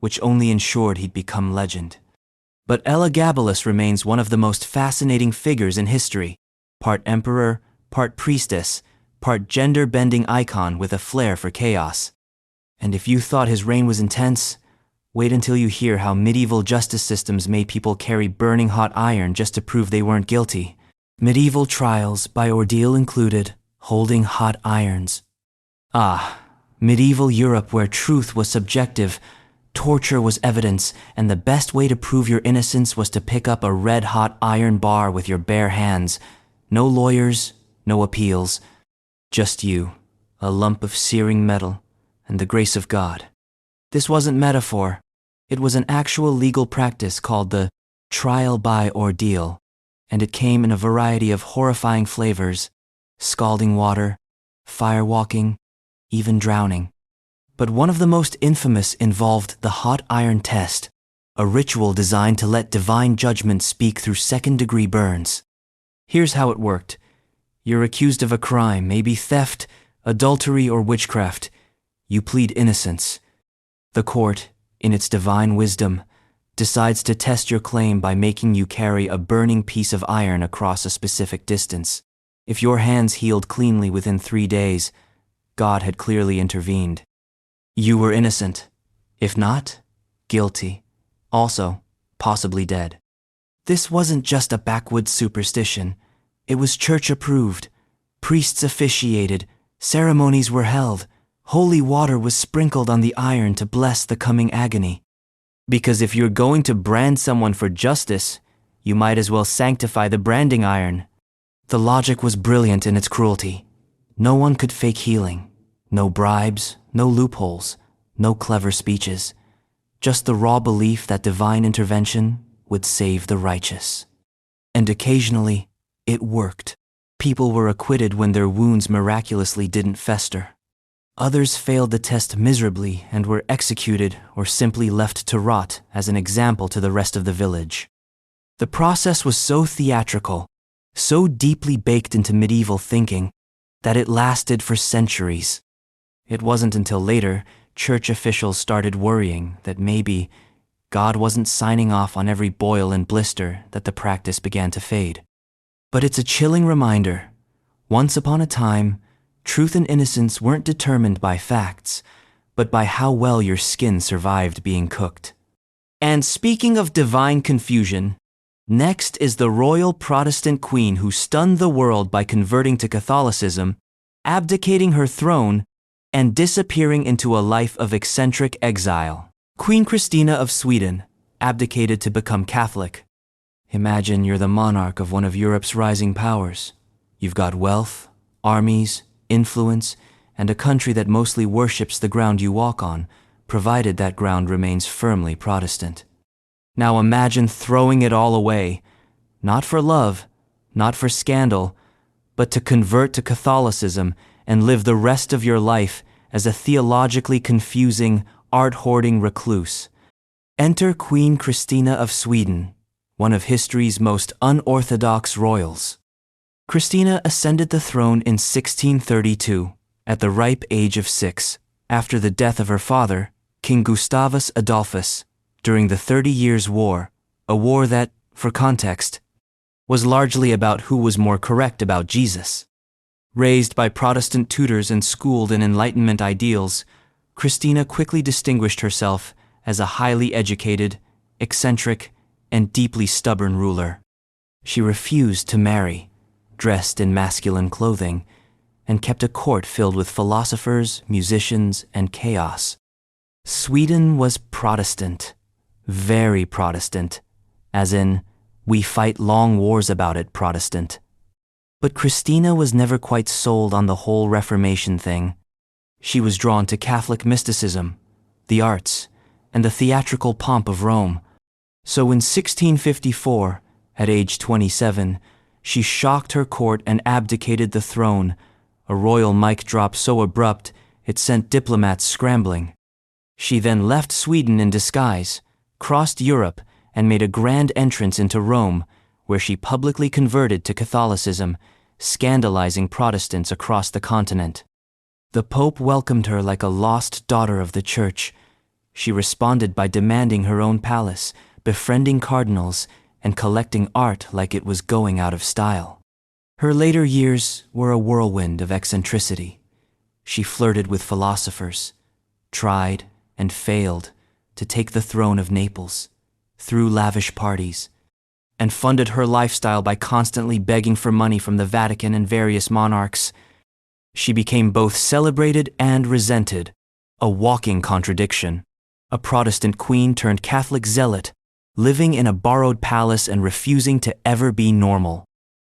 which only ensured he'd become legend. But Elagabalus remains one of the most fascinating figures in history, part emperor, part priestess, part gender-bending icon with a flair for chaos. And if you thought his reign was intense, wait until you hear how medieval justice systems made people carry burning hot iron just to prove they weren't guilty. Medieval trials, by ordeal included, holding hot irons. Medieval Europe where truth was subjective, torture was evidence, and the best way to prove your innocence was to pick up a red-hot iron bar with your bare hands. No lawyers, no appeals, just you, a lump of searing metal, and the grace of God. This wasn't metaphor. It was an actual legal practice called the trial by ordeal, and it came in a variety of horrifying flavors: scalding water, firewalking, even drowning. But one of the most infamous involved the hot iron test, a ritual designed to let divine judgment speak through second-degree burns. Here's how it worked. You're accused of a crime, maybe theft, adultery, or witchcraft. You plead innocence. The court, in its divine wisdom, decides to test your claim by making you carry a burning piece of iron across a specific distance. If your hands healed cleanly within 3 days, God had clearly intervened. You were innocent. If not, guilty. Also, possibly dead. This wasn't just a backwoods superstition. It was church-approved. Priests officiated. Ceremonies were held. Holy water was sprinkled on the iron to bless the coming agony. Because if you're going to brand someone for justice, you might as well sanctify the branding iron. The logic was brilliant in its cruelty. No one could fake healing. No bribes, no loopholes, no clever speeches. Just the raw belief that divine intervention would save the righteous. And occasionally, it worked. People were acquitted when their wounds miraculously didn't fester. Others failed the test miserably and were executed or simply left to rot as an example to the rest of the village. The process was so theatrical, so deeply baked into medieval thinking, that it lasted for centuries. It wasn't until later church officials started worrying that maybe God wasn't signing off on every boil and blister that the practice began to fade. But it's a chilling reminder. Once upon a time, truth and innocence weren't determined by facts, but by how well your skin survived being cooked. And speaking of divine confusion, next is the royal Protestant queen who stunned the world by converting to Catholicism, abdicating her throne, and disappearing into a life of eccentric exile. Queen Christina of Sweden abdicated to become Catholic. Imagine you're the monarch of one of Europe's rising powers. You've got wealth, armies, influence, and a country that mostly worships the ground you walk on, provided that ground remains firmly Protestant. Now imagine throwing it all away, not for love, not for scandal, but to convert to Catholicism and live the rest of your life as a theologically confusing, art-hoarding recluse. Enter Queen Christina of Sweden, one of history's most unorthodox royals. Christina ascended the throne in 1632, at the ripe age of 6, after the death of her father, King Gustavus Adolphus, during the 30 Years' War, a war that, for context, was largely about who was more correct about Jesus. Raised by Protestant tutors and schooled in Enlightenment ideals, Christina quickly distinguished herself as a highly educated, eccentric, and deeply stubborn ruler. She refused to marry, dressed in masculine clothing, and kept a court filled with philosophers, musicians, and chaos. Sweden was Protestant, very Protestant, as in, we fight long wars about it Protestant. But Christina was never quite sold on the whole Reformation thing. She was drawn to Catholic mysticism, the arts, and the theatrical pomp of Rome. So in 1654, at age 27, she shocked her court and abdicated the throne, a royal mic drop so abrupt it sent diplomats scrambling. She then left Sweden in disguise, crossed Europe, and made a grand entrance into Rome, where she publicly converted to Catholicism, scandalizing Protestants across the continent. The Pope welcomed her like a lost daughter of the Church. She responded by demanding her own palace, befriending cardinals, and collecting art like it was going out of style. Her later years were a whirlwind of eccentricity. She flirted with philosophers, tried and failed to take the throne of Naples, threw lavish parties, and funded her lifestyle by constantly begging for money from the Vatican and various monarchs. She became both celebrated and resented, a walking contradiction. A Protestant queen turned Catholic zealot, living in a borrowed palace and refusing to ever be normal.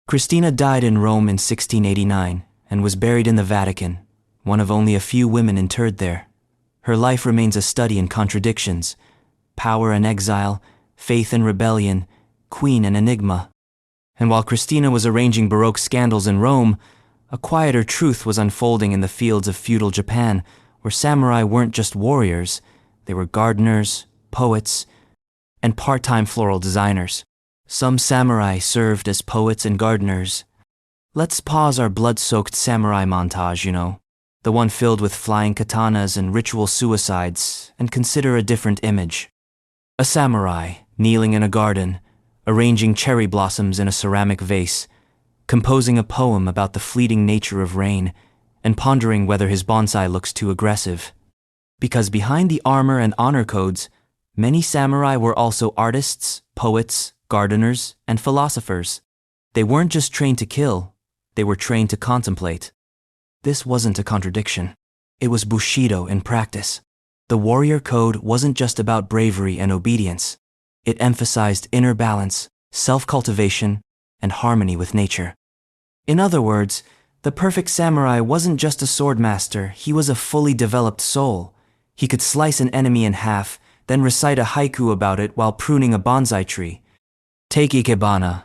Christina died in Rome in 1689 and was buried in the Vatican, one of only a few women interred there. Her life remains a study in contradictions, power and exile, faith and rebellion, queen and enigma. And while Christina was arranging Baroque scandals in Rome, a quieter truth was unfolding in the fields of feudal Japan, where samurai weren't just warriors, they were gardeners, poets, and part-time floral designers. Some samurai served as poets and gardeners. Let's pause our blood-soaked samurai montage, the one filled with flying katanas and ritual suicides, and consider a different image. A samurai, kneeling in a garden, arranging cherry blossoms in a ceramic vase, composing a poem about the fleeting nature of rain, and pondering whether his bonsai looks too aggressive. Because behind the armor and honor codes, many samurai were also artists, poets, gardeners, and philosophers. They weren't just trained to kill, they were trained to contemplate. This wasn't a contradiction. It was Bushido in practice. The warrior code wasn't just about bravery and obedience. It emphasized inner balance, self-cultivation, and harmony with nature. In other words, the perfect samurai wasn't just a sword master, he was a fully developed soul. He could slice an enemy in half, then recite a haiku about it while pruning a bonsai tree. Take ikebana,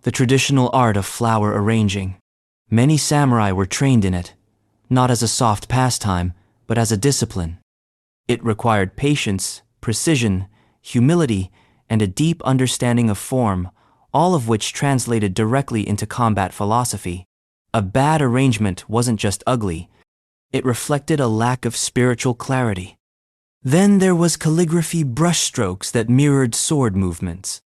the traditional art of flower arranging. Many samurai were trained in it, not as a soft pastime, but as a discipline. It required patience, precision, humility, and a deep understanding of form, all of which translated directly into combat philosophy. A bad arrangement wasn't just ugly, it reflected a lack of spiritual clarity. Then there was calligraphy brushstrokes that mirrored sword movements.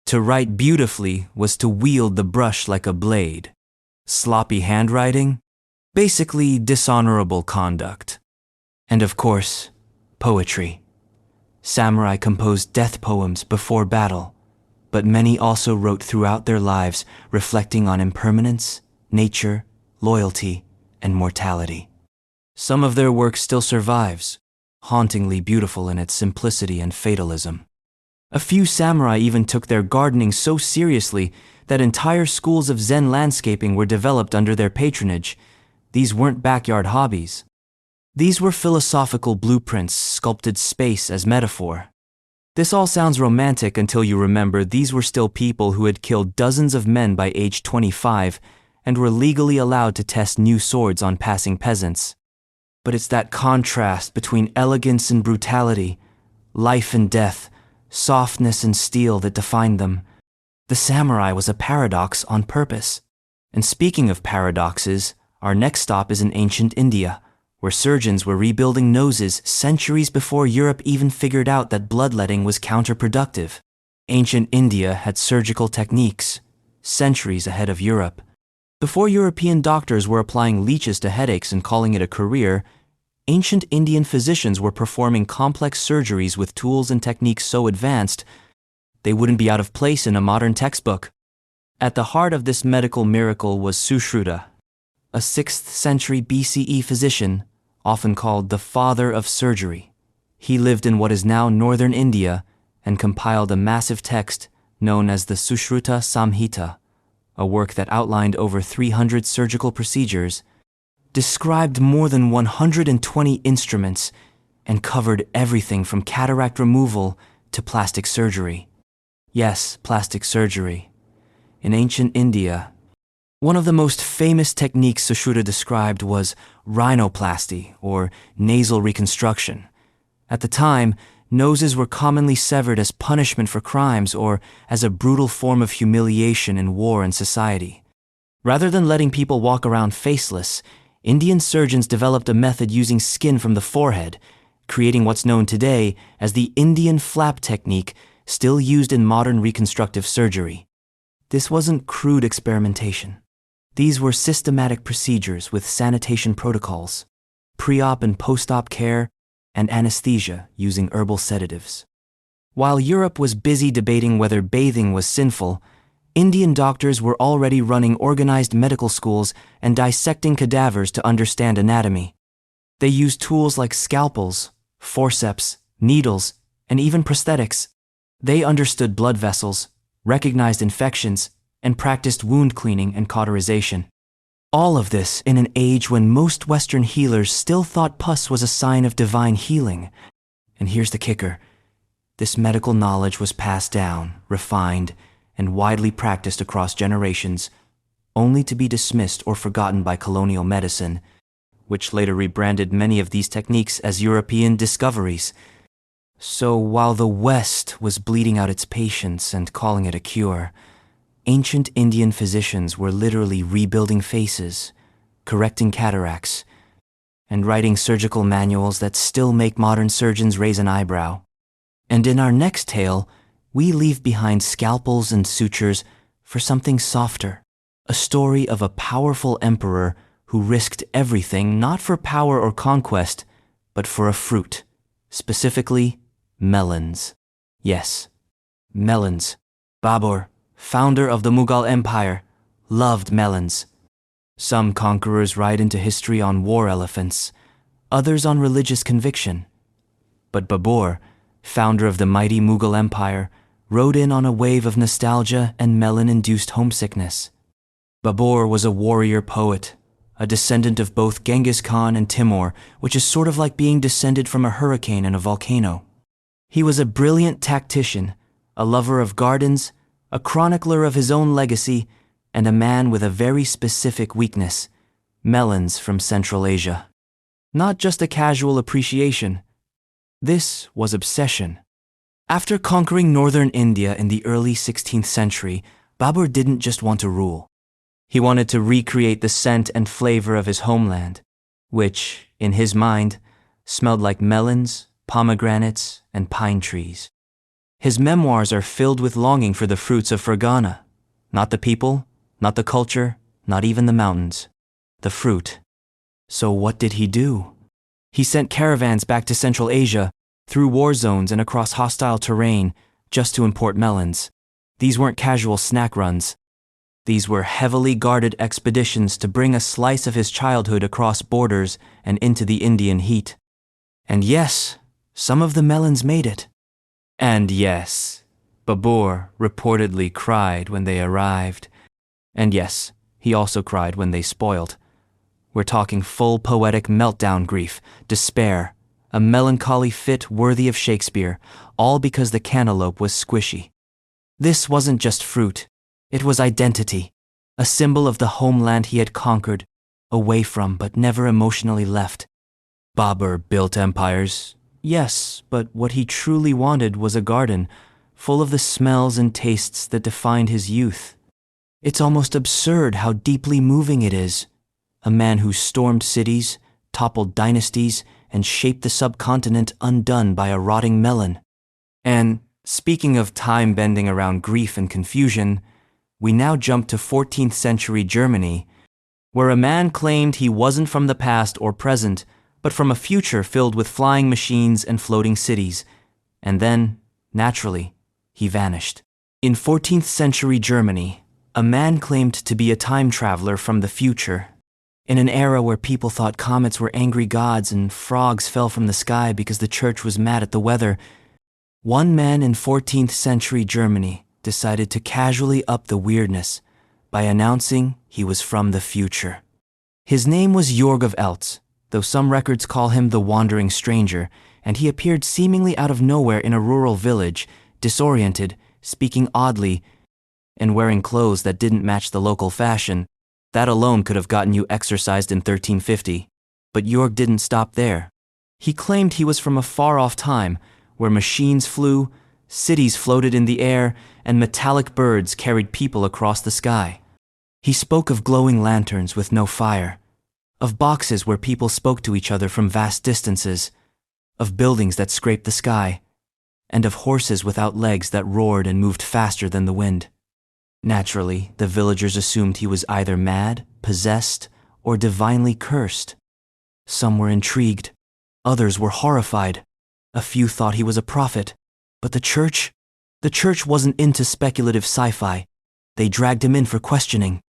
To write beautifully was to wield the brush like a blade. Sloppy handwriting? Basically dishonorable conduct. And of course, poetry. Samurai composed death poems before battle, but many also wrote throughout their lives, reflecting on impermanence, nature, loyalty, and mortality. Some of their work still survives, hauntingly beautiful in its simplicity and fatalism. A few samurai even took their gardening so seriously that entire schools of Zen landscaping were developed under their patronage. These weren't backyard hobbies. These were philosophical blueprints, sculpted space as metaphor. This all sounds romantic until you remember these were still people who had killed dozens of men by age 25 and were legally allowed to test new swords on passing peasants. But it's that contrast between elegance and brutality, life and death, softness and steel that defined them. The samurai was a paradox on purpose. And speaking of paradoxes, our next stop is in ancient India, where surgeons were rebuilding noses centuries before Europe even figured out that bloodletting was counterproductive. Ancient India had surgical techniques, centuries ahead of Europe. Before European doctors were applying leeches to headaches and calling it a career, ancient Indian physicians were performing complex surgeries with tools and techniques so advanced, they wouldn't be out of place in a modern textbook. At the heart of this medical miracle was Sushruta, a 6th century BCE physician, often called the father of surgery. He lived in what is now northern India and compiled a massive text known as the Sushruta Samhita, a work that outlined over 300 surgical procedures, described more than 120 instruments, and covered everything from cataract removal to plastic surgery. Yes, plastic surgery. In ancient India, one of the most famous techniques Sushruta described was rhinoplasty, or nasal reconstruction. At the time, noses were commonly severed as punishment for crimes or as a brutal form of humiliation in war and society. Rather than letting people walk around faceless, Indian surgeons developed a method using skin from the forehead, creating what's known today as the Indian flap technique, still used in modern reconstructive surgery. This wasn't crude experimentation. These were systematic procedures with sanitation protocols, pre-op and post-op care, and anesthesia using herbal sedatives. While Europe was busy debating whether bathing was sinful, Indian doctors were already running organized medical schools and dissecting cadavers to understand anatomy. They used tools like scalpels, forceps, needles, and even prosthetics. They understood blood vessels, recognized infections, and practiced wound cleaning and cauterization. All of this in an age when most Western healers still thought pus was a sign of divine healing. And here's the kicker. This medical knowledge was passed down, refined, and widely practiced across generations, only to be dismissed or forgotten by colonial medicine, which later rebranded many of these techniques as European discoveries. So while the West was bleeding out its patients and calling it a cure, ancient Indian physicians were literally rebuilding faces, correcting cataracts, and writing surgical manuals that still make modern surgeons raise an eyebrow. And in our next tale, we leave behind scalpels and sutures for something softer, a story of a powerful emperor who risked everything not for power or conquest, but for a fruit, specifically melons. Yes, melons. Babur, founder of the Mughal Empire, loved melons. Some conquerors ride into history on war elephants, others on religious conviction. But Babur, founder of the mighty Mughal Empire, rode in on a wave of nostalgia and melon-induced homesickness. Babur was a warrior poet, a descendant of both Genghis Khan and Timur, which is sort of like being descended from a hurricane and a volcano. He was a brilliant tactician, a lover of gardens, a chronicler of his own legacy, and a man with a very specific weakness: melons from Central Asia. Not just a casual appreciation. This was obsession. After conquering northern India in the early 16th century, Babur didn't just want to rule. He wanted to recreate the scent and flavor of his homeland, which, in his mind, smelled like melons, pomegranates, and pine trees. His memoirs are filled with longing for the fruits of Fergana. Not the people, not the culture, not even the mountains. The fruit. So what did he do? He sent caravans back to Central Asia, through war zones and across hostile terrain, just to import melons. These weren't casual snack runs. These were heavily guarded expeditions to bring a slice of his childhood across borders and into the Indian heat. And yes, some of the melons made it. And yes, Babur reportedly cried when they arrived. And yes, he also cried when they spoiled. We're talking full poetic meltdown grief, despair, a melancholy fit worthy of Shakespeare, all because the cantaloupe was squishy. This wasn't just fruit, it was identity, a symbol of the homeland he had conquered, away from but never emotionally left. Babur built empires, yes, but what he truly wanted was a garden, full of the smells and tastes that defined his youth. It's almost absurd how deeply moving it is. A man who stormed cities, toppled dynasties, and shaped the subcontinent undone by a rotting melon. And, speaking of time bending around grief and confusion, we now jump to 14th century Germany, where a man claimed he wasn't from the past or present, but from a future filled with flying machines and floating cities. And then, naturally, he vanished. In 14th century Germany, a man claimed to be a time traveler from the future. In an era where people thought comets were angry gods and frogs fell from the sky because the church was mad at the weather, one man in 14th century Germany decided to casually up the weirdness by announcing he was from the future. His name was Jorg of Eltz, though some records call him the Wandering Stranger, and he appeared seemingly out of nowhere in a rural village, disoriented, speaking oddly, and wearing clothes that didn't match the local fashion. That alone could have gotten you exorcised in 1350. But Jorg didn't stop there. He claimed he was from a far-off time, where machines flew, cities floated in the air, and metallic birds carried people across the sky. He spoke of glowing lanterns with no fire, of boxes where people spoke to each other from vast distances, of buildings that scraped the sky, and of horses without legs that roared and moved faster than the wind. Naturally, the villagers assumed he was either mad, possessed, or divinely cursed. Some were intrigued, others were horrified. A few thought he was a prophet, but the church wasn't into speculative sci-fi. They dragged him in for questioning.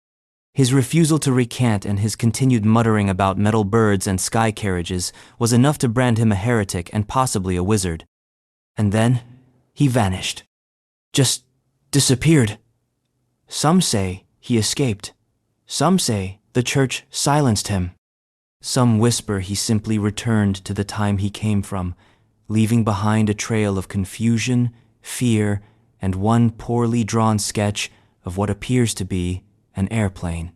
His refusal to recant and his continued muttering about metal birds and sky carriages was enough to brand him a heretic and possibly a wizard. And then, he vanished. Just disappeared. Some say he escaped. Some say the church silenced him. Some whisper he simply returned to the time he came from, leaving behind a trail of confusion, fear, and one poorly drawn sketch of what appears to be an airplane.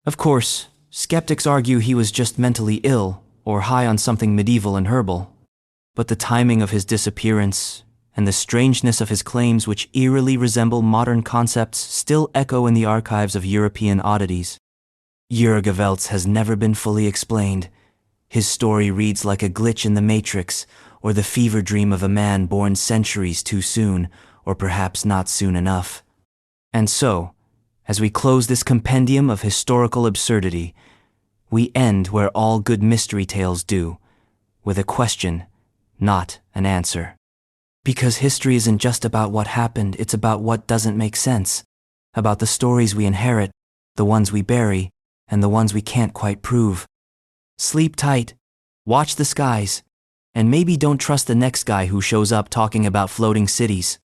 Of course, skeptics argue he was just mentally ill or high on something medieval and herbal. But the timing of his disappearance and the strangeness of his claims, which eerily resemble modern concepts, still echo in the archives of European oddities. Jurgewelz has never been fully explained. His story reads like a glitch in the Matrix, or the fever dream of a man born centuries too soon, or perhaps not soon enough. And so, as we close this compendium of historical absurdity, we end where all good mystery tales do, with a question, not an answer. Because history isn't just about what happened, it's about what doesn't make sense, about the stories we inherit, the ones we bury, and the ones we can't quite prove. Sleep tight, watch the skies, and maybe don't trust the next guy who shows up talking about floating cities.